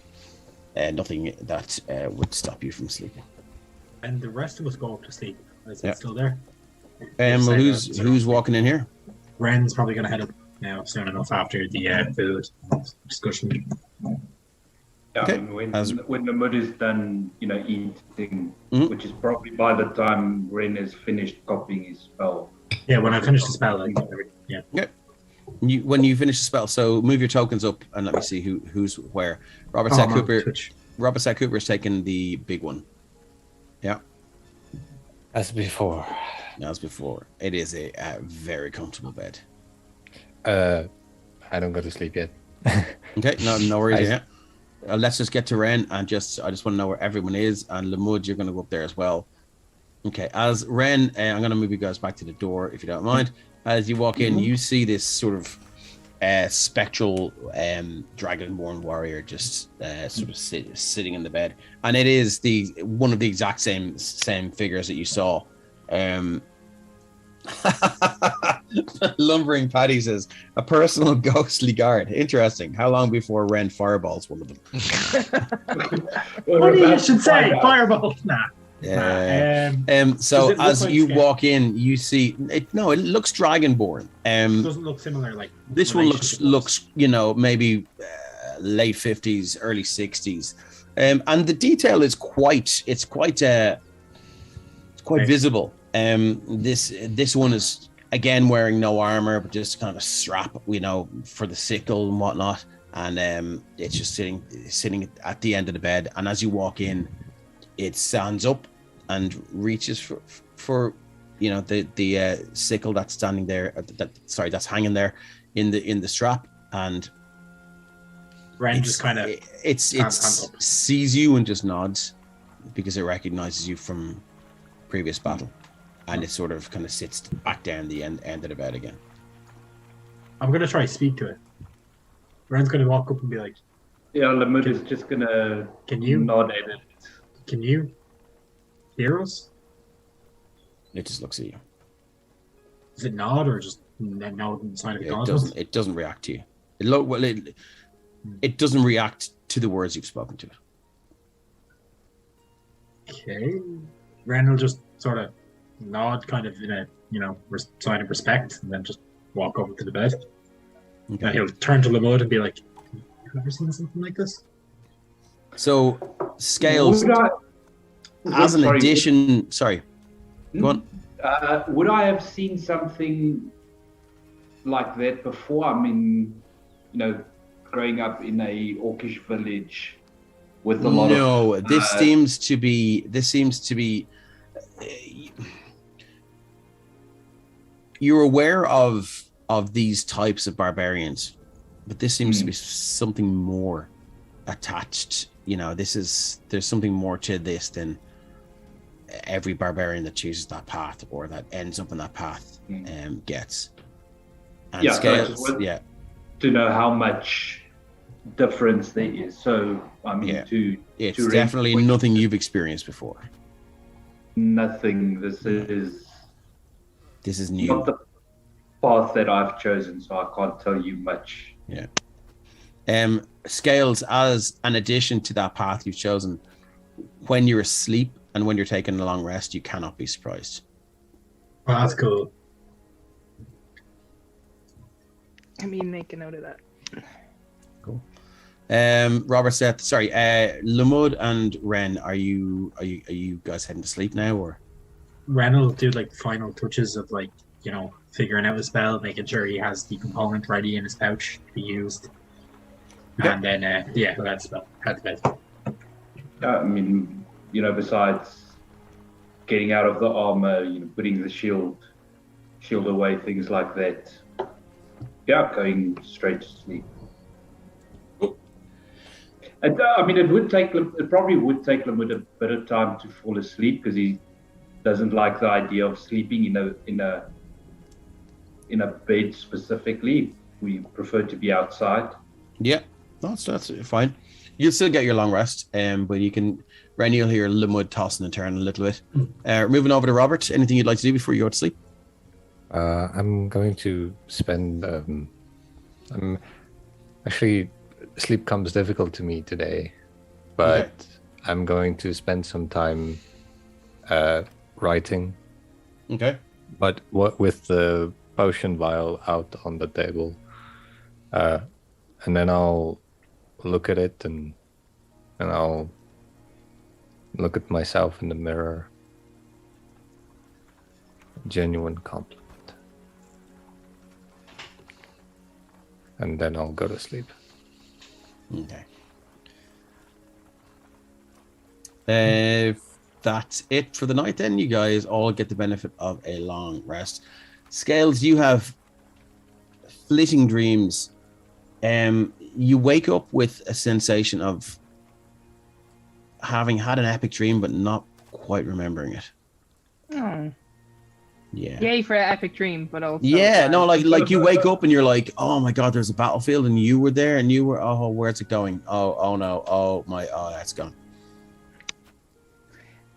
S1: nothing that would stop you from sleeping.
S4: And the rest of us go up to sleep. Is it still there?
S1: Well, who's walking in here?
S8: Ren's probably going to head up now soon enough after the food discussion.
S5: Yeah,
S1: Okay.
S5: When the mud is done, eating,
S1: Mhm.
S5: which is probably by the time Ren has finished copying his spell.
S8: Yeah, when I finish the spell, yeah.
S1: When you finish the spell, so move your tokens up and let me see who's where. Robert
S8: Oh,
S1: Sack
S8: I'm on
S1: Cooper.
S8: Twitch.
S1: Robert Sack Cooper is taking the big one. Yeah,
S7: as before.
S1: as before. It is a very comfortable bed.
S7: I don't go to sleep yet.
S1: Okay, no worries. let's just get to Ren and I just want to know where everyone is. And Lamud, you're going to go up there as well. Okay, as Ren, I'm going to move you guys back to the door if you don't mind. As you walk in, you see this sort of spectral dragonborn warrior just sort of sitting in the bed, and it is one of the exact same figures that you saw. Lumbering Paddy says a personal ghostly guard. Interesting. How long before Ren fireballs one of them?
S4: What do you should say? Fireballs? Nah.
S1: So as
S4: like
S1: you walk in, you see it. No, it looks dragonborn.
S4: It doesn't look similar. Like
S1: this one looks late 50s, early 60s, and the detail is quite visible. This one is again wearing no armor, but just kind of a strap, for the sickle and whatnot, and it's just sitting at the end of the bed. And as you walk in, it stands up and reaches for the sickle that's standing there. That's hanging there in the strap, and
S4: Ren just kind of
S1: it sees you and just nods because it recognizes you from previous battle, and it sort of kind of sits back down the end of the bed again.
S4: I'm gonna try to speak to it. Ren's gonna walk up and be like,
S5: "Yeah, Lamud is just gonna nod at it.
S4: Can you hear us?"
S1: It just looks at you.
S4: Does it nod or just nod inside of
S1: it doesn't react to you. It doesn't react to the words you've spoken to it.
S4: Okay. Ren will just sort of nod, kind of in a sign of respect, and then just walk over to the bed.
S1: Okay.
S4: And he'll turn to Lamud and be like, "Have you ever seen something like this?"
S1: So scales as an addition. Sorry, go on.
S5: Would I have seen something like that before? I mean, growing up in a orcish village with a lot of.
S1: No, this seems to be. You're aware of these types of barbarians, but this seems to be something more attached. There's something more to this than every barbarian that chooses that path or that ends up in that path gets. And scales,
S5: to know how much difference there is. So I mean,
S1: it's definitely nothing you've experienced before.
S5: Nothing. This is
S1: new.
S5: Not the path that I've chosen, so I can't tell you much.
S1: Yeah. Scales, as an addition to that path you've chosen, when you're asleep and when you're taking a long rest, you cannot be surprised.
S4: Well, that's cool.
S2: I mean, make a note of that.
S1: Cool. Robert said, sorry, Lamud and Ren, are you guys heading to sleep now, or?
S4: Ren will do like final touches of figuring out the spell, making sure he has the component ready in his pouch to be used. Okay. And then that's spell. Head to bed.
S5: I mean, besides getting out of the armor, putting the shield away, things like that. Yeah, going straight to sleep. And, it probably would take Lamud a bit of time to fall asleep because he doesn't like the idea of sleeping in a bed specifically. We prefer to be outside.
S1: Yeah, that's fine. You'll still get your long rest, but you can. Ren, you'll hear Lamud tossing and turning a little bit. Moving over to Robert. Anything you'd like to do before you go to sleep?
S7: I'm going to spend. I'm actually, sleep comes difficult to me today, but I'm going to spend some time writing.
S1: Okay.
S7: But what with the potion vial out on the table, and then I'll look at it and I'll look at myself in the mirror. Genuine compliment. And then I'll go to sleep.
S1: Okay. If that's it for the night, then you guys all get the benefit of a long rest. Scales, you have flitting dreams You wake up with a sensation of having had an epic dream, but not quite remembering it.
S2: Oh.
S1: Yeah.
S2: Yay for an epic dream, but also
S1: Yeah, no, like you wake up and you're like, oh my god, there's a battlefield, and you were there, and you were, oh, where's it going? Oh no, oh that's gone.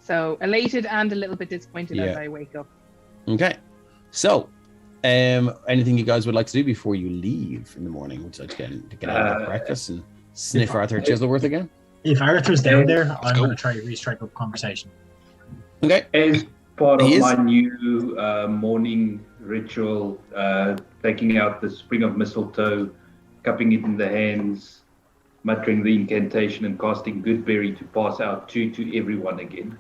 S2: So elated and a little bit disappointed as I wake up.
S1: Okay, so anything you guys would like to do before you leave in the morning? Would you like to get out of breakfast and sniff Arthur Chiselworth again?
S8: If Arthur's down there, I'm going to try to restrike up conversation.
S1: Okay.
S5: As part of my new morning ritual, taking out the spring of mistletoe, cupping it in the hands, muttering the incantation, and casting good berry to pass out to everyone again.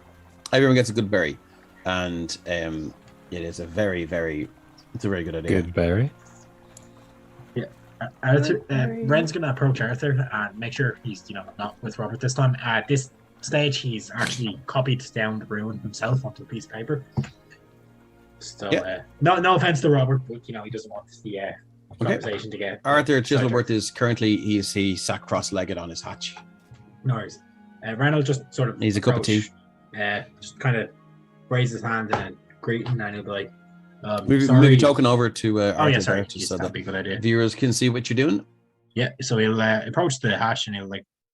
S1: Everyone gets a good berry, and it is a very, very, it's a very good idea.
S7: Good berry.
S8: Yeah, Arthur. Ren's going to approach Arthur and make sure he's, not with Robert this time. At this stage, he's actually copied down the rune himself onto a piece of paper. So, no offense to Robert, but he doesn't want the conversation to get.
S1: Arthur Chiselworth is currently he's sat cross-legged on his hatch.
S8: No worries. Ren will just sort of.
S1: He's a cup of tea.
S8: Just kind of raise his hand and greet him, and he'll be like,
S1: maybe talking over to Arthur
S8: sorry.
S1: Just so
S8: that'd
S1: that
S8: be a good idea.
S1: Viewers can see what you're doing.
S8: Yeah, so he'll approach the hash and he'll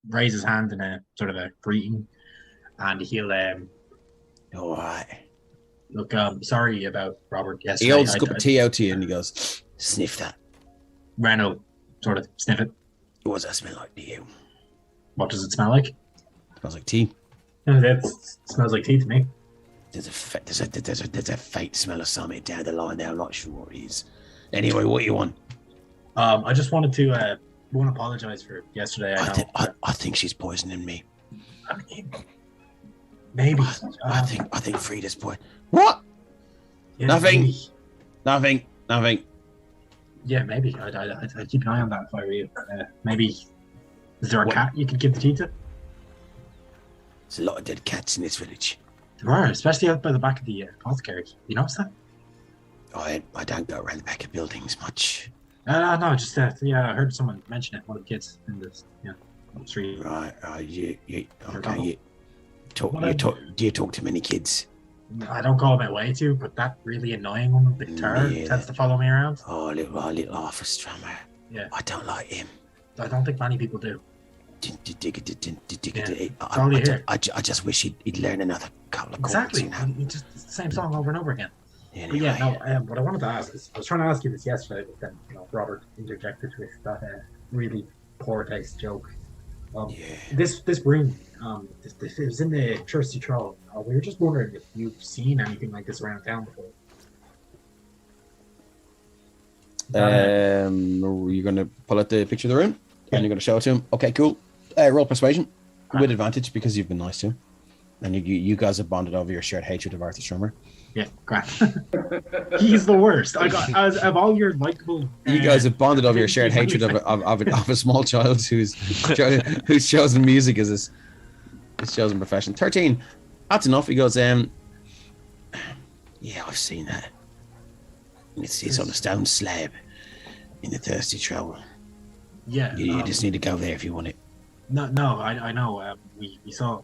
S8: raise his hand in a sort of a greeting, and he'll
S1: all right.
S8: Look, sorry about Robert yesterday.
S1: He holds a cup of tea out to you and he goes, sniff that.
S8: Ren will sort of sniff it.
S1: What does that smell like to you?
S8: What does it smell like?
S1: It smells like tea.
S8: No, that smells like tea to me.
S1: There's a faint smell of something down the line there. I'm not sure what it is. Anyway, what do you want?
S8: I just wanted to apologize for yesterday.
S1: I think she's poisoning me.
S8: I mean, maybe.
S1: I think Frida's poison. What?
S8: Yeah,
S1: Nothing.
S8: Maybe.
S1: Nothing.
S8: Yeah, maybe. I'd keep an eye on that if I were you. Maybe. Is there a cat you could give the tea to?
S1: There's a lot of dead cats in this village.
S8: There are, especially out by the back of the apothecary. You notice that?
S1: I don't go around the back of buildings much.
S8: No, just I heard someone mention it. One of the kids in the street.
S1: Right. You talk to many kids.
S8: I don't go my way to, but that really annoying one with the guitar tends to follow me around.
S1: Oh, little Arthur Strummer.
S8: Yeah.
S1: I don't like him.
S8: I don't think many people do.
S1: I just wish he'd learn another couple of chords.
S8: Exactly. Just the same song over and over again.
S1: Anyway.
S8: But what I wanted to ask is, I was trying to ask you this yesterday, but then Robert interjected with that really poor taste joke. This room, it was in the Trusty Troll. We were just wondering if you've seen anything like this around town before.
S1: You're going to pull out the picture of the room, and you're going to show it to him. Okay, cool. Roll persuasion with advantage because you've been nice to him, and you guys have bonded over your shared hatred of Arthur Strummer.
S8: Yeah, great. He's the worst. I got of all your likable.
S1: You guys have bonded over your shared hatred of a small child who's chosen music as his chosen profession. 13. That's enough. He goes, yeah, I've seen that. It's on a stone slab in the Thirsty Troll.
S8: Yeah.
S1: You just need to go there if you want it.
S8: No, I know. We saw.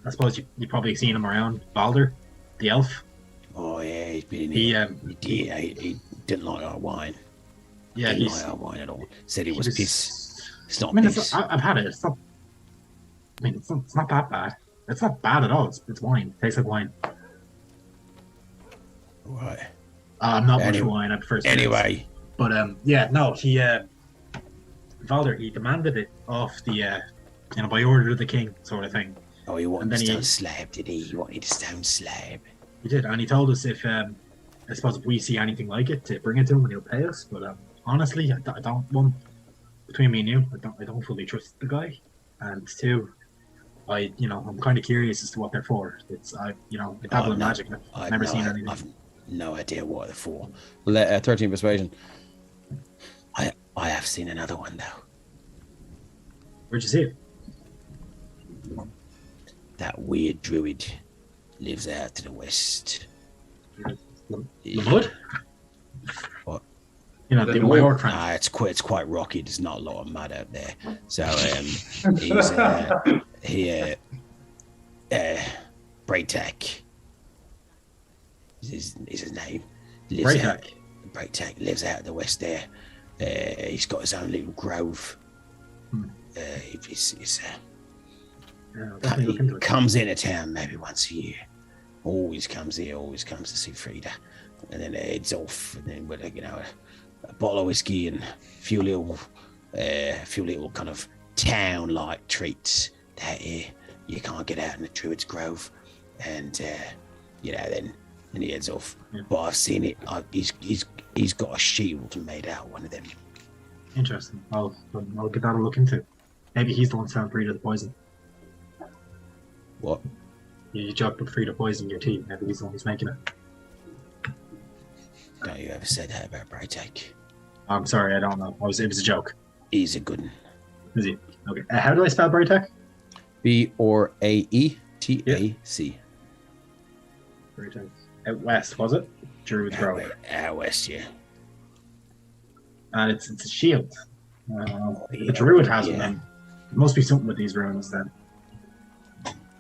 S8: I suppose you probably seen him around. Balder, the elf.
S1: Oh yeah, he's been in here. He didn't like our wine.
S8: Yeah,
S1: he didn't like our wine at all. Said he was piss. It's not.
S8: I've had it. It's not. It's not that bad. It's not bad at all. It's wine. It tastes like wine.
S1: Right.
S8: I'm not much wine. I prefer spirits.
S1: Anyway.
S8: But he Valder, he demanded it off the by order of the king sort of thing.
S1: Oh, he wanted a stone slab, did he? He wanted a stone slab.
S8: He did, and he told us if I suppose if we see anything like it to bring it to him and he'll pay us. But honestly, I don't between me and you, I don't fully trust the guy. And two, I'm kind of curious as to what they're for. It's I dabble in magic. I've never seen anything.
S1: I've no idea what they're for. 13 persuasion. I have seen another one though.
S8: Where'd you see it?
S1: That weird druid lives out to the west.
S8: Lamud?
S1: What?
S8: You know,
S5: The
S8: my
S5: north.
S8: orc friend.
S1: Nah, it's quite rocky. There's not a lot of mud out there. So he's Braytac is his name. Braytac lives out in the west there. He's got his own little grove.
S8: Definitely look into
S1: He
S8: it.
S1: comes into town maybe once a year. Always comes here. Always comes to see Frida, and then heads off. And then with a bottle of whiskey and a few little kind of town-like treats that you can't get out in the Druid's Grove, and then he heads off.
S8: Yeah.
S1: But I've seen it. He's got a shield made out of one of them.
S8: Interesting. I'll give that a look into. Maybe he's the one selling Frida the poison.
S1: What?
S8: You joke with Frida poison in your tea. Maybe he's the one who's making it.
S1: Don't you ever said that about Braytac?
S8: I'm sorry, I don't know. It was a joke.
S1: He's a good one.
S8: Is he? Okay. How do I spell Braytac?
S1: Braetac.
S8: Braytac. Out west, was it? Druid's Grove.
S1: Out west, yeah.
S8: And it's a shield. The Druid has it then. There must be something with these runes then.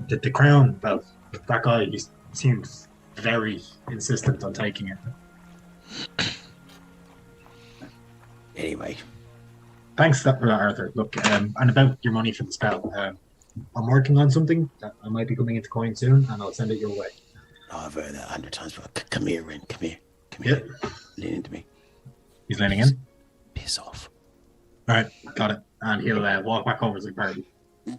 S8: The crown belt. That guy he seems very insistent on taking it.
S1: Anyway,
S8: Thanks for that, Arthur. Look, and about your money for the spell. I'm working on something that I might be coming into coin soon, and I'll send it your way.
S1: I've heard that 100 times. But come here, Ren. Come here.
S8: Yeah.
S1: Lean into me.
S8: He's leaning in.
S1: Piss off.
S8: All right, got it. And he'll walk back over to the party.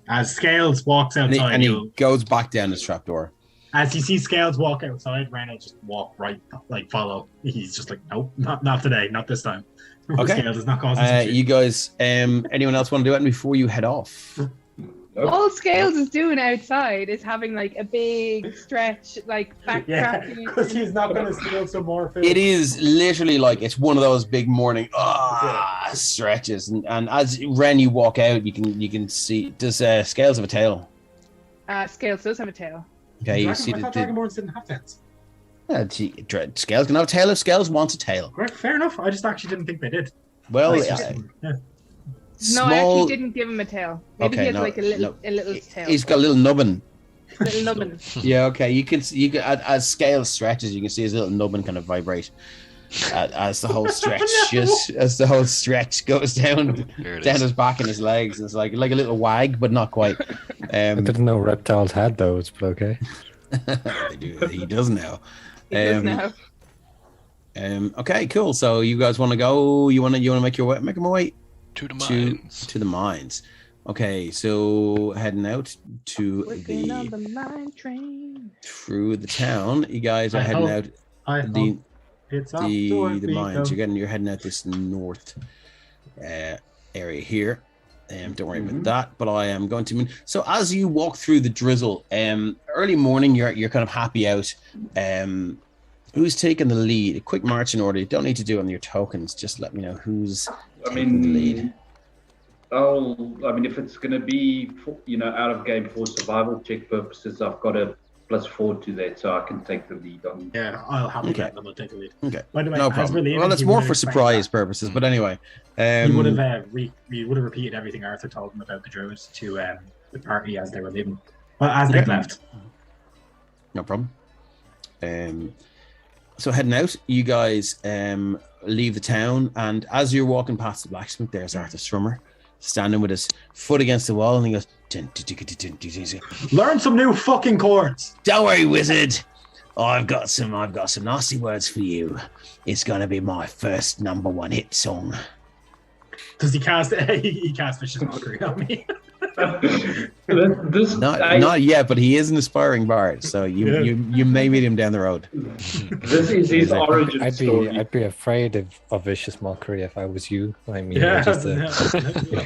S8: As Scales walks outside,
S1: And he goes back down the trapdoor.
S8: as he sees Scales walk outside, Ren will just walk right, like follow. He's just like, nope, not today, not this time.
S1: Okay.
S8: Scales is not causing some shit.
S1: You guys, anyone else want to do it before you head off?
S2: All Scales is doing outside is having like a big stretch, like
S8: Yeah,
S2: backtracking.
S8: because he's not going to steal some more food.
S1: It is literally like it's one of those big morning stretches, and as Ren you walk out, you can see. Does Scales have a tail?
S2: Scales does have a tail.
S1: Okay, you see
S8: I thought
S1: the
S8: Dragonborns didn't have tails.
S1: Scales can have a tail if Scales wants a tail.
S8: Correct, fair enough. I just actually didn't think they did.
S1: Well,
S8: Nice, just- yeah.
S2: No, I actually didn't give him a tail. Maybe
S1: Okay,
S2: he has
S1: no,
S2: like a little
S1: no.
S2: tail.
S1: He's got a little nubbin.
S2: little nubbin.
S1: Yeah, okay. You can as Scales stretches, you can see his little nubbin kind of vibrate as the whole stretch goes down
S3: There it
S1: down
S3: is.
S1: his back and his legs. And it's like a little wag, but not quite.
S7: I didn't know reptiles had those, but okay.
S1: They do. He does now.
S2: He does now.
S1: Okay, cool. So you guys want to go? You want to make my way
S3: To the mines.
S1: to the mines. Okay, so heading out to
S2: Working on
S1: the
S2: the mine train.
S1: through the town. You guys are heading out the
S8: It's up to
S1: the mines. You're heading out this north area here. Don't worry about that. But I am going to. So as you walk through the drizzle, early morning, you're kind of happy out. Who's taking the lead? A quick marching order. You don't need to do it on your tokens. Just let me know who's taking the lead.
S5: If it's going to be, out of game for survival check purposes, I've got a +4 to that, so I can take the lead on.
S8: Yeah, I'll have to
S1: Okay.
S8: get them. I'll take the lead.
S1: Okay,
S8: By the way,
S1: no
S8: as we're
S1: problem.
S8: leaving,
S1: Well, it's
S8: he
S1: more
S8: would
S1: for
S8: have explained
S1: surprise
S8: that.
S1: purposes. But anyway,
S8: He would have he would have repeated everything Arthur told him about the druids to the party as they were leaving. Well, as they
S1: Okay.
S8: left.
S1: no problem. So heading out, you guys leave the town, and as you're walking past the blacksmith, there's Arthur Strummer standing with his foot against the wall, and he goes,
S8: Learn some new fucking chords.
S1: "Don't worry, wizard. I've got some nasty words for you. It's gonna be my first #1 hit song."
S8: Does he cast? He cast Vicious Mockery on me.
S1: Not yet, but he is an aspiring bard, so you may meet him down the road.
S5: This is his origin story.
S7: I'd be afraid of vicious mockery if I was you. I mean,
S8: Yeah,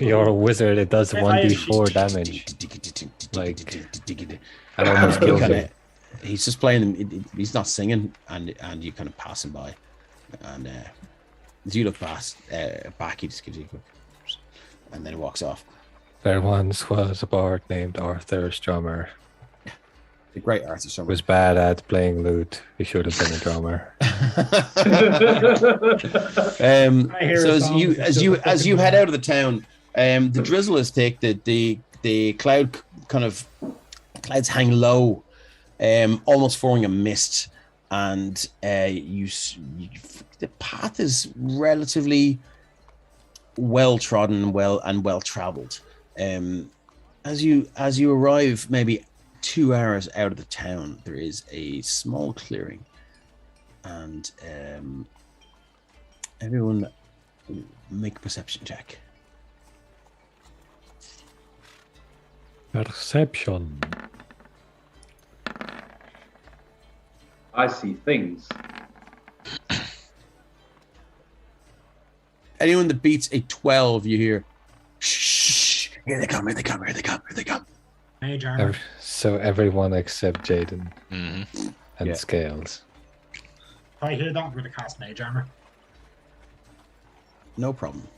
S7: you're a wizard. It does
S8: If
S7: 1d4 damage. Like, that almost kills him.
S1: He's just playing. He's not singing, and you kind of pass him by, and as you look past back, he just gives you a quick, and then walks off.
S7: There once was a bard named Arthur Strummer.
S1: The great Arthur
S7: I
S1: Summer.
S7: was bad at playing lute. We should have been a drummer.
S8: I hear
S1: So
S8: a
S1: as
S8: song,
S1: you
S8: it's
S1: as
S8: just
S1: you
S8: a
S1: as
S8: fucking
S1: you head
S8: band.
S1: out of the town, the drizzle is thick. The clouds hang low, almost forming a mist, and the path is relatively well trodden, well traveled. As you arrive, maybe 2 hours out of the town, there is a small clearing, and everyone make a perception check.
S7: Perception.
S5: I see things.
S1: Anyone that beats a 12, you hear, shh, here they come, here they come, here they come, here they come.
S8: Mage armor.
S7: So everyone except Jaden
S3: Mm-hmm.
S7: and
S1: Yeah.
S7: Scales.
S8: If I hear that, I'm going to cast mage armor.
S1: No problem.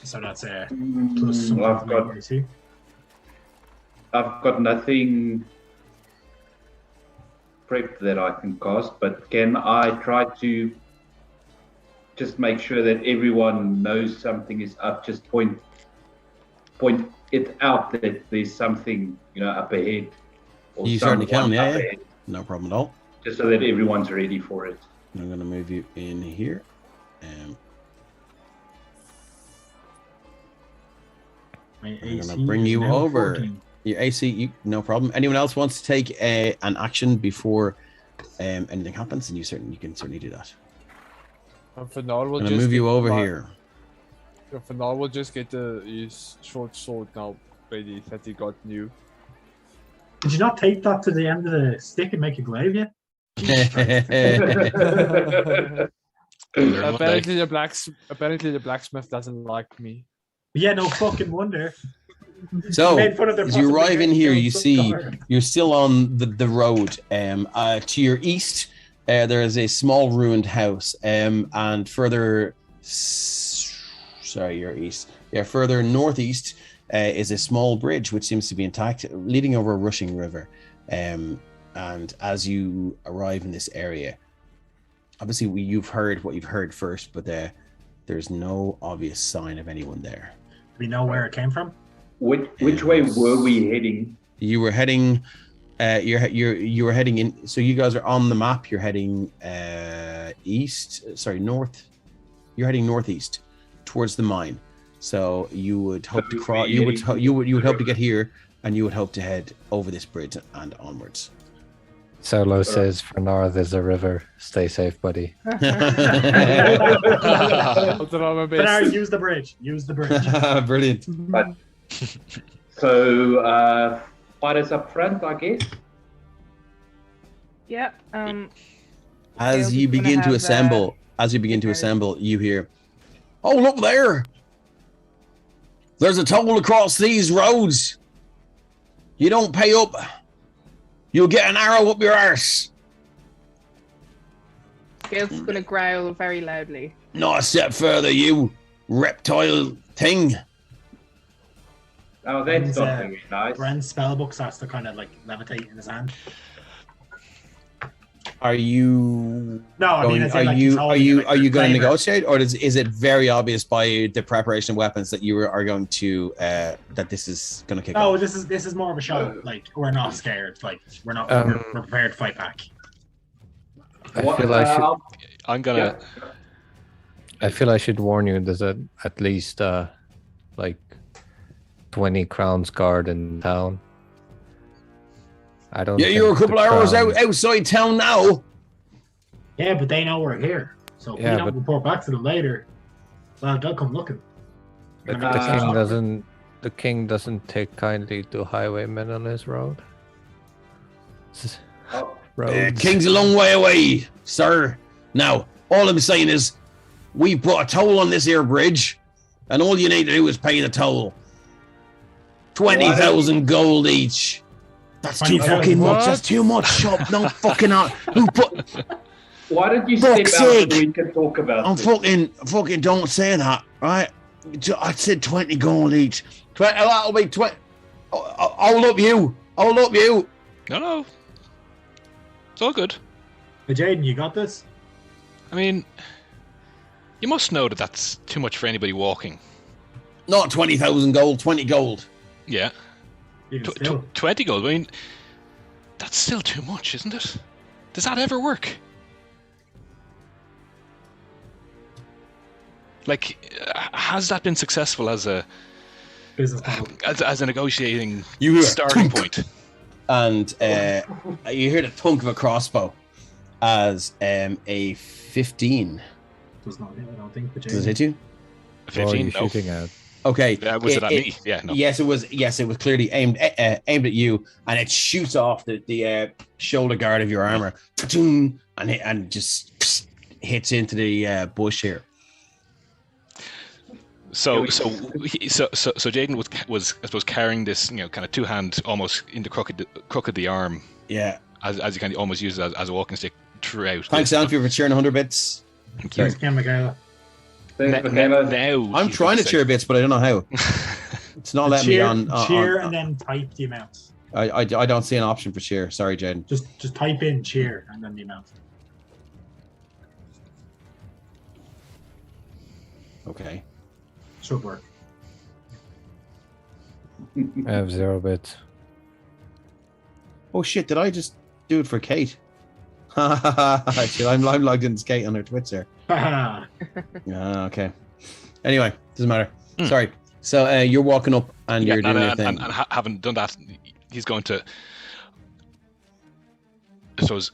S8: So that's plus something
S5: I've
S8: to
S5: got
S8: my AC.
S5: I've got nothing prepped that I can cast, but can I try to just make sure that everyone knows something is up? Just point it out that there's something, up ahead. Or
S1: You certainly can,
S5: someone
S1: yeah,
S5: up
S1: yeah.
S5: ahead,
S1: No problem at all.
S5: just so that everyone's ready for it.
S1: I'm going to move you in here.
S8: My
S1: I'm
S8: AC
S1: going to bring
S8: is
S1: you
S8: now
S1: over.
S8: 14.
S1: Your AC, no problem. Anyone else wants to take an action before anything happens? And you can certainly do that.
S6: And for now, we'll
S1: I'm going to
S6: just
S1: move you
S6: get
S1: over
S6: my-
S1: here.
S6: For now, we'll just get his short sword now ready that he got new.
S8: Did you not take that to the end of the stick and make a glaive yet?
S6: Apparently, the blacksmith doesn't like me.
S8: Yeah, no fucking wonder.
S1: So,
S8: Made fun of their
S1: as you arrive in here, you
S8: possibly
S1: see you're still on the road. To your east, there is a small ruined house, and further, your east. Yeah, further northeast is a small bridge which seems to be intact, leading over a rushing river. And as you arrive in this area, obviously you've heard what you've heard first, but there's no obvious sign of anyone there.
S8: Do we know where it came from?
S5: Which way were we heading?
S1: You were heading, you were heading in. So you guys are on the map. You're heading north. You're heading northeast towards the mine. So you would hope to cross. You would hope to get here, and you would hope to head over this bridge and onwards.
S7: Solo says, for now there's a river. Stay safe, buddy.
S6: I'll try my
S8: But now
S6: best.
S8: use the bridge. Use the bridge.
S1: Brilliant.
S5: But so fight us up front, I guess.
S2: Yeah.
S1: As
S2: Scales
S1: you
S2: is gonna
S1: begin to
S2: have,
S1: assemble, you hear, "Oh, look there! There's a toll across these roads. You don't pay up, you'll get an arrow up your arse.
S2: Scales is going to growl very loudly.
S1: Not a step further, you reptile thing."
S5: Oh, that's
S8: Bren's,
S5: not very nice.
S8: Bren's spellbook starts to kind of like levitate in his hand.
S1: Are you
S8: No, I mean,
S1: going?
S8: it's
S1: Are
S8: like
S1: you
S8: he's
S1: are
S8: holding
S1: you
S8: it like
S1: are you
S8: a
S1: going to
S8: claymore.
S1: negotiate, or is it very obvious by the preparation of weapons that you are going to that this is going to kick
S8: No,
S1: off?
S8: this is more of a show. Like, we're not scared. Like, we're prepared to fight back.
S7: I feel I should.
S3: I'm gonna.
S7: I feel I should warn you. There's at least like 20 crowns guard in town. I don't.
S1: Yeah, you're a
S7: think
S1: couple
S7: the
S1: hours
S7: crowns-
S1: outside town now.
S8: Yeah, but they know we're here. So if
S7: Yeah,
S8: we don't
S7: but-
S8: report back to them later, well, they'll come looking.
S7: The,
S8: Gonna
S7: the
S8: make
S7: king
S8: us-
S7: doesn't. The king doesn't take kindly to highwaymen on his road.
S5: Oh,
S7: Roads.
S1: King's a long way away, sir. Now, all I'm saying is, we put a toll on this here bridge, and all you need to do is pay the toll. 20,000 gold each. That's too
S8: 20,000
S1: fucking much.
S6: what?
S1: That's too much. Shop, no fucking out. Who put?
S5: why don't you step
S1: Fuck's
S5: out
S1: sake.
S5: so we can talk about
S1: I'm
S5: this?
S1: fucking. Don't say that, right? I said 20 gold each. 20. That'll be 20. Hold up, you. Hold up, you.
S3: No. It's all good.
S4: Hey, Jaden, you got this?
S3: I mean, you must know that that's too much for anybody walking.
S1: Not 20,000 gold, 20 gold.
S3: Yeah.
S4: Even still.
S3: 20 gold. I mean, that's still too much, isn't it? Does that ever work? Like, has that been successful as a
S4: Business model.
S3: as a negotiating
S1: You hear
S3: starting
S1: thunk.
S3: point?
S1: And you hear the thunk of a crossbow as a 15.
S4: Does not hit, I don't think. But
S1: Does it hit you?
S7: What are
S3: 15?
S7: you
S3: No.
S7: shooting at?
S1: Okay.
S3: Was it at me? Yeah, no.
S1: Yes, it was. Yes, it was clearly aimed at you, and it shoots off the shoulder guard of your armor, and just hits into the bush here.
S3: So Jaden was I suppose carrying this, you know, kind of two hand almost in the crook of the arm,
S1: Yeah.
S3: as you kind of almost use it as a walking stick throughout.
S1: Thanks,
S3: this.
S1: Anthony, for cheering 100 bits.
S3: Thank you.
S4: Thanks, Ken Michaela.
S3: Now
S1: I'm
S3: he's
S1: trying
S3: gonna
S1: to cheer bits, but I don't know how. It's not letting me on.
S4: Cheer and then type the amount.
S1: I don't see an option for cheer. Sorry, Jaden.
S4: Just type in cheer and then the amount.
S1: Okay.
S4: Should work.
S7: I have 0 bits.
S1: Oh shit! Did I just do it for Kate? Actually, I'm logged into Kate on her Twitch there.
S4: Haha.
S1: Okay. Anyway, doesn't matter. Sorry. So you're walking up and you're doing your thing.
S3: and having done that, he's going to, I suppose,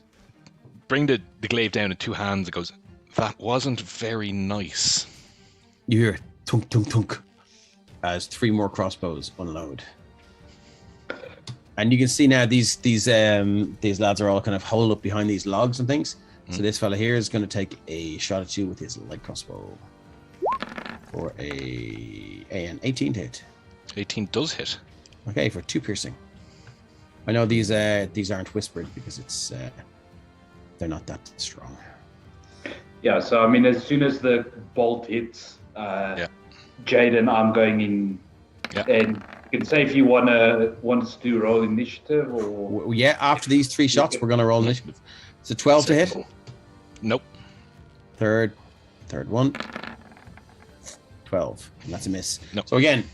S3: bring the glaive down in two hands. It goes, that wasn't very nice.
S1: You hear tunk tunk tunk as 3 more crossbows unload. And you can see now these lads are all kind of holed up behind these logs and things. So this fella here is going to take a shot at you with his light crossbow for an 18 to hit.
S3: 18 does hit.
S1: Okay, for 2 piercing. I know these aren't whispered because it's they're not that strong.
S5: Yeah, so I mean, as soon as the bolt hits Jaden, I'm going in.
S3: Yeah.
S5: And you can say if you want us to roll initiative or.
S1: Yeah, after these 3 shots, we're going to roll initiative. So 12 to hit.
S3: Nope.
S1: Third one. 12. And that's a miss.
S3: Nope.
S1: So again,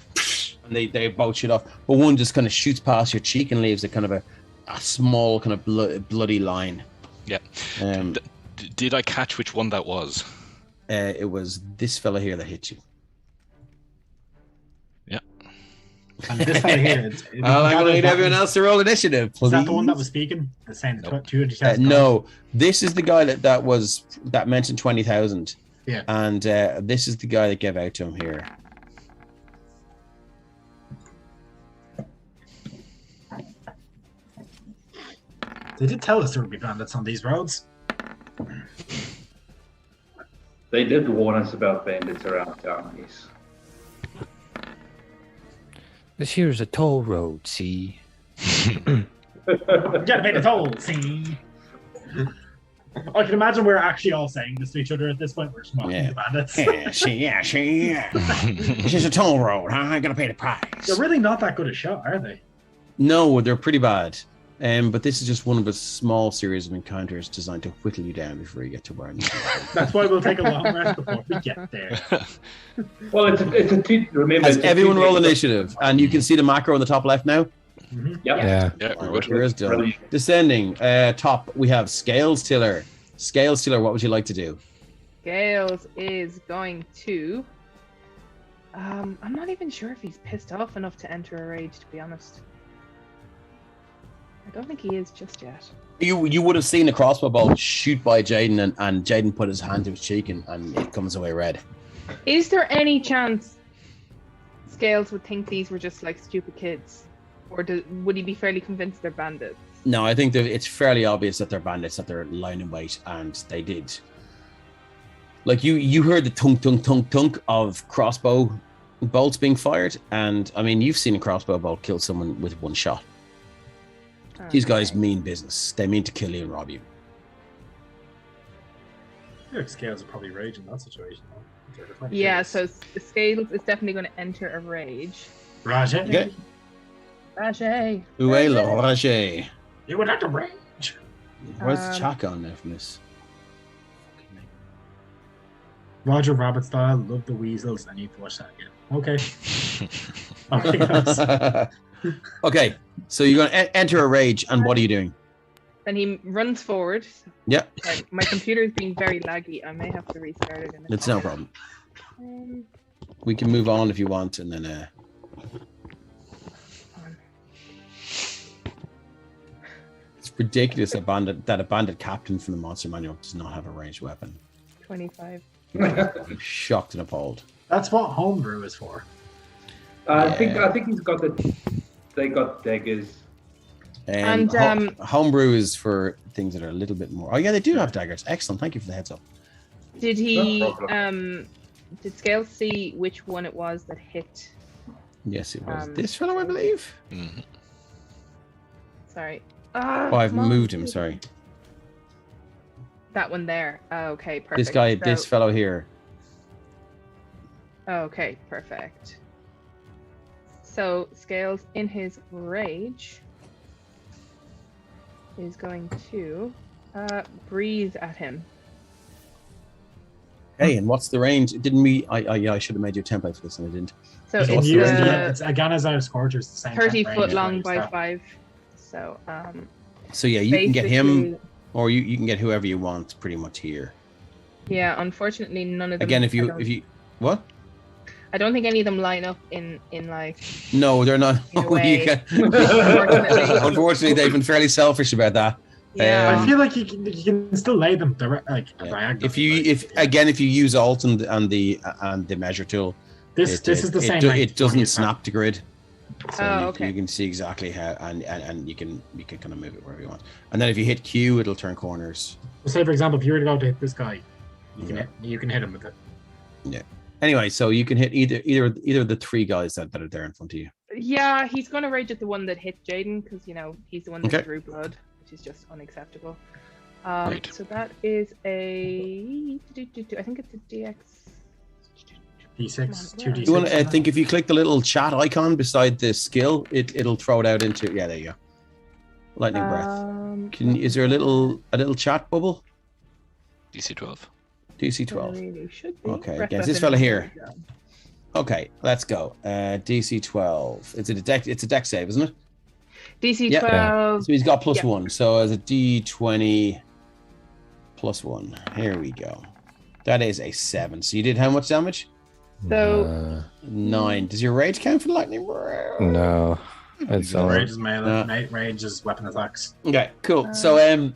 S1: and they both shoot off. But one just kind of shoots past your cheek and leaves a kind of a small kind of bloody line.
S3: Yeah. Did I catch which one that was?
S1: It was this fella here that hit you.
S3: Yeah.
S4: And this fella here.
S1: I'm going to need everyone else to roll initiative, please.
S4: Is that the one that was speaking? The same.
S3: Nope.
S4: 200,000.
S1: No, this is the guy that mentioned 20,000.
S4: Yeah.
S1: And this is the guy that gave out to him here.
S4: They did tell us there would be bandits on these roads.
S5: They did warn us about bandits around town, yes.
S7: This here's a toll road, see?
S4: You gotta pay the toll, see? I can imagine we're actually all saying this to each other at this point. We're just mocking the bandits.
S1: Yeah. This is a toll road, huh? I gotta pay the price.
S4: They're really not that good a shot, are they?
S1: No, they're pretty bad. But this is just one of a small series of encounters designed to whittle you down before you get to where you need to go.
S4: That's why we'll take a long rest before we get there.
S5: Well, it's a remember.
S1: Has
S5: it's a
S1: everyone roll
S5: 2D.
S1: initiative? And you can see the macro on the top left now.
S4: Mm-hmm.
S5: Yep.
S7: Yeah.
S3: Yeah, we're good.
S1: Here is done.
S5: Brilliant.
S1: Descending, top, we have Scales Tiller. Scales Tiller, what would you like to do?
S2: Gales is going to. I'm not even sure if he's pissed off enough to enter a rage, to be honest. I don't think he is just yet.
S1: You would have seen the crossbow bolt shoot by Jaden, and Jaden put his hand to his cheek, and it comes away red.
S2: Is there any chance Scales would think these were just like stupid kids? Or would he be fairly convinced they're bandits?
S1: No, I think that it's fairly obvious that they're bandits, that they're lying in wait, and they did. Like, you heard the tunk, tunk, tunk, tunk of crossbow bolts being fired, and, I mean, you've seen a crossbow bolt kill someone with 1 shot. These guys mean business. They mean to kill you and rob you.
S4: I feel like Scales would probably rage in that situation.
S2: Yeah, so Scales is definitely going to enter a rage.
S4: Rajay?
S1: Okay.
S2: Rajay.
S1: Uelo, Rajay.
S4: You would have to rage.
S1: Where's the chat gone now from this?
S8: Roger Rabbit style, love the weasels. I need to watch that again. Okay. Okay, guys.
S1: Okay, so you're going to enter a rage, and what are you doing?
S2: Then he runs forward.
S1: Yeah,
S2: My computer is being very laggy. I may have to restart it.
S1: it's no problem.
S2: Um,
S1: We can move on if you want, and then. It's ridiculous that a bandit captain from the Monster Manual does not have a ranged weapon.
S2: 25.
S1: I'm shocked and appalled.
S8: That's what homebrew is for.
S5: I think he's got they got daggers.
S2: And,
S1: homebrew is for things that are a little bit more. Oh yeah, they do have daggers. Excellent. Thank you for the heads up.
S2: Did he?
S5: No problem.
S2: Did Scales see which one it was that hit?
S1: Yes, it was this fellow, I believe.
S3: Mhm.
S2: Sorry.
S1: Oh, I've
S2: come on.
S1: moved him. Sorry.
S2: That one there. Okay, perfect.
S1: This guy,
S2: So-
S1: this fellow here.
S2: Okay, perfect. So Scales, in his rage, is going to breathe at him.
S1: Hey, and what's the range? Didn't we? I should have made you a template for this, and I didn't.
S2: So
S8: In
S2: it's
S8: you and
S1: the-
S8: it's again as out of Scorchers, the same
S2: 30
S8: range
S2: foot
S8: as
S2: long
S8: range
S2: by
S8: stuff.
S2: 5. So
S1: So yeah, you can get him,
S2: basically-
S1: or you can get whoever you want, pretty much here.
S2: Yeah, unfortunately, none of them.
S1: Again, if
S2: I
S1: you
S2: don't-
S1: what?
S2: I don't think any of them line up in like.
S1: No, they're not.
S2: In a
S1: You
S2: way.
S1: can-
S2: Unfortunately.
S1: Unfortunately, they've been fairly selfish about that.
S2: Yeah.
S8: I feel like you can still lay them direct, like
S1: Yeah.
S8: diagonally.
S1: If you use Alt and the measure tool,
S8: this is the same. length
S1: it doesn't
S8: for
S1: snap to grid. So
S2: Oh, okay.
S1: you can see exactly how, and you can kind of move it wherever you want. And then if you hit Q, it'll turn corners.
S8: So say for example, if you were to go to hit this guy,
S1: Yeah.
S8: you can hit him with it.
S1: Anyway, so you can hit either of the three guys that are there in front of you.
S2: Yeah, he's going to rage at the one that hit Jaden because he's the one that
S1: Okay.
S2: drew blood, which is just unacceptable.
S3: Right.
S2: So that is a. I think it's a DX.
S8: D6,
S2: Come on,
S8: 2d6.
S1: You want to think if you click the little chat icon beside the skill, it'll throw it out into there you go. Lightning breath. Is there a little chat bubble?
S3: DC 12.
S1: DC 12.
S2: Really should be.
S1: Okay,
S2: Breath
S1: against this
S2: weapon.
S1: fella here. Okay, let's go. DC 12. It's a deck save, isn't it?
S2: DC
S1: Yeah.
S2: 12.
S1: So he's got plus
S2: Yeah.
S1: 1. So as a D20 plus 1. Here we go. That is a 7. So you did how much damage?
S2: So-
S1: 9. Does your rage count for lightning?
S7: No, it's all
S8: Rage is melee,
S1: No.
S8: rage is weapon attacks.
S1: Okay, cool. So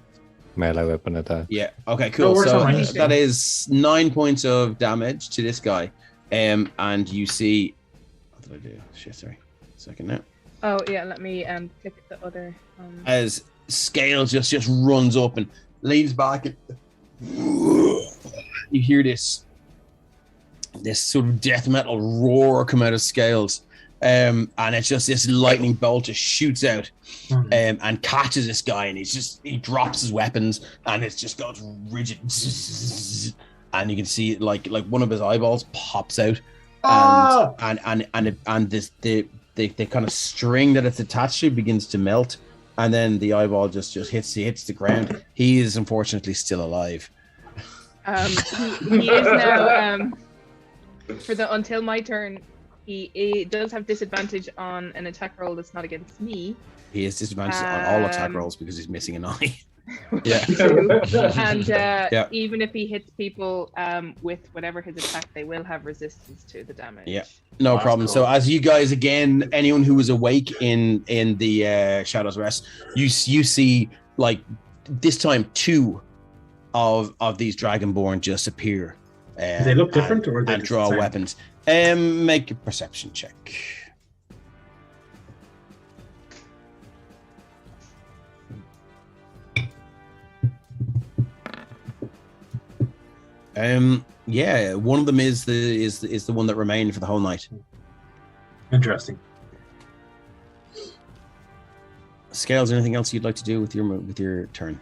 S7: melee weapon attack.
S1: yeah, okay,
S8: No,
S1: cool.
S8: we're
S1: So
S8: fine.
S1: that is 9 points of damage to this guy. And you see what did I do? Shit, sorry. Second now.
S2: Oh yeah, let me click the other.
S1: As Scale just runs up and leans back and you hear this sort of death metal roar come out of Scales. And it's just this lightning bolt just shoots out and catches this guy, and he drops his weapons, and it just goes rigid, and you can see like one of his eyeballs pops out, and this the kind of string that it's attached to begins to melt, and then the eyeball just hits the ground. He is unfortunately still alive.
S2: He is now until my turn. He does have disadvantage on an attack roll that's not against me.
S1: He is disadvantaged on all attack rolls because he's missing an eye. Yeah.
S2: And
S1: Yeah.
S2: even if he hits people with whatever his attack, they will have resistance to the damage.
S1: Yeah. No
S5: That's
S1: problem.
S5: cool.
S1: So as you guys, again, anyone who was awake in the Shadows Rest, you see like this time 2 of these Dragonborn just appear.
S8: Do they look different, or are they
S1: and
S8: just
S1: draw
S8: the same?
S1: weapons. Make a perception check. Yeah, one of them is the one that remained for the whole night.
S8: Interesting.
S1: Scales, anything else you'd like to do with your turn?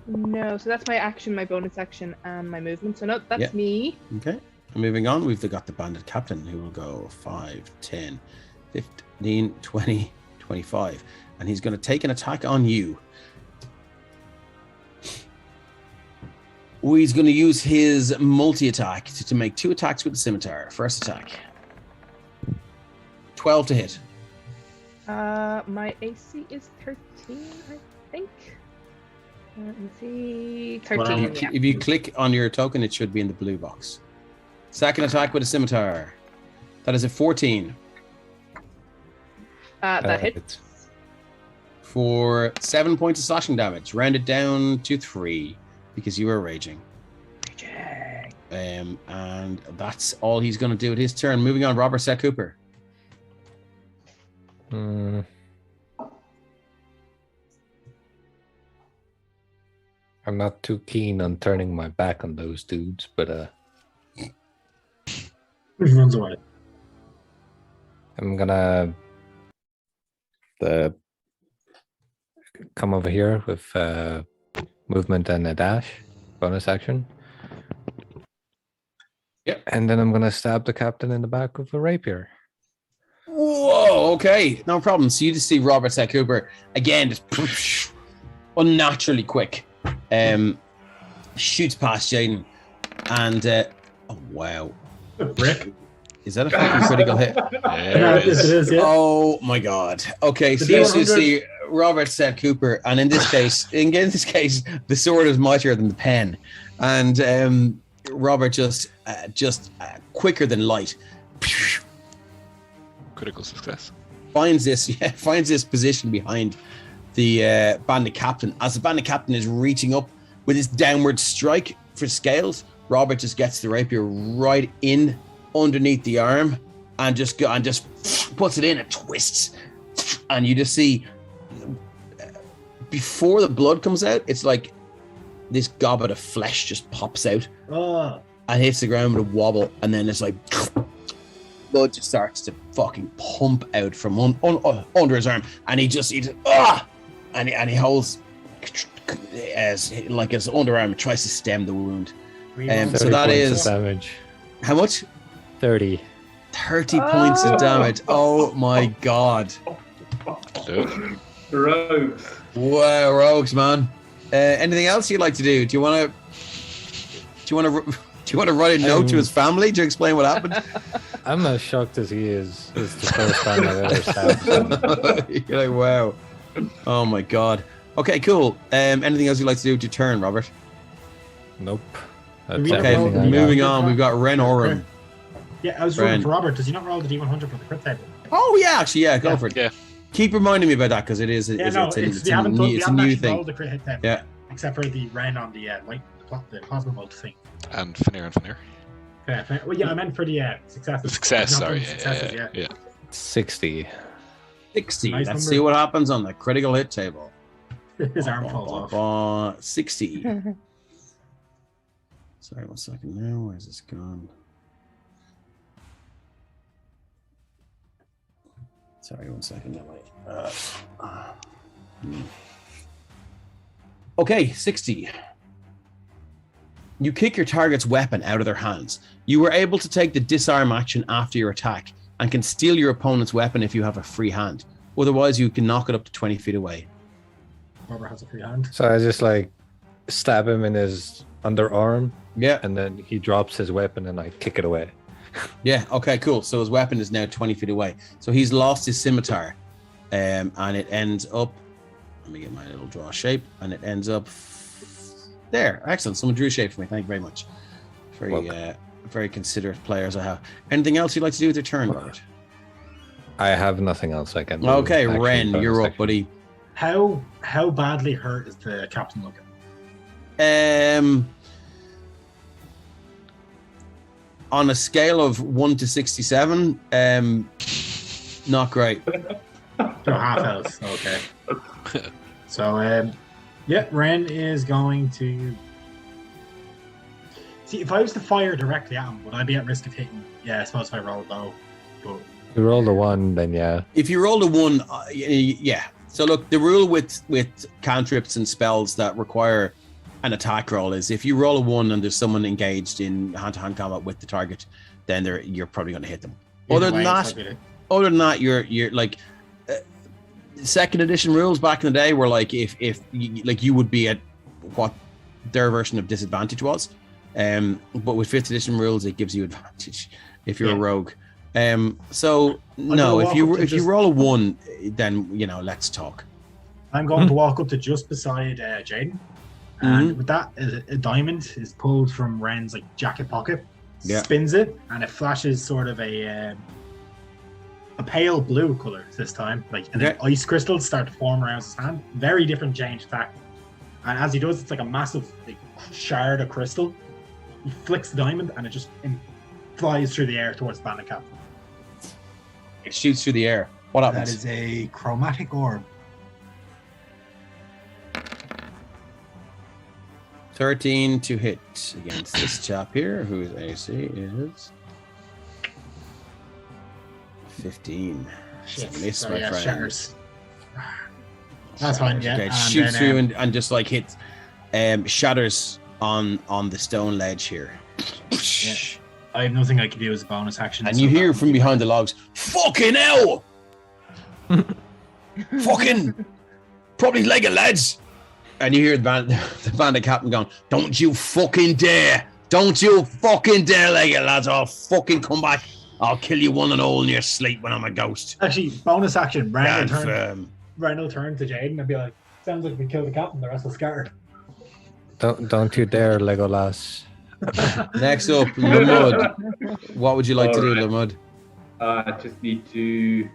S2: No, so that's my action, my bonus action, and my movement. So no, that's
S1: Yeah.
S2: me.
S1: Okay. Moving on, we've got the bandit captain who will go 5, 10, 15, 20, 25. And he's going to take an attack on you. He's going to use his multi-attack to make 2 attacks with the scimitar. First attack. 12 to hit.
S2: My AC is 13, I think. Let me see. 13. Yeah.
S1: If you click on your token, it should be in the blue box. Second attack with a scimitar. That is a 14.
S2: That hits.
S1: For 7 points of slashing damage. Round it down to 3 because you were raging. And that's all he's going to do at his turn. Moving on, Robert Seth Cooper.
S7: I'm not too keen on turning my back on those dudes, but
S8: He runs away.
S7: I'm gonna come over here with movement and a dash, bonus action.
S1: Yep.
S7: And then I'm gonna stab the captain in the back with a rapier.
S1: Whoa, okay. No problem. So you just see Robert Seth Cooper again, just unnaturally quick. Shoots past Jaden. And oh wow.
S8: Brick.
S1: Is that a fucking critical hit?
S8: Yeah, it is, yeah.
S1: Oh my god. Okay, so you see Robert Seth Cooper, and in this case, the sword is mightier than the pen, and Robert just quicker than light.
S3: Critical success.
S1: Finds this position behind the bandit captain. As the bandit captain is reaching up with his downward strike for scales, Robert just gets the rapier right in underneath the arm and just puts it in and twists, and you just see before the blood comes out, it's like this goblet of flesh just pops out and hits the ground with a wobble, and then it's like blood just starts to fucking pump out from under his arm, and he he holds as like his underarm and tries to stem the wound. So that is
S7: damage.
S1: How much?
S7: 30
S1: points of damage. Oh my god.
S5: Rogues.
S1: Wow, rogues, man. Anything else you'd like to do? Do you want to write a note to his family to explain what happened?
S7: I'm as shocked as he is. It's the first time I've ever stabbed him.
S1: You're like, wow. Oh my god. Okay, cool. Anything else you'd like to do with your turn, Robert?
S7: Nope.
S1: Okay, moving on. We've got Ren Oren.
S8: Yeah, I was rolling for Robert. Does he not roll the D100 for the crit table?
S1: Oh yeah, actually, yeah, go for it.
S3: Yeah.
S1: Keep reminding me about that because it is.
S8: We haven't
S1: it's a new thing.
S8: rolled the crit hit table.
S1: Yeah.
S8: Except for the Ren on the the plasma bolt thing.
S3: And Finir.
S8: Okay. Well, yeah, I meant for the successes.
S3: Success,
S8: Not
S3: sorry.
S8: the successes,
S3: Yeah.
S7: 60.
S1: 60.
S8: Nice
S1: Let's
S8: number.
S1: see what happens on the critical hit table.
S8: His arm falls off.
S1: 60. Sorry, 1 second now. Where's this gone? Sorry, 1 second. No, wait. Okay, 60. You kick your target's weapon out of their hands. You were able to take the disarm action after your attack and can steal your opponent's weapon if you have a free hand. Otherwise, you can knock it up to 20 feet away.
S8: Robert has a free hand.
S7: So I just stab him in his underarm.
S1: Yeah.
S7: And then he drops his weapon and I kick it away.
S1: Yeah, okay, cool. So his weapon is now 20 feet away. So he's lost his scimitar. And it ends up, let me get my little draw shape, and it ends up there. Excellent. Someone drew a shape for me. Thank you very much. Very considerate players I have. Anything else you'd like to do with your turn, Robert?
S7: I have nothing else I can do.
S1: Okay, Ren, you're up, buddy.
S8: How badly hurt is the captain looking?
S1: On a scale of 1 to 67, not great.
S8: So half health. Okay. So Ren is going to see if I was to fire directly at him, would I be at risk of hitting? Yeah, I suppose if I rolled low. But
S7: If you roll a 1, then yeah.
S1: If you roll a 1, yeah. So look, the rule with cantrips and spells that require an attack roll is if you roll a 1 and there's someone engaged in hand-to-hand combat with the target, then you're probably going to hit them. Other than that, you're like second edition rules back in the day were like if you would be at what their version of disadvantage was. But with 5th edition rules, it gives you advantage if you're a rogue. So no, if you roll a 1, then let's talk.
S8: I'm going to walk up to just beside Jaden, and with that, a diamond is pulled from Ren's jacket pocket, spins it, and it flashes sort of a pale blue color this time, and then ice crystals start to form around his hand. Very different change attack, and as he does, it's like a massive shard of crystal. He flicks the diamond, and it just flies through the air towards the bandit captain.
S1: It shoots through the air. What happens?
S8: That is a chromatic orb.
S1: 13 to hit against this chap here, whose AC is 15. Miss, my friend.
S8: Shatters. That's fine. Yeah.
S1: Okay, shoots through and just hits, shatters on the stone ledge here.
S8: Yeah. I have nothing I can do as a bonus action.
S1: And you hear from behind the logs, "Fucking hell! Fucking probably leg it, lads!" And you hear the bandit captain going, "Don't you fucking dare! Don't you fucking dare leg it, lads! I'll fucking come back. I'll kill you one and all in your sleep when I'm a ghost."
S8: Actually, bonus action. Ren will turn to Jaden and be like, "Sounds like we killed the captain. The rest will scatter."
S7: Don't you dare, Legolas.
S1: Next up, Lamud. What would you like to do, Lamud?
S5: I just need to.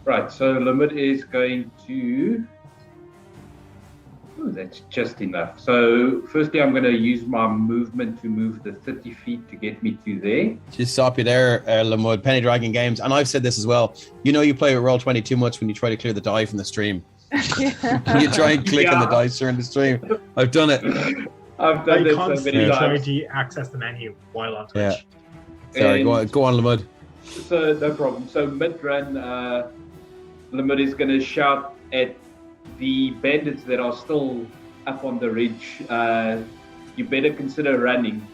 S5: Right, so Lamud is going to. Oh, that's just enough. So, firstly, I'm going to use my movement to move the 30 feet to get me to there.
S1: Just stop you there, Lamud. Penny Dragon Games, and I've said this as well. You play with Roll20 too much when you try to clear the die from the stream. You try and click on the dice during the stream. I've done it.
S5: I've done this so many times.
S8: Try to access the menu while on Twitch.
S1: Yeah. Sorry, go on, Lamud.
S5: So, no problem. So, mid-run, Lamud is going to shout at the bandits that are still up on the ridge. You better consider running,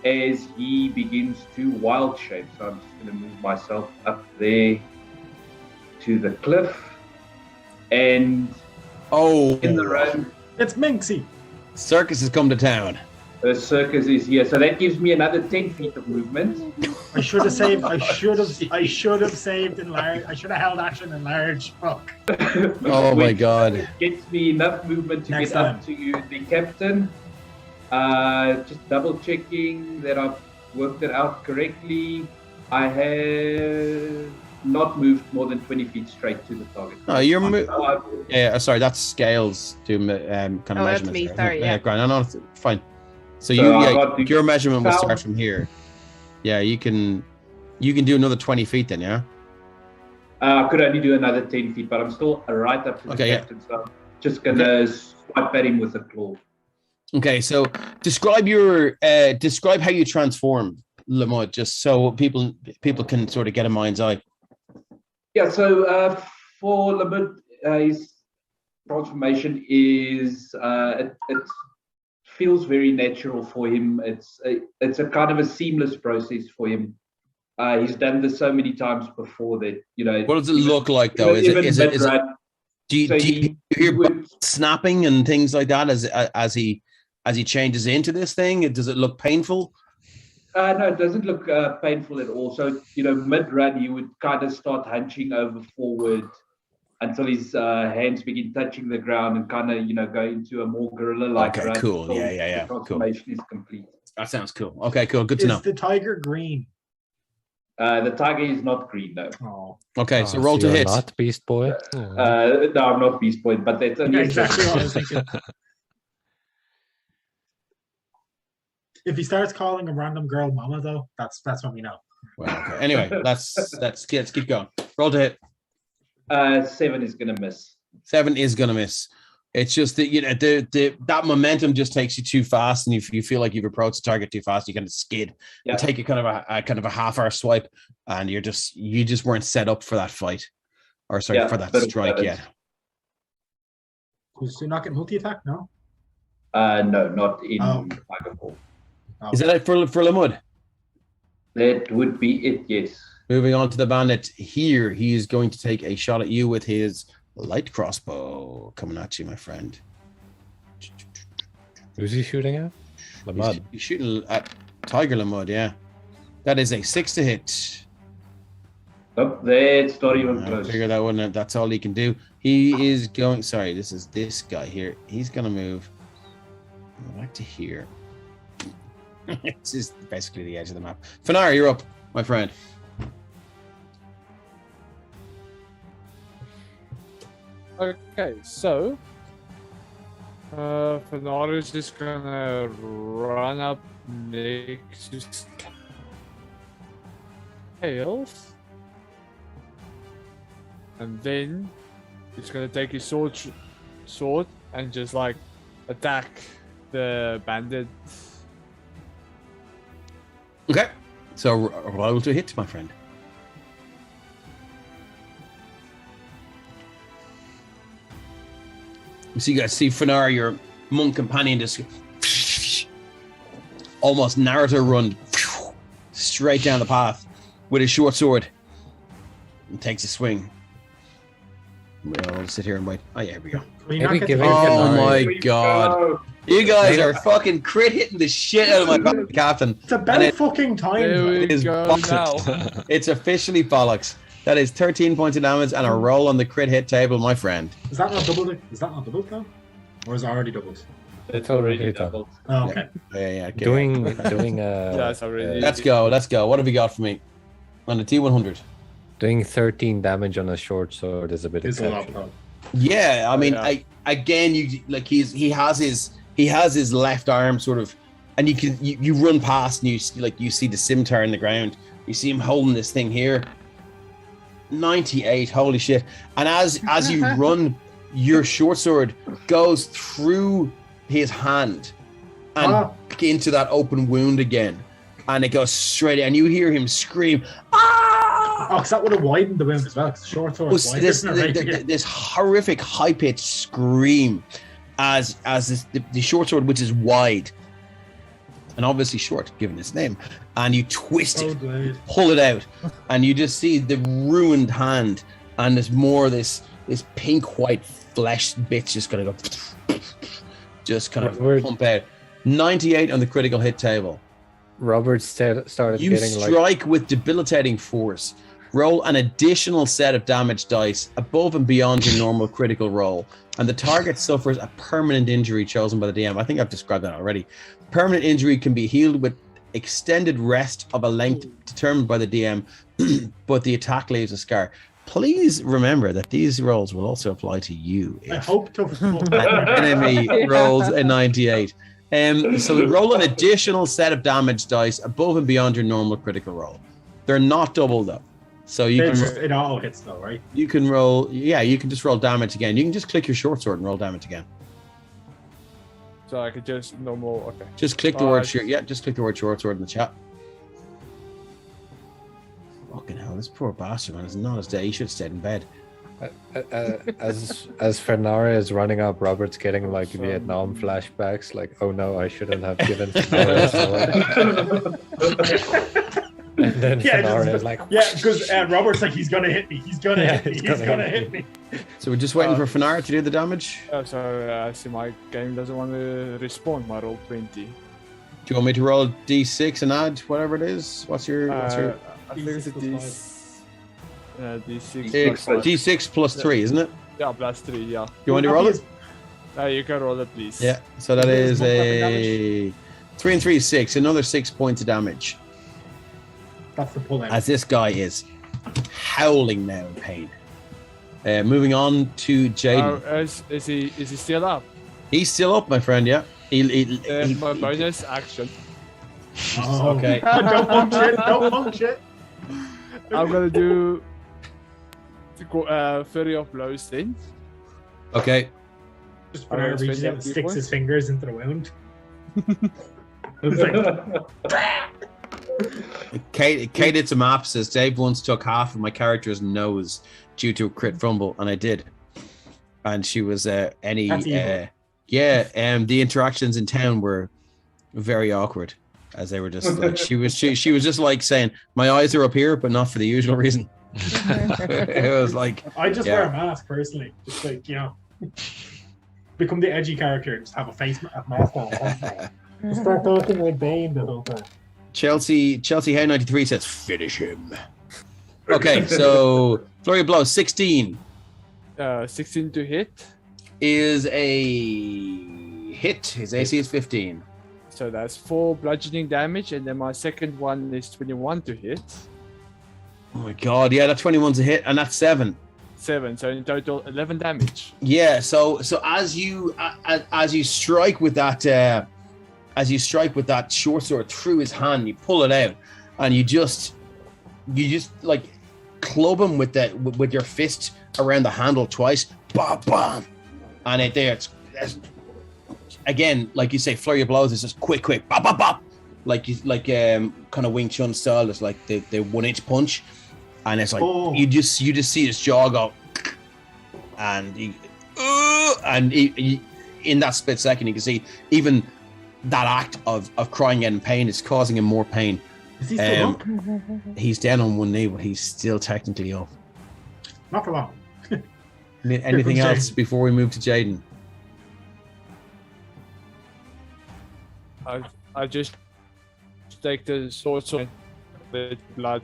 S5: as he begins to wild shape. So I'm just going to move myself up there to the cliff, and in the run,
S8: it's Minxie.
S1: Circus has come to town.
S5: The circus is here, so that gives me another 10 feet of movement.
S8: I should have saved. I should have saved in large. I should have held action in large. Fuck.
S1: Oh my god.
S5: Gets me enough movement to
S8: Next
S5: get up to the captain. Just double checking that I've worked it out correctly. I have not moved more than 20 feet straight to the target.
S1: Oh, you're sorry, that's scales to kind of measurements.
S2: That's me. Sorry, yeah.
S1: No, it's fine. So your measurement will start from here. Yeah, you can do another 20 feet then, yeah?
S5: I could only do another 10 feet, but I'm still right up to the captain, so I'm just going to swipe at him with a claw.
S1: Okay, so describe how you transform, Lamud, just so people can sort of get a mind's eye.
S5: Yeah, so for Lamud, his transformation is it feels very natural for him. It's a kind of a seamless process for him. He's done this so many times before that What does
S1: it look like though? Do you hear snapping and things like that as he changes into this thing? Does it look painful?
S5: No, it doesn't look painful at all. So mid-run, he would kind of start hunching over forward until his hands begin touching the ground and kind of go into a more gorilla-like run.
S1: Cool. Yeah.
S5: The transformation is complete.
S1: That sounds cool. Okay, cool. Good to know.
S8: Is the tiger green?
S5: The tiger is not green, no.
S8: Oh.
S1: Okay, so roll to hit.
S7: Not Beast Boy.
S5: No, I'm not Beast Boy, but that's only
S8: exactly what I was thinking. If he starts calling a random girl mama, though, that's when we know.
S1: Well, okay. Anyway, let's keep going. Roll to hit.
S5: 7 is gonna miss.
S1: 7 is gonna miss. It's just that that momentum just takes you too fast, and if you feel like you've approached the target too fast, you kind of skid. You take a kind of a half-hour swipe, and you just weren't set up for that fight, or for that strike yet.
S8: Does he not get multi-attack? No.
S5: No, not in Tiger Ball.
S1: Is that it for Lamud?
S5: That would be it, yes.
S1: Moving on to the bandit here, he is going to take a shot at you with his light crossbow coming at you, my friend.
S7: Who's he shooting at? The mud.
S1: He's shooting at Tiger Lamud, yeah. That is a 6 to hit.
S5: Nope, that's not even
S1: I
S5: close.
S1: figured that wouldn't. That's all he can do. He is going. Sorry, this is this guy here. He's gonna move back to here. This is basically the edge of the map. Fanar, you're up, my friend.
S6: Okay, so Fernando is just gonna run up next to Scales, and then he's gonna take his sword and just like attack the bandit.
S1: Okay, so roll to hit, my friend. So you guys see Fanar, your monk companion, just almost Naruto run straight down the path with his short sword and takes a swing. We'll sit here and wait. Oh yeah, here we go.
S8: Will you not
S7: Maybe
S8: get
S7: give
S8: the-
S7: him
S1: Oh
S7: an
S1: my
S7: eye.
S1: god. You guys are fucking crit hitting the shit out of my captain.
S8: It's about
S1: And it-
S8: fucking time.
S6: There
S8: bro.
S6: we
S1: It is
S6: go
S1: bollocks.
S6: now.
S1: It's officially bollocks. That is 13 points of damage and a roll on the crit hit table, my friend.
S8: Is that not doubled? Is that not doubled now? Or is it already doubled?
S7: It's already done.
S8: Oh, okay.
S1: Yeah, okay.
S7: Doing
S6: Yeah, it's already.
S1: Let's go. What have you got for me? On the T100.
S7: doing 13 damage on a short sword is a bit
S8: It's a lot,
S7: exceptional.
S8: bro.
S1: Yeah, I mean,
S6: Yeah.
S1: you like he has his left arm sort of, and you run past and you see the scimitar in the ground. You see him holding this thing here. 98, holy shit! And as you run, your short sword goes through his hand and back into that open wound again, and it goes straight. And you hear him scream, "Ah!"
S8: Oh, because that would have widened the wound as well. Because the short sword
S1: Was
S8: wider,
S1: this
S8: isn't it, right?
S1: this horrific high pitched scream as the short sword, which is wide and obviously short given its name, and you twist
S8: Oh,
S1: it,
S8: blade.
S1: pull it out, and you just see the ruined hand, and there's more of this pink white flesh bits just gonna go just kind of
S7: We're-
S1: pump out. 98 on the critical hit table.
S7: Robert started
S1: You
S7: getting like
S1: strike with debilitating force. Roll an additional set of damage dice above and beyond your normal critical roll, and the target suffers a permanent injury chosen by the DM. I think I've described that already. Permanent injury can be healed with extended rest of a length determined by the DM, but the attack leaves a scar. Please remember that these rolls will also apply to you
S8: I
S1: if
S8: hope to.
S1: an enemy rolls a 98. So roll an additional set of damage dice above and beyond your normal critical roll. They're not double though, so
S8: It auto hits though, right?
S1: you can roll. Yeah, you can just roll damage again. You can just click your short sword and roll damage again.
S6: So I could just normal. Okay.
S1: Just click the
S6: Oh,
S1: word
S6: I-
S1: short. Yeah, just click the word short sword in the chat. Fucking hell, this poor bastard man is not his day. He should have stayed in bed.
S7: as Fernara is running up, Robert's getting like Vietnam flashbacks. Like, oh no, I shouldn't have given Fernara a sword. And then
S8: Yeah,
S7: Fernara
S8: just-
S7: is like,
S8: Yeah, because Robert's like, he's gonna hit me. He's gonna
S7: Yeah,
S8: hit me.
S7: he's
S8: He's
S7: gonna
S8: gonna
S7: hit
S8: hit me.
S1: So we're just waiting for Fanar to do the damage.
S6: So I see my game doesn't want to respawn my roll 20.
S1: Do you want me to roll D6 and add whatever it is? What's your
S6: I think it's a
S8: D6
S6: D6.
S1: It's
S6: plus five.
S1: D6 plus 3, isn't it?
S6: Yeah, plus 3. Yeah.
S1: You want to roll it?
S6: You can roll it, please.
S1: Yeah. So that
S8: What
S1: is
S8: is what weapon
S1: a 3 and 3 is 6. Another 6 points of damage.
S8: That's the pull out.
S1: As this guy is howling now in pain. Moving on to Jaden.
S6: Is he still up?
S1: He's still up, my friend. Yeah.
S6: My bonus action.
S8: Oh,
S1: Okay.
S8: Don't punch it. Don't punch it.
S6: I'm gonna do Fury of Blows then.
S1: Okay.
S8: Just
S6: I'm gonna
S8: reaches
S6: spend
S8: out and
S6: that
S8: sticks
S6: D4.
S8: his fingers into the wound. It's like,
S1: Kate, it's a map says Dave once took half of my character's nose due to a crit fumble, and I did. And she was
S8: That's evil.
S1: the interactions in town were very awkward, as they were just like she was just like saying, "My eyes are up here, but not for the usual reason." It was like,
S8: I just
S1: Yeah.
S8: wear a mask personally. Just like, you know. become the edgy character and just have a mask on. Just start talking like Bane the whole time.
S1: Chelsea Hay 93 says finish him. Okay, so flurry of blows 16
S6: 16 to hit.
S1: is a hit. His AC is 15.
S6: So that's 4 bludgeoning damage, and then my second one is 21 to hit.
S1: Oh my god, yeah, that 21's a hit, and that's 7.
S6: 7, so in total 11 damage.
S1: Yeah, so as you strike with that short sword through his hand, you pull it out, and you just like club him with your fist around the handle twice, bam, bam, and it's again, like you say, flurry of blows is just quick, bop, bop, bop, like kind of Wing Chun style. It's like the 1-inch punch, and it's like you just see his jaw go, and he, in that split second, you can see even that act of crying out in pain is causing him more pain.
S8: Is he still up?
S1: He's down on one knee, but he's still technically up.
S8: Not for long.
S1: Anything else before we move to Jaden?
S6: I just take the sword with blood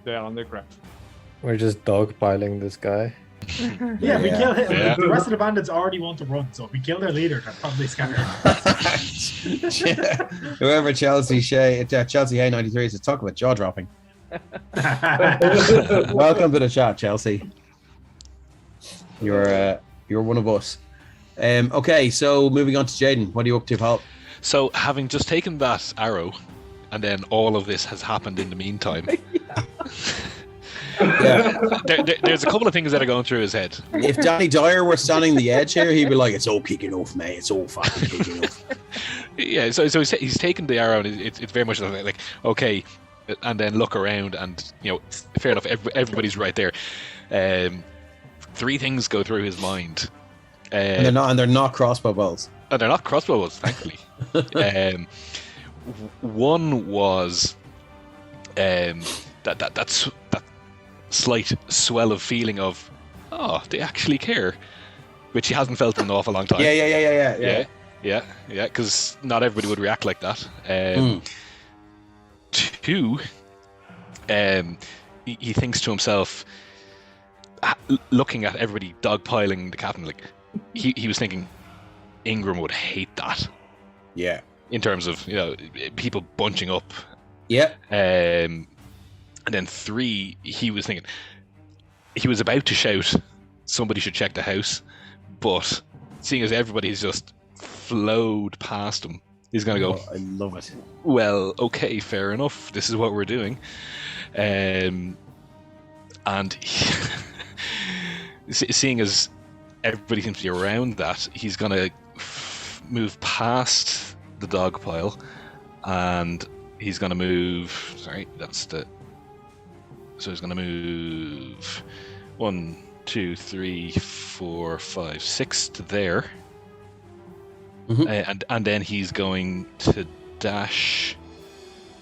S6: there on the ground.
S7: We're just dogpiling this guy.
S8: Yeah, we kill him.
S3: Yeah.
S8: The rest of the bandits already want to run, so if we kill their leader, they're probably scared.
S1: Whoever Chelsea Hay 93 says, talk about jaw dropping. Welcome to the chat, Chelsea. You're one of us. Okay, so moving on to Jaden. What are you up to, pal?
S3: So, having just taken that arrow, and then all of this has happened in the meantime.
S1: Yeah.
S3: There's a couple of things that are going through his head.
S1: If Danny Dyer were standing the edge here, he'd be like, it's all kicking off, mate. It's all fucking kicking off.
S3: Yeah, so he's taken the arrow, and it's very much like, okay, and then look around, and, you know, fair enough, everybody's right there. 3 things go through his mind.
S1: And they're not crossbow bolts.
S3: And they're not crossbow bolts, thankfully. One was that slight swell of feeling of, oh, they actually care, which he hasn't felt in an awful long time. Yeah, because not everybody would react like that. 2, he thinks to himself, looking at everybody dogpiling the captain, like he was thinking Ingram would hate that.
S1: Yeah.
S3: In terms of, you know, people bunching up.
S1: Yeah.
S3: And then 3, he was thinking, he was about to shout, somebody should check the house, but seeing as everybody's just flowed past him, he's going to go,
S1: I love it.
S3: Well, okay, fair enough. This is what we're doing. And seeing as everybody seems to be around that, he's going to move past the dog pile, and he's going to move. Sorry, so he's going to move 1, 2, 3, 4, 5, 6 to there, and then he's going to dash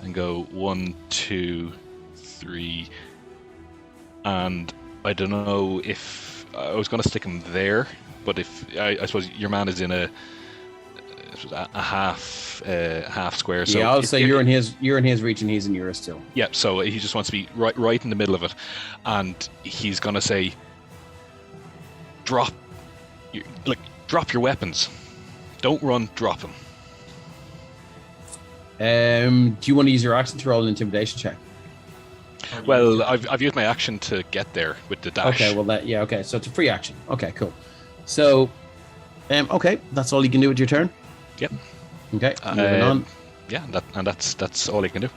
S3: and go 1, 2, 3, and I don't know if I was going to stick him there, but if I suppose your man is in a half square. So
S1: yeah, I'll say you're in his reach and he's in yours still.
S3: Yeah, so he just wants to be right in the middle of it, and he's gonna say, drop your weapons, don't run, drop them.
S1: Do you want to use your action to roll an intimidation check?
S3: Well, I've used my action to get there with the dash.
S1: Okay, well okay, so it's a free action. Okay, cool. So, okay, that's all you can do with your turn.
S3: Yep.
S1: Okay, moving on.
S3: Yeah, that's all he can do.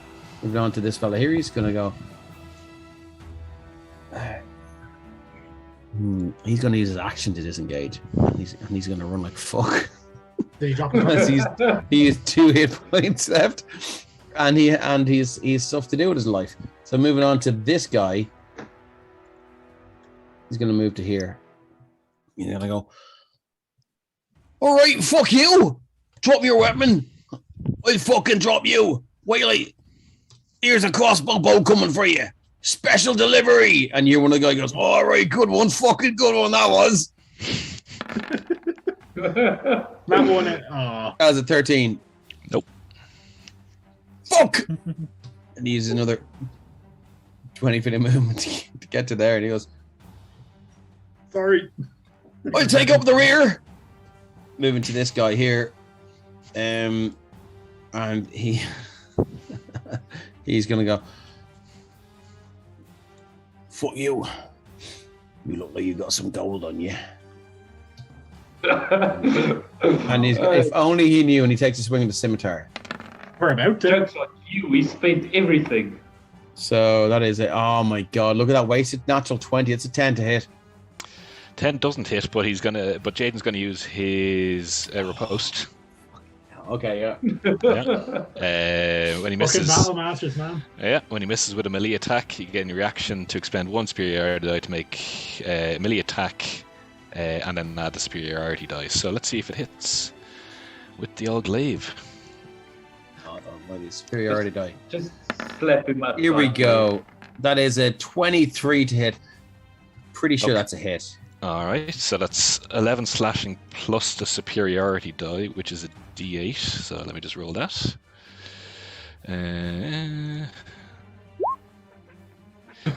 S1: Moving on to this fella here. He's gonna go. He's gonna use his action to disengage, and he's gonna run like fuck.
S8: Did he drop him?
S1: He has 2 hit points left, and he's stuff to do with his life. So moving on to this guy, he's gonna move to here. He's gonna go. All right, fuck you. Drop your weapon. I'll fucking drop you. Wait, here's a crossbow bow coming for you. Special delivery. And you're one of the guy goes, all right, good one, fucking good one that was.
S8: That one. Oh.
S1: That was a 13.
S3: Nope.
S1: Fuck! And he uses another 20 feet of movement to get to there, and he goes,
S8: Sorry.
S1: I'll take up the rear. Moving to this guy here. And he's gonna go, fuck you. You look like you got some gold on you. And if only he knew, and he takes a swing at the scimitar.
S8: We're about to.
S5: Jokes on you. We spent everything.
S1: So that is it. Oh my god, look at that wasted natural 20. It's a 10 to hit.
S3: 10 doesn't hit, but Jaden's gonna use his riposte.
S1: Okay, yeah.
S3: When he
S8: Fucking
S3: misses,
S8: battle masters, man.
S3: yeah, when he misses with a melee attack, you get a reaction to expend 1 superiority die to make a melee attack, and then add the superiority dice. So let's see if it hits with the old glaive.
S1: Hold on, what is superiority die?
S5: Just slap him up.
S1: Here we go. That is a 23 to hit. Pretty sure
S3: Okay.
S1: that's a hit.
S3: All right, so that's 11 slashing plus the superiority die, which is a D8. So let me just roll that.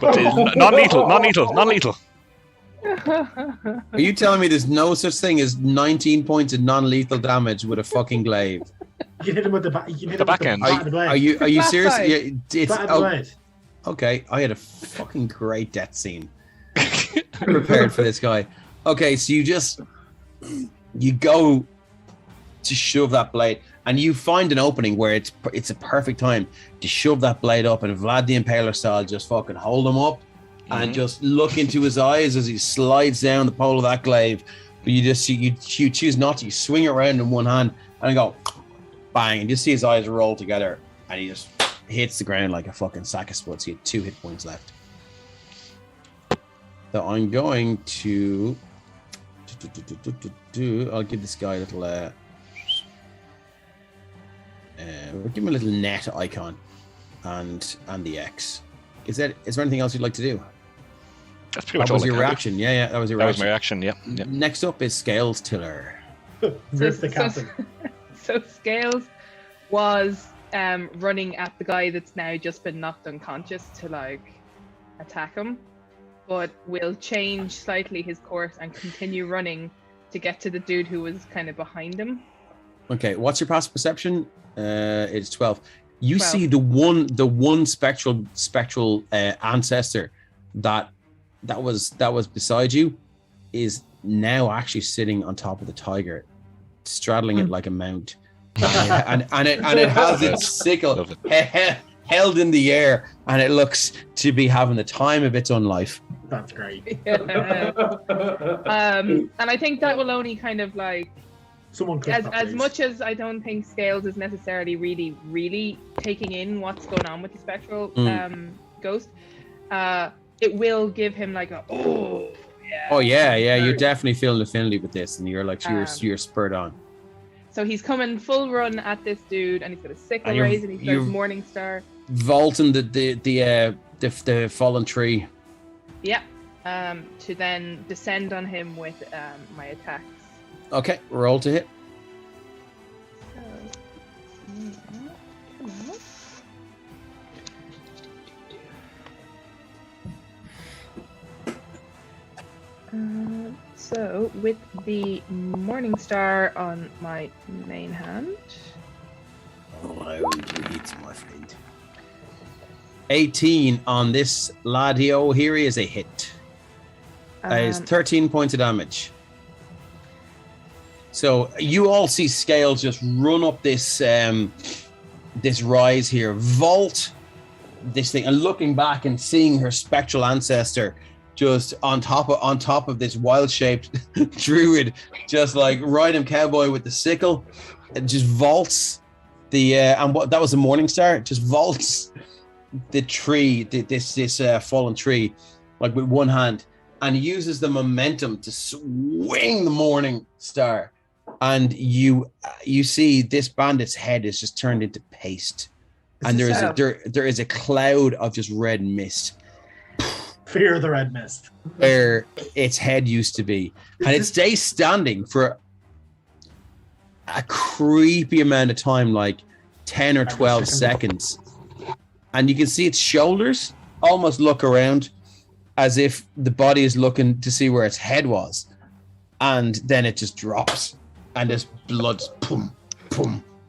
S3: But non-lethal.
S1: Are you telling me there's no such thing as 19 points of non-lethal damage with a fucking glaive?
S8: You can hit him with the back. You can hit
S3: The
S8: him
S3: back
S8: with
S3: end.
S8: the back of the blade.
S1: Are you
S2: Flat
S1: serious?
S2: side.
S1: Yeah, it's
S8: Back of the blade.
S1: okay. I had a fucking great death scene prepared for this guy. Okay, so you go to shove that blade, and you find an opening where it's a perfect time to shove that blade up, and Vlad the Impaler style, just fucking hold him up and just look into his eyes as he slides down the pole of that glaive. But you choose not to. You swing it around in one hand and go bang, and just see his eyes roll together, and he just hits the ground like a fucking sack of spuds. He had 2 hit points left. So I'm going to I'll give this guy a little we'll give him a little net icon and the X. Is there anything else you'd like to do?
S3: That's pretty much
S1: That
S3: all
S1: was
S3: I
S1: your
S3: can do.
S1: reaction. Yeah, that was your
S3: That was
S1: reaction.
S3: my reaction. Yeah.
S1: Next up is Scales Tiller.
S8: Rip the captain.
S2: So Scales was running at the guy that's now just been knocked unconscious to like attack him, but will change slightly his course and continue running to get to the dude who was kind of behind him.
S1: Okay, what's your passive perception? It's 12. You
S2: 12.
S1: see the one spectral ancestor that was beside you is now actually sitting on top of the tiger, straddling it like a mount, and it has its sickle
S3: Love it.
S1: held in the air, and it looks to be having the time of its own life.
S8: That's great.
S2: And I think that will only kind of like,
S8: Someone could
S2: as much as I don't think Scales is necessarily really taking in what's going on with the spectral ghost, it will give him like a
S1: Oh yeah, you're definitely feeling affinity with this, and you're like you're spurred on.
S2: So he's coming full run at this dude, and he's got a sickle
S1: And you're-
S2: raise, and he's got his Morning Star.
S1: Vaulting the fallen tree.
S2: Yeah. To then descend on him with my attacks.
S1: Okay, roll to hit.
S2: So with the Morning Star on my main hand.
S1: Oh, how do you hit, my friend? 18 on this ladio. Here he is, a hit. Is 13 points of damage. So you all see Scales just run up this this rise here, vault this thing, and looking back and seeing her spectral ancestor just on top of this wild-shaped druid, just like riding cowboy with the sickle, it just vaults the and what that was a Morning Star, it just vaults the tree, this fallen tree, like with one hand, and uses the momentum to swing the Morning Star, and you see this bandit's head is just turned into paste, and there is a cloud of just red mist
S8: Fear the red mist.
S1: where its head used to be, and it stays standing for a creepy amount of time, like 10 or 12 seconds. And you can see its shoulders almost look around as if the body is looking to see where its head was. And then it just drops. And this blood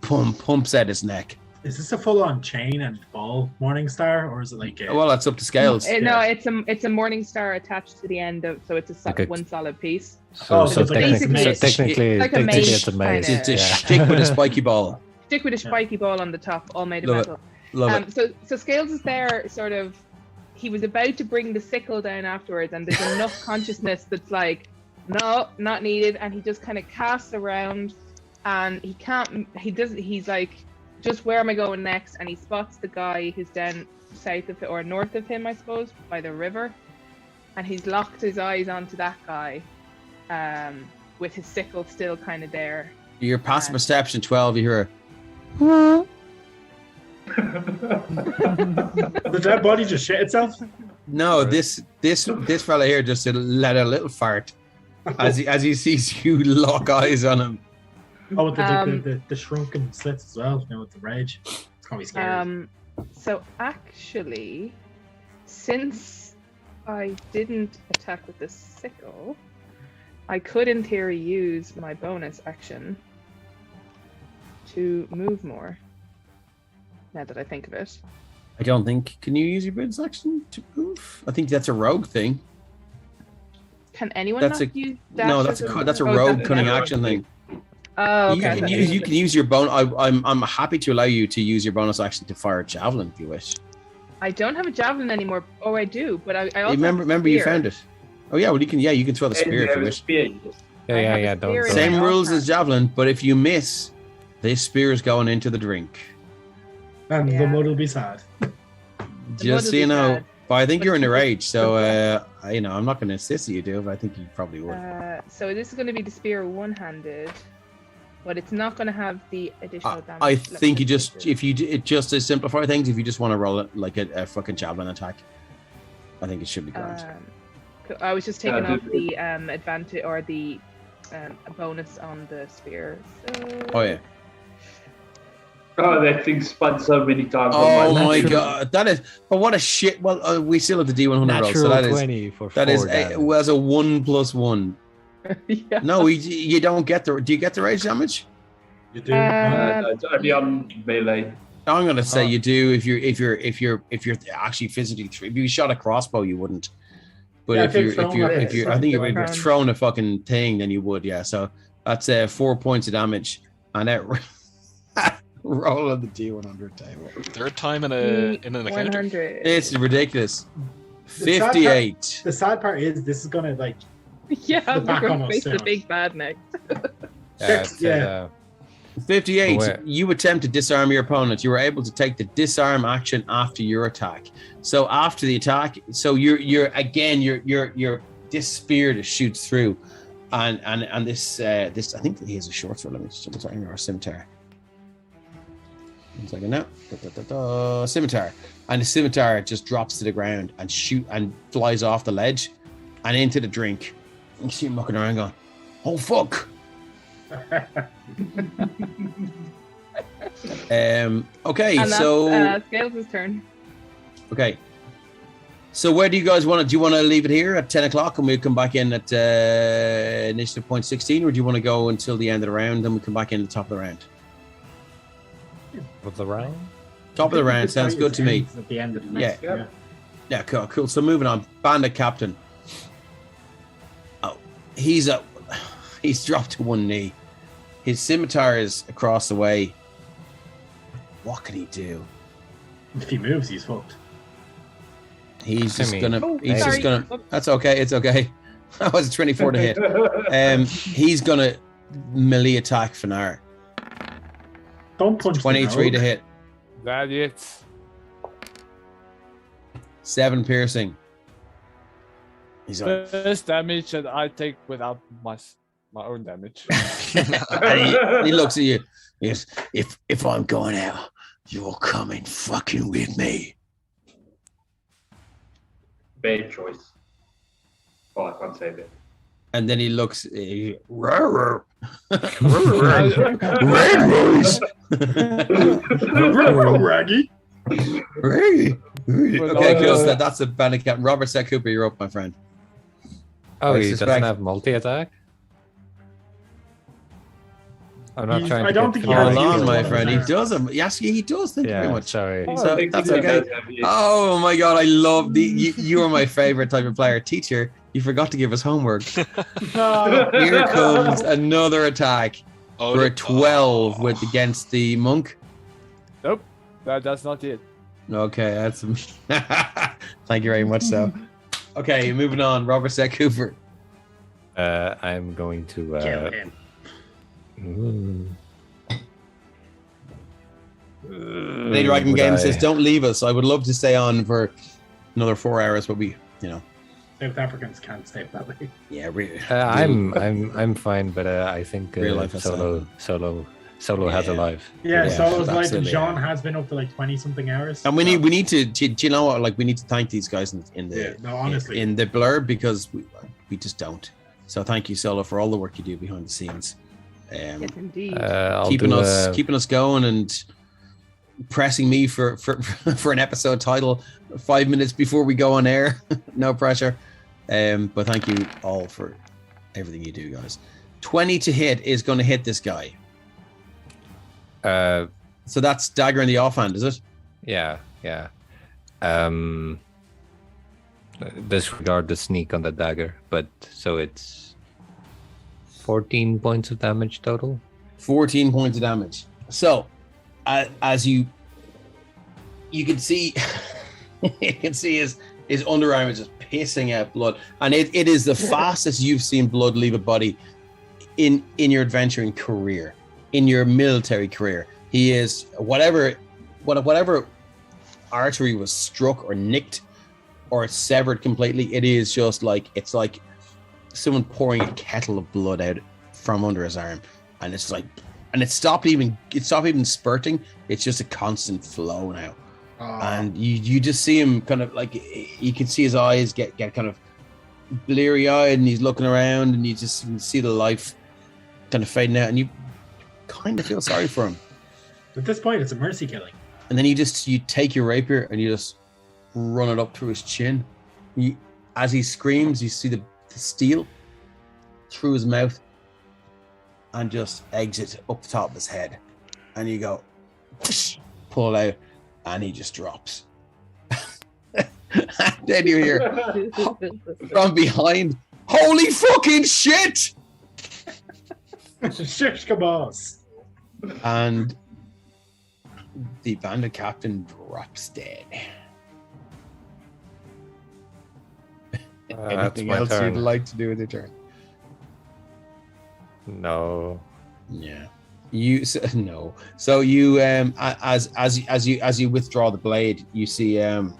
S1: pumps out its neck.
S8: Is this a full-on chain and ball Morningstar, or is it like a...
S1: Well, that's up to scales.
S2: No, it's a morning star attached to the end of, so it's one solid piece.
S7: So,
S8: so
S7: technically,
S2: it's like a mace,
S7: it's a mace.
S2: kinda.
S1: It's a stick with a spiky ball.
S2: Stick with a spiky ball on the top, all made of
S1: Love
S2: metal.
S1: Love it.
S2: So Scales is there, sort of. He was about to bring the sickle down afterwards, and there's enough consciousness that's like, no, not needed, and he just kind of casts around, and he can't. He doesn't. He's like, just where am I going next? And he spots the guy who's down south of or north of him, I suppose, by the river, and he's locked his eyes onto that guy, with his sickle still kind of there.
S1: Your passive perception 12. You hear a
S8: The dead body just shit itself?
S1: no. This fella here just let out a little fart as he sees you lock eyes on him.
S8: Oh, the shrunken slits as well, with the rage. It's gonna be scary.
S2: So actually, since I didn't attack with the sickle, I could in theory use my bonus action to move more. Now that I think of it.
S1: I don't think. Can you use your bonus action to move? I think that's a rogue thing.
S2: Can anyone
S1: That's
S2: not
S1: a-
S2: use dash?
S1: No,
S2: as
S1: that's a
S2: oh,
S1: rogue
S2: that's
S1: cunning
S2: an
S1: action thing.
S2: Oh, okay.
S1: You can use your bonus. I'm happy to allow you to use your bonus action to fire a javelin if you wish.
S2: I don't have a javelin anymore. Oh, I do, but I also
S1: Remember you found it. Oh yeah, well you can throw the spear if you wish.
S7: Yeah.
S2: spear
S7: Don't.
S2: in
S1: Same
S2: my
S1: rules
S2: offhand.
S1: as javelin, but if you miss, this spear is going into the drink.
S8: And
S2: yeah.
S8: the mud will be sad.
S1: Just so
S2: will
S1: you
S2: be
S1: know.
S2: bad.
S1: But I think you're in the rage, so I'm not going to insist that you do, but I think you probably would.
S2: So this is going to be the spear one-handed, but it's not going to have the additional damage.
S1: I
S2: Let
S1: think
S2: me
S1: you just,
S2: see.
S1: just to simplify things, if you just want to roll it like a fucking javelin attack, I think it should be grand.
S2: Cool. I was just taking
S5: Yeah,
S2: off the advantage or the bonus on the spear. So...
S1: Oh yeah.
S5: Oh, that thing spun so many times.
S1: Oh
S5: on
S1: my
S7: Natural-
S1: god, that is. But what a shit. Well, we still have the D100 roll,
S7: Natural
S1: so that is
S7: 20 for
S1: that is
S7: 4 damage.
S1: was a 1+1.
S2: yeah.
S1: No, you don't get the. Do you get the rage damage?
S8: You do.
S5: No, it's only on melee.
S1: I'm gonna say
S8: Oh.
S1: you do if you're actually physically. If you shot a crossbow, you wouldn't. But
S8: Yeah,
S1: if you're
S8: thrown like
S1: if
S8: this,
S1: you're I think if you're
S2: prone.
S1: throwing a fucking thing, then you would. Yeah. So that's 4 points of damage, and that roll on the D100 table.
S3: Third time in an encounter.
S2: 100.
S1: It's ridiculous.
S8: The sad part-
S1: 58.
S8: The sad part is this is gonna like
S2: yeah,
S8: the
S2: we're
S8: back
S2: going
S8: on
S2: to
S8: us
S2: face the
S8: now.
S2: big bad next.
S7: It's,
S8: Yeah.
S1: 58.
S7: Where?
S1: You attempt to disarm your opponent. You were able to take the disarm action after your attack. So after the attack, so you're this spear that shoots through, and this I think he has a short sword. Let me just double check, or a scimitar. 1 second now. Scimitar, and the scimitar just drops to the ground and flies off the ledge and into the drink. You see him looking around, going, "Oh fuck." Okay,
S2: And that's
S1: so
S2: Scales' turn.
S1: okay, so where do you guys want to? Do you want to leave it here at 10 o'clock and we'll come back in at initiative point 16, or do you want to go until the end of the round and we come back in at the top of the round?
S7: With the round?
S1: Top of the round sounds good to me.
S8: At the end of the
S1: Yeah.
S8: next, yeah.
S1: Yeah, cool. So moving on, Bandit Captain. Oh, he's dropped to one knee. His scimitar is across the way. What can he do?
S8: If he moves, he's fucked.
S1: He's just
S7: I mean,
S1: gonna.
S2: Oh,
S1: He's
S2: sorry.
S1: just gonna. That's okay. It's okay. That was a 24 to hit. He's gonna melee attack Fanar.
S8: Don't punch. the
S1: 23 to
S8: rogue.
S1: hit.
S6: That it.
S1: 7 piercing. He's like,
S6: First damage that I take without my own damage.
S1: and he looks at you. Yes, if I'm going out, you're coming fucking with me.
S5: Bad choice. Well, I can't say that.
S1: And then he looks, rawr, rainbows.
S8: Raggy.
S1: Okay, cool. So that's a bandit captain. Robert Set Cooper, you're up, my friend.
S7: Oh,
S1: I
S7: he
S1: suspect-
S7: doesn't have multi-attack? I'm not trying to
S8: I don't
S7: get
S8: think he
S7: far.
S8: has
S1: Hold on,
S8: used
S1: my
S8: one
S1: friend. He
S8: there.
S1: does. Yes, he does. Thank you very
S7: Yeah,
S1: much.
S7: sorry.
S1: So that's okay. Oh my god, I love you are my favorite type of player. Teacher, you forgot to give us homework. Here comes another attack
S3: Oh,
S1: for a 12 with against the monk.
S6: Nope, that's not it.
S1: Okay, that's thank you very much. So, okay, moving on. Robert Set Cooper.
S7: I'm going to.
S8: Kill him.
S1: Lady Dragon
S7: would
S1: Game
S7: I-
S1: says, "Don't leave us. I would love to stay on for another 4 hours, but
S8: South Africans can't stay that way.
S1: yeah, really.
S7: I'm fine, but I think
S1: Real life has
S7: Solo has a
S1: Yeah.
S7: life.
S8: Yeah, so it was like
S1: absolutely.
S8: Jean has been up to like 20 something hours.
S1: And we need to. Do you know what? Like, we need to thank these guys in the
S8: Yeah, no, honestly.
S1: in the blurb because we just don't. So thank you, Solo, for all the work you do behind the scenes,
S2: Yes, indeed.
S7: I'll
S1: keeping
S7: do,
S1: keeping us going and pressing me for an episode title 5 minutes before we go on air. No pressure. But thank you all for everything you do, guys. 20 to hit is going to hit this guy. So that's dagger in the offhand, is it?
S7: Yeah. Disregard the sneak on the dagger, but so it's 14 points of damage total.
S1: 14 points of damage. So, as you can see, you can see his underarm is just pissing out blood, and it is the fastest you've seen blood leave a body in your adventuring career, in your military career. He is whatever artery was struck or nicked or severed completely. It is just like it's like someone pouring a kettle of blood out from under his arm, and it's like, and it stopped even spurting. It's just a constant flow now. And you just see him kind of like, you can see his eyes get kind of bleary eyed, and he's looking around, and you just can see the life kind of fading out, and you kind of feel sorry for him.
S8: At this point, it's a mercy killing.
S1: And then you take your rapier and you just run it up through his chin. As he screams, you see the steel through his mouth and just exit up the top of his head. And you go, pull it out, and he just drops. And then you hear from behind, "Holy fucking shit!"
S8: Shish kabos.
S1: And the bandit captain drops dead.
S7: That's
S1: Anything
S7: my
S1: else
S7: turn.
S1: you'd like to do with your turn?
S7: No.
S1: Yeah. No. So you as you withdraw the blade, you see on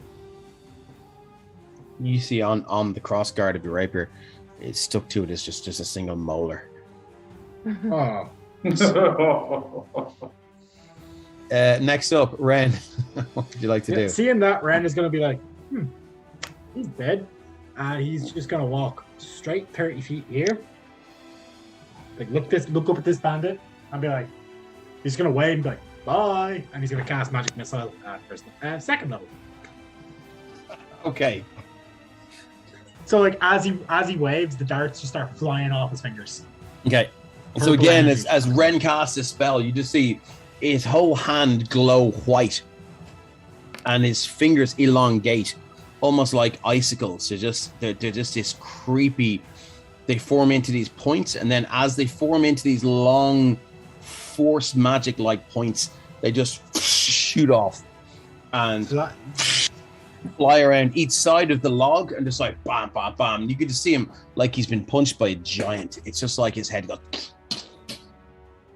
S1: the cross guard of your rapier, it's stuck to it is just a single molar.
S8: Oh.
S1: Next up, Ren. What would you like to do?
S8: Seeing that, Ren is going to be like, he's dead. He's just going to walk straight 30 feet here. Like, look up at this bandit and be like, he's going to wave and be like, bye. And he's going to cast Magic Missile at second level.
S1: Okay.
S8: So, like, as he waves, the darts just start flying off his fingers.
S1: Okay. So
S8: Purple
S1: again,
S8: energy.
S1: as Ren casts his spell, you just see his whole hand glow white, and his fingers elongate, almost like icicles. They're just this creepy. They form into these points, and then as they form into these long, force magic-like points, they just shoot off and fly around each side of the log, and just like bam, bam, bam. You can just see him like he's been punched by a giant. It's just like his head got.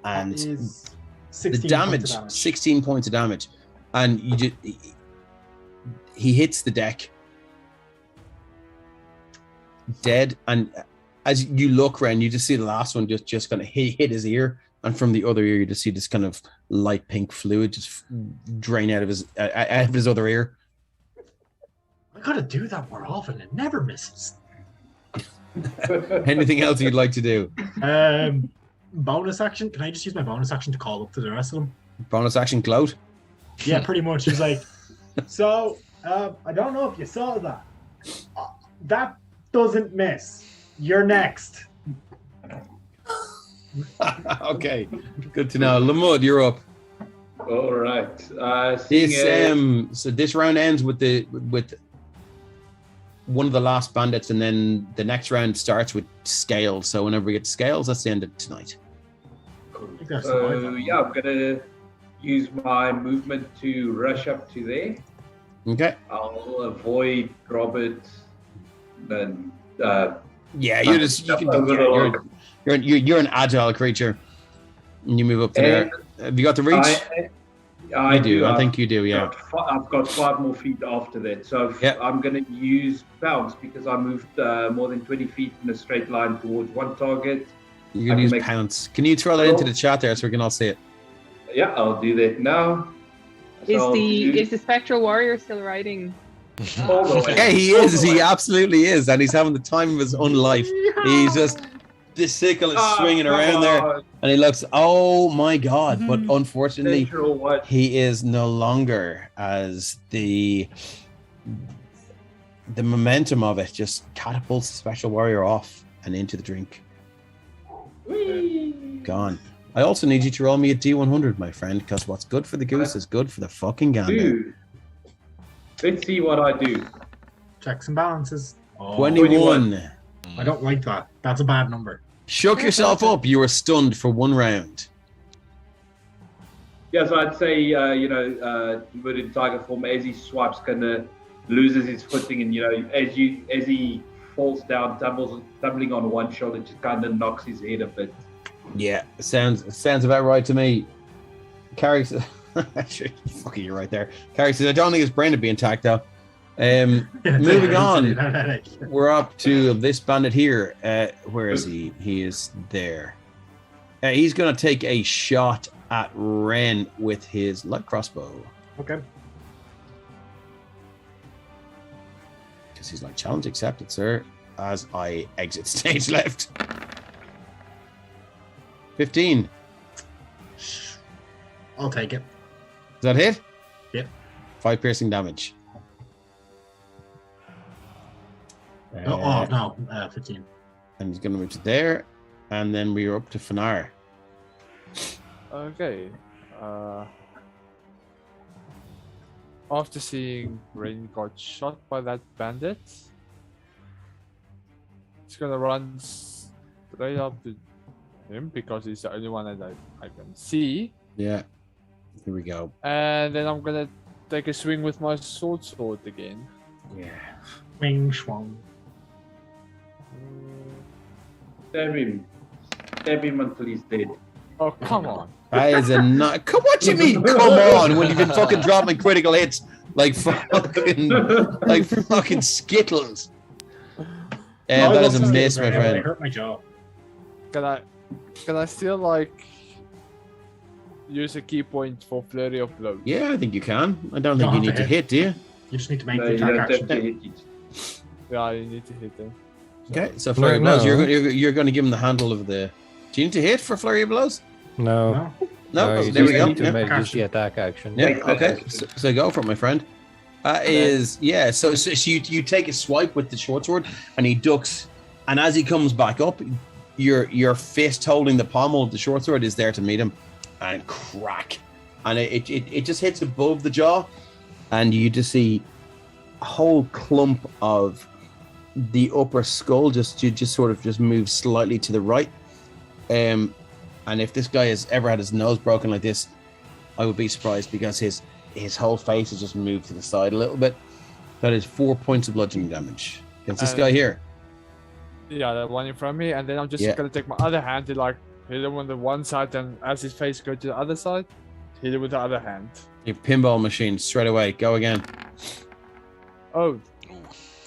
S1: And
S8: Is
S1: the
S8: 16
S1: damage,
S8: points of damage.
S1: 16 points of damage, and he hits the deck dead. And as you look around, you just see the last one just kind of hit his ear, and from the other ear you just see this kind of light pink fluid just drain out of his other ear.
S8: I gotta do that more often. It never misses.
S1: Anything else you'd like to do?
S8: Bonus action. Can I just use my bonus action to call up to the rest of them?
S1: Bonus action gloat?
S8: Yeah, pretty much. He's like, so I don't know if you saw that. That doesn't miss. You're next.
S1: Okay, good to know. Lamud, you're up.
S5: All right.
S1: So this round ends with one of the last bandits, and then the next round starts with scales. So whenever we get to scales, that's the end of tonight.
S5: So yeah, I'm gonna use my movement to rush up to there.
S1: Okay.
S5: I'll avoid Robert. Then
S1: yeah, you're an agile creature, and you move up to there. Have you got the reach?
S5: I do.
S1: I think you do. Yeah.
S5: I've got 5 more feet after that, so I'm going to use pounce because I moved more than 20 feet in a straight line towards one target.
S1: You're going to use pounce. Can you throw that into the chat there so we can all see it?
S5: Yeah, I'll do that now. So
S2: is the spectral warrior still riding?
S1: Yeah, he is. He absolutely is, and he's having the time of his own life. He's just this sickle is swinging around there, and he looks. Oh my god! But unfortunately, he is no longer as the momentum of it just catapults the special warrior off and into the drink. Gone. I also need you to roll me a D100, my friend, because what's good for the goose is good for the fucking gander.
S5: Dude. Let's see what I do.
S8: Checks and balances.
S1: 21.
S8: I don't like that. That's a bad number.
S1: Shook yourself up. You were stunned for 1 round.
S5: Yeah, so I'd say, in tiger form, as he swipes, kind of loses his footing, and as he falls down, tumbling on one shoulder, just kind of knocks his head a bit.
S1: Yeah, sounds about right to me. Carrie says, fucking, you're right there. Carrie says, I don't think his brain would be intact though. Moving on, we're up to this bandit here. Where is he? He is there. He's going to take a shot at Ren with his light crossbow.
S8: Okay.
S1: Because he's like, challenge accepted, sir. As I exit stage left. 15.
S8: I'll take it.
S1: Does that hit?
S8: Yep.
S1: 5 piercing damage.
S8: No, 15.
S1: And he's going to move to there. And then we are up to Fanar.
S6: Okay. After seeing Rain got shot by that bandit, it's going to run straight up to him because he's the only one that I can see.
S1: Yeah. Here we go.
S6: And then I'm going to take a swing with my sword again.
S8: Yeah. Wing swung.
S5: Stab him until he's dead.
S6: Oh, come on.
S1: That is a not. What do you mean? Come on! When you've been fucking dropping critical hits like fucking skittles. That is a miss, my friend.
S8: I hurt my jaw.
S6: Can I still use a key point for flurry of blows?
S1: Yeah, I think you can. I don't think you need to hit, do you?
S8: You just need to make the attack action.
S6: Yeah, you need to hit them.
S1: Okay, so flurry of blows. You're going to give him the handle of the. Do you need to hit for flurry of blows?
S7: No.
S1: No,
S7: you
S1: there we
S7: just
S1: go.
S7: need to make use the attack action.
S1: Yeah, okay. So go for it, my friend. So you take a swipe with the short sword, and he ducks, and as he comes back up, your fist holding the pommel of the short sword is there to meet him, and crack, and it just hits above the jaw, and you just see a whole clump of the upper skull just sort of move slightly to the right. And if this guy has ever had his nose broken like this, I would be surprised because his whole face has just moved to the side a little bit. That is 4 points of bludgeoning damage against this guy here.
S6: Yeah, the one in front of me, and then I'm just gonna take my other hand to hit him on the one side, and as his face goes to the other side, hit him with the other hand.
S1: Your pinball machine straight away. Go again.
S6: Oh.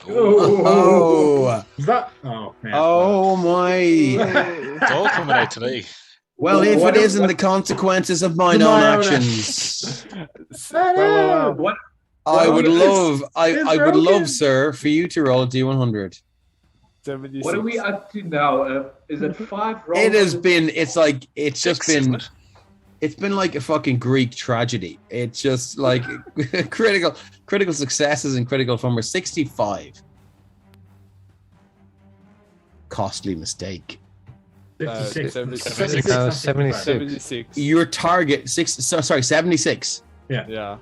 S1: Oh.
S8: Is that? Oh man.
S1: Oh my.
S3: It's all coming out today.
S1: Well, if it isn't the consequences of mine own actions.
S5: What?
S1: I would love, sir, for you to roll a D100.
S6: 76.
S5: What are we up to now? Is it 5 rolls?
S1: It has been. It's like it's just
S3: 6, isn't
S1: been.
S3: it?
S1: It's been like a fucking Greek tragedy. It's just like critical successes and critical fumbles. 65. Costly mistake.
S8: 56.
S6: 76.
S7: No,
S8: 76.
S6: 76.
S1: Your target 76.
S6: Yeah.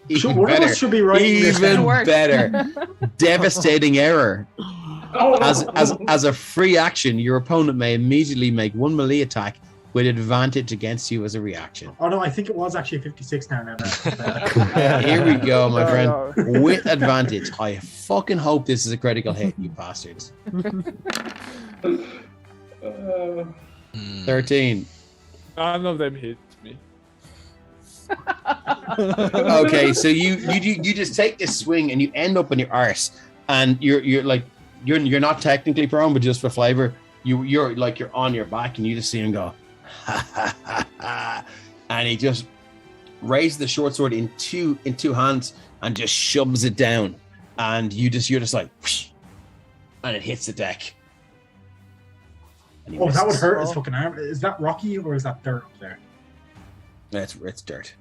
S1: Even
S8: One of
S1: better.
S8: us should be writing this
S1: Even
S8: down.
S2: Work.
S1: better. Devastating error. As a free action, your opponent may immediately make one melee attack with advantage against you as a reaction.
S8: Oh no, I think it was actually 56 now.
S1: Here we go, my
S6: No,
S1: friend.
S6: no.
S1: With advantage. I fucking hope this is a critical hit, you bastards. 13.
S6: None of them hit me.
S1: Okay, so you just take this swing and you end up in your arse, and you're not technically prone, but just for flavor, you're on your back, and you just see him go, ha, ha, ha, ha. And he just raises the short sword in two hands and just shoves it down, and you're just like, whoosh, and it hits the deck. And he
S8: Oh, that would
S1: misses.
S8: hurt his fucking arm. Is that rocky or is that dirt up there?
S1: It's dirt.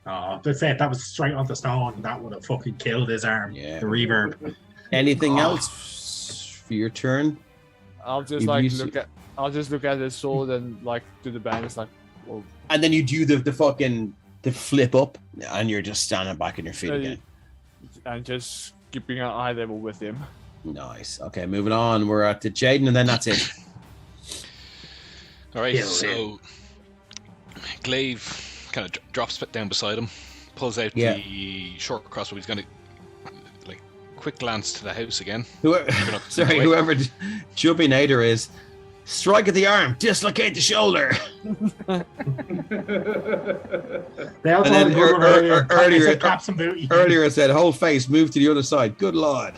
S8: Oh, let's say if that was straight onto stone, that would have fucking killed his arm.
S1: Yeah.
S8: The reverb.
S1: Anything
S8: Oh.
S1: else for your turn?
S6: I'll just
S1: You've
S6: like
S1: used
S6: look at. I'll just look at the sword and like do the bang. It's like, well,
S1: And then you do the flip up, and you're just standing back on your feet again.
S6: and just keeping an eye level with him.
S1: Nice. Okay, moving on. We're at the Jaden, and then that's it.
S3: All right,
S8: Yeah,
S3: so Glaive kind of drops down beside him, pulls out
S1: Yeah.
S3: the short crossbow. He's going to like quick glance to the house again.
S1: Whoever,
S3: You're not-
S1: sorry,
S3: wait.
S1: whoever Jumpy Nader is, strike at the arm, dislocate the shoulder.
S8: They also
S1: And
S8: had
S1: then
S8: a good one earlier. They
S1: earlier-
S8: said, clap some booty.
S1: Earlier it said, whole face, move to the other side. Good lord.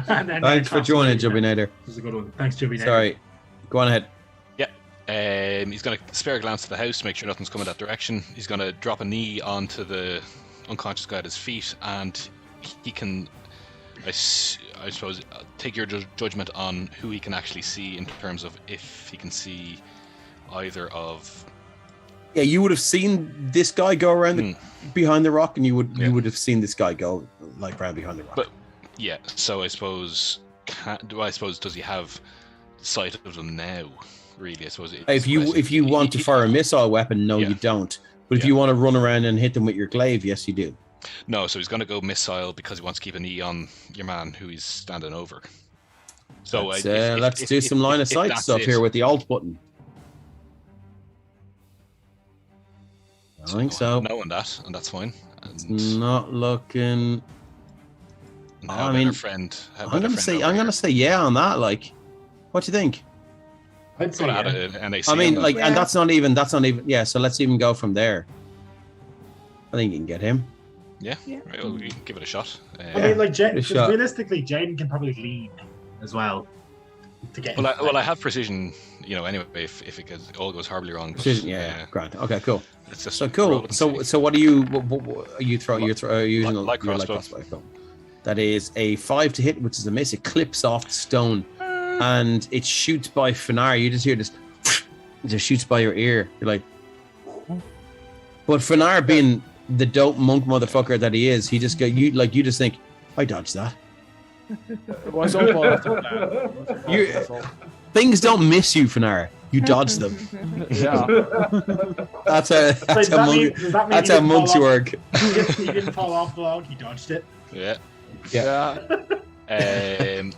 S8: And then
S1: Thanks for
S8: clap some
S1: joining,
S8: booty.
S1: Jumpy Nader.
S8: This is a good one. Thanks, Jumpy.
S1: Sorry. Go on ahead.
S3: He's going to spare a glance to the house, make sure nothing's coming that direction. He's going to drop a knee onto the unconscious guy at his feet, and he can, I suppose, take your judgment on who he can actually see in terms of if he can see either of.
S1: Yeah, you would have seen this guy go around behind the rock, and you would have seen this guy go like around behind the rock.
S3: But yeah, so I suppose, does he have sight of them now? Really, I suppose.
S1: If you want to fire a missile weapon, no,
S3: Yeah.
S1: you don't. But if
S3: Yeah.
S1: you want to run around and hit them with your glaive, yes, you do.
S3: No, so he's going to go missile because he wants to keep an eye on your man who he's standing over. So
S1: Let's do some line of sight stuff here with the alt button. I think so.
S3: No on that, and that's fine.
S1: It's
S3: And,
S1: not looking.
S3: and
S1: I
S3: how about
S1: mean,
S3: our friend? How about
S1: I'm
S3: our
S1: gonna
S3: friend
S1: say
S3: over here?
S1: yeah on that. Like, what do you think?
S8: I'd say
S3: Gonna add
S8: yeah.
S3: an NAC
S1: I mean,
S3: on
S1: like,
S3: that.
S1: and that's not even. Yeah. So let's even go from there. I think you can get him.
S3: Yeah,
S2: Yeah.
S3: right, well, we can give it a shot.
S8: I mean, like,
S1: Good shot.
S8: realistically, Jaden can probably lead as well to get.
S3: Well, I have precision, anyway. If it all goes horribly wrong, but,
S1: Precision, yeah. Grand. Okay, cool.
S3: It's just
S1: So
S3: roll
S1: cool.
S3: and
S1: So
S3: see.
S1: what are you? What are you throwing? You're using a
S3: Light
S1: your light
S3: crossbow.
S1: crossbow. Cool. That is a 5 to hit, which is a miss. It clips off the stone, and it shoots by Finar. You just hear this. It just shoots by your ear. You're like, but Finar, being the dope monk motherfucker that he is, he just go you just think, I dodged that.
S6: It was all part of the plan.
S1: You- Things don't miss you, Finar. You dodge them.
S6: Yeah.
S1: That's
S8: Does that
S1: how
S8: mean-
S1: monk,
S8: does that mean
S1: that's
S8: he
S1: how
S8: didn't fall
S1: monks
S8: off-
S1: work.
S8: He didn't fall off the log. He dodged it.
S3: Yeah.
S6: Yeah.
S3: And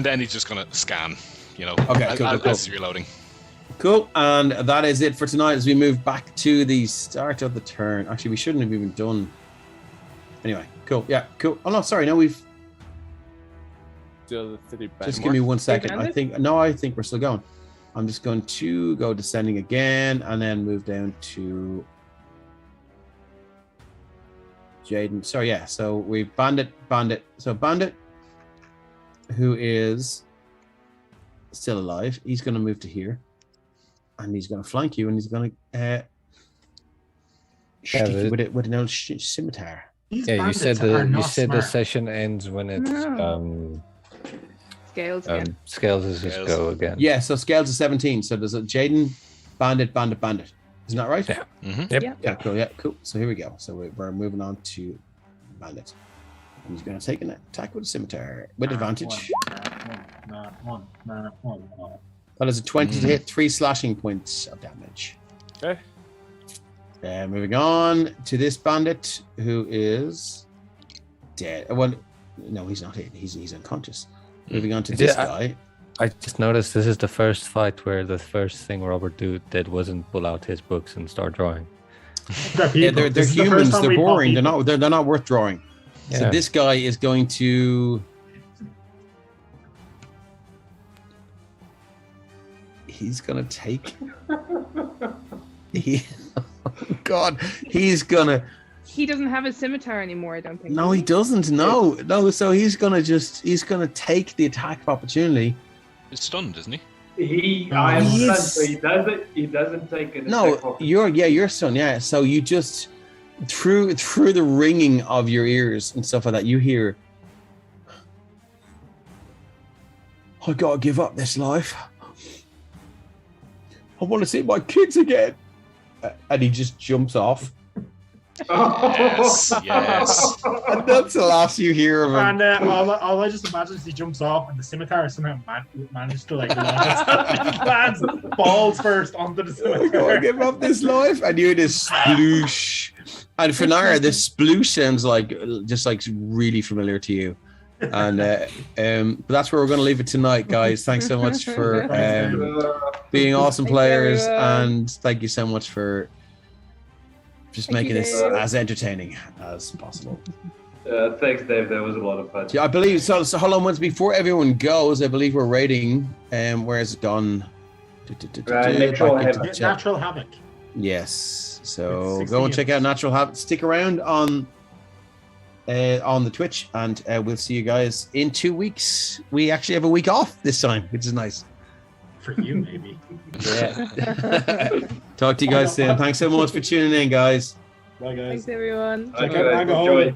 S3: then he's just gonna scan.
S1: Okay, cool, cool.
S3: As he's reloading.
S1: Cool, and that is it for tonight as we move back to the start of the turn. Actually, we shouldn't have even done. Anyway, cool. Yeah, cool. Oh no, sorry. No, we've
S6: The three
S1: just
S6: bang.
S1: give me 1 second. I
S2: ended?
S1: think we're still going. I'm just going to go descending again and then move down to Jaden. Sorry, yeah. So we Bandit. So Bandit, who is still alive, he's going to move to here, and he's going to flank you, and he's going to shoot you with an old scimitar.
S8: These
S7: Yeah, you
S8: bandits
S7: said
S8: are
S7: the
S8: not
S7: the
S8: smart.
S7: session ends when it's
S2: No. Scales again.
S7: scales is just
S3: Scales.
S7: go again.
S1: Yeah, so scales of 17. So there's a Jaden, bandit. Isn't that right?
S7: Yeah.
S3: Mhm.
S2: Yeah.
S1: Yeah, cool. Yeah, cool. So here we go. So we're moving on to bandit. And he's going to take an attack with a scimitar with advantage.
S8: One.
S1: That is a 20 to hit, 3 slashing points of damage.
S6: Okay.
S1: Moving on to this bandit who is dead. Well, no, he's not hit. He's unconscious. Moving on to this guy.
S7: I just noticed this is the first fight where the first thing Robert did wasn't pull out his books and start drawing.
S1: Yeah, they're humans. They're boring. They're not worth drawing. So
S7: Yeah.
S1: this guy is going to. He's gonna take. God, he's gonna.
S2: He doesn't have a scimitar anymore, I don't think.
S1: No, he doesn't. No. So he's gonna take the attack of opportunity.
S3: He's stunned, isn't he?
S5: I am
S1: He
S5: stunned,
S1: is-
S5: so he doesn't take an
S1: No,
S5: attack of-
S1: your son. Yeah. So you just through the ringing of your ears and stuff like that, you hear. I gotta give up this life. I want to see my kids again. And he just jumps off.
S3: Yes, yes.
S1: And that's the last you hear of him.
S8: And all I just imagine is he jumps off and the scimitar somehow managed to like lands balls first onto the
S1: I gotta
S8: scimitar.
S1: give up this life. And you hear this sploosh. And for Nara, this sploosh sounds like just like really familiar to you. And but that's where we're going to leave it tonight, guys. Thanks so much for being awesome
S2: Thank you,
S1: players,
S2: everyone.
S1: and thank you so much for just
S2: Thank
S1: making
S2: you,
S1: this
S2: Dave.
S1: as entertaining as possible.
S5: Thanks, Dave. That was a lot of fun.
S1: Yeah, I believe so. So hold on, once before everyone goes, I believe we're rating. Where has it gone?
S5: Natural
S1: Back into
S5: Havoc.
S1: the chat.
S8: Natural havoc.
S1: Yes. So
S8: With
S1: go and
S8: 60
S1: check out Natural Habit. Stick around on the Twitch, and we'll see you guys in 2 weeks. We actually have a week off this time, which is nice.
S8: For you, maybe.
S1: Yeah. Talk to you guys soon. Thanks so much for tuning in, guys.
S8: Bye, guys.
S2: Thanks, everyone.
S8: Check out Mango.
S5: Enjoy.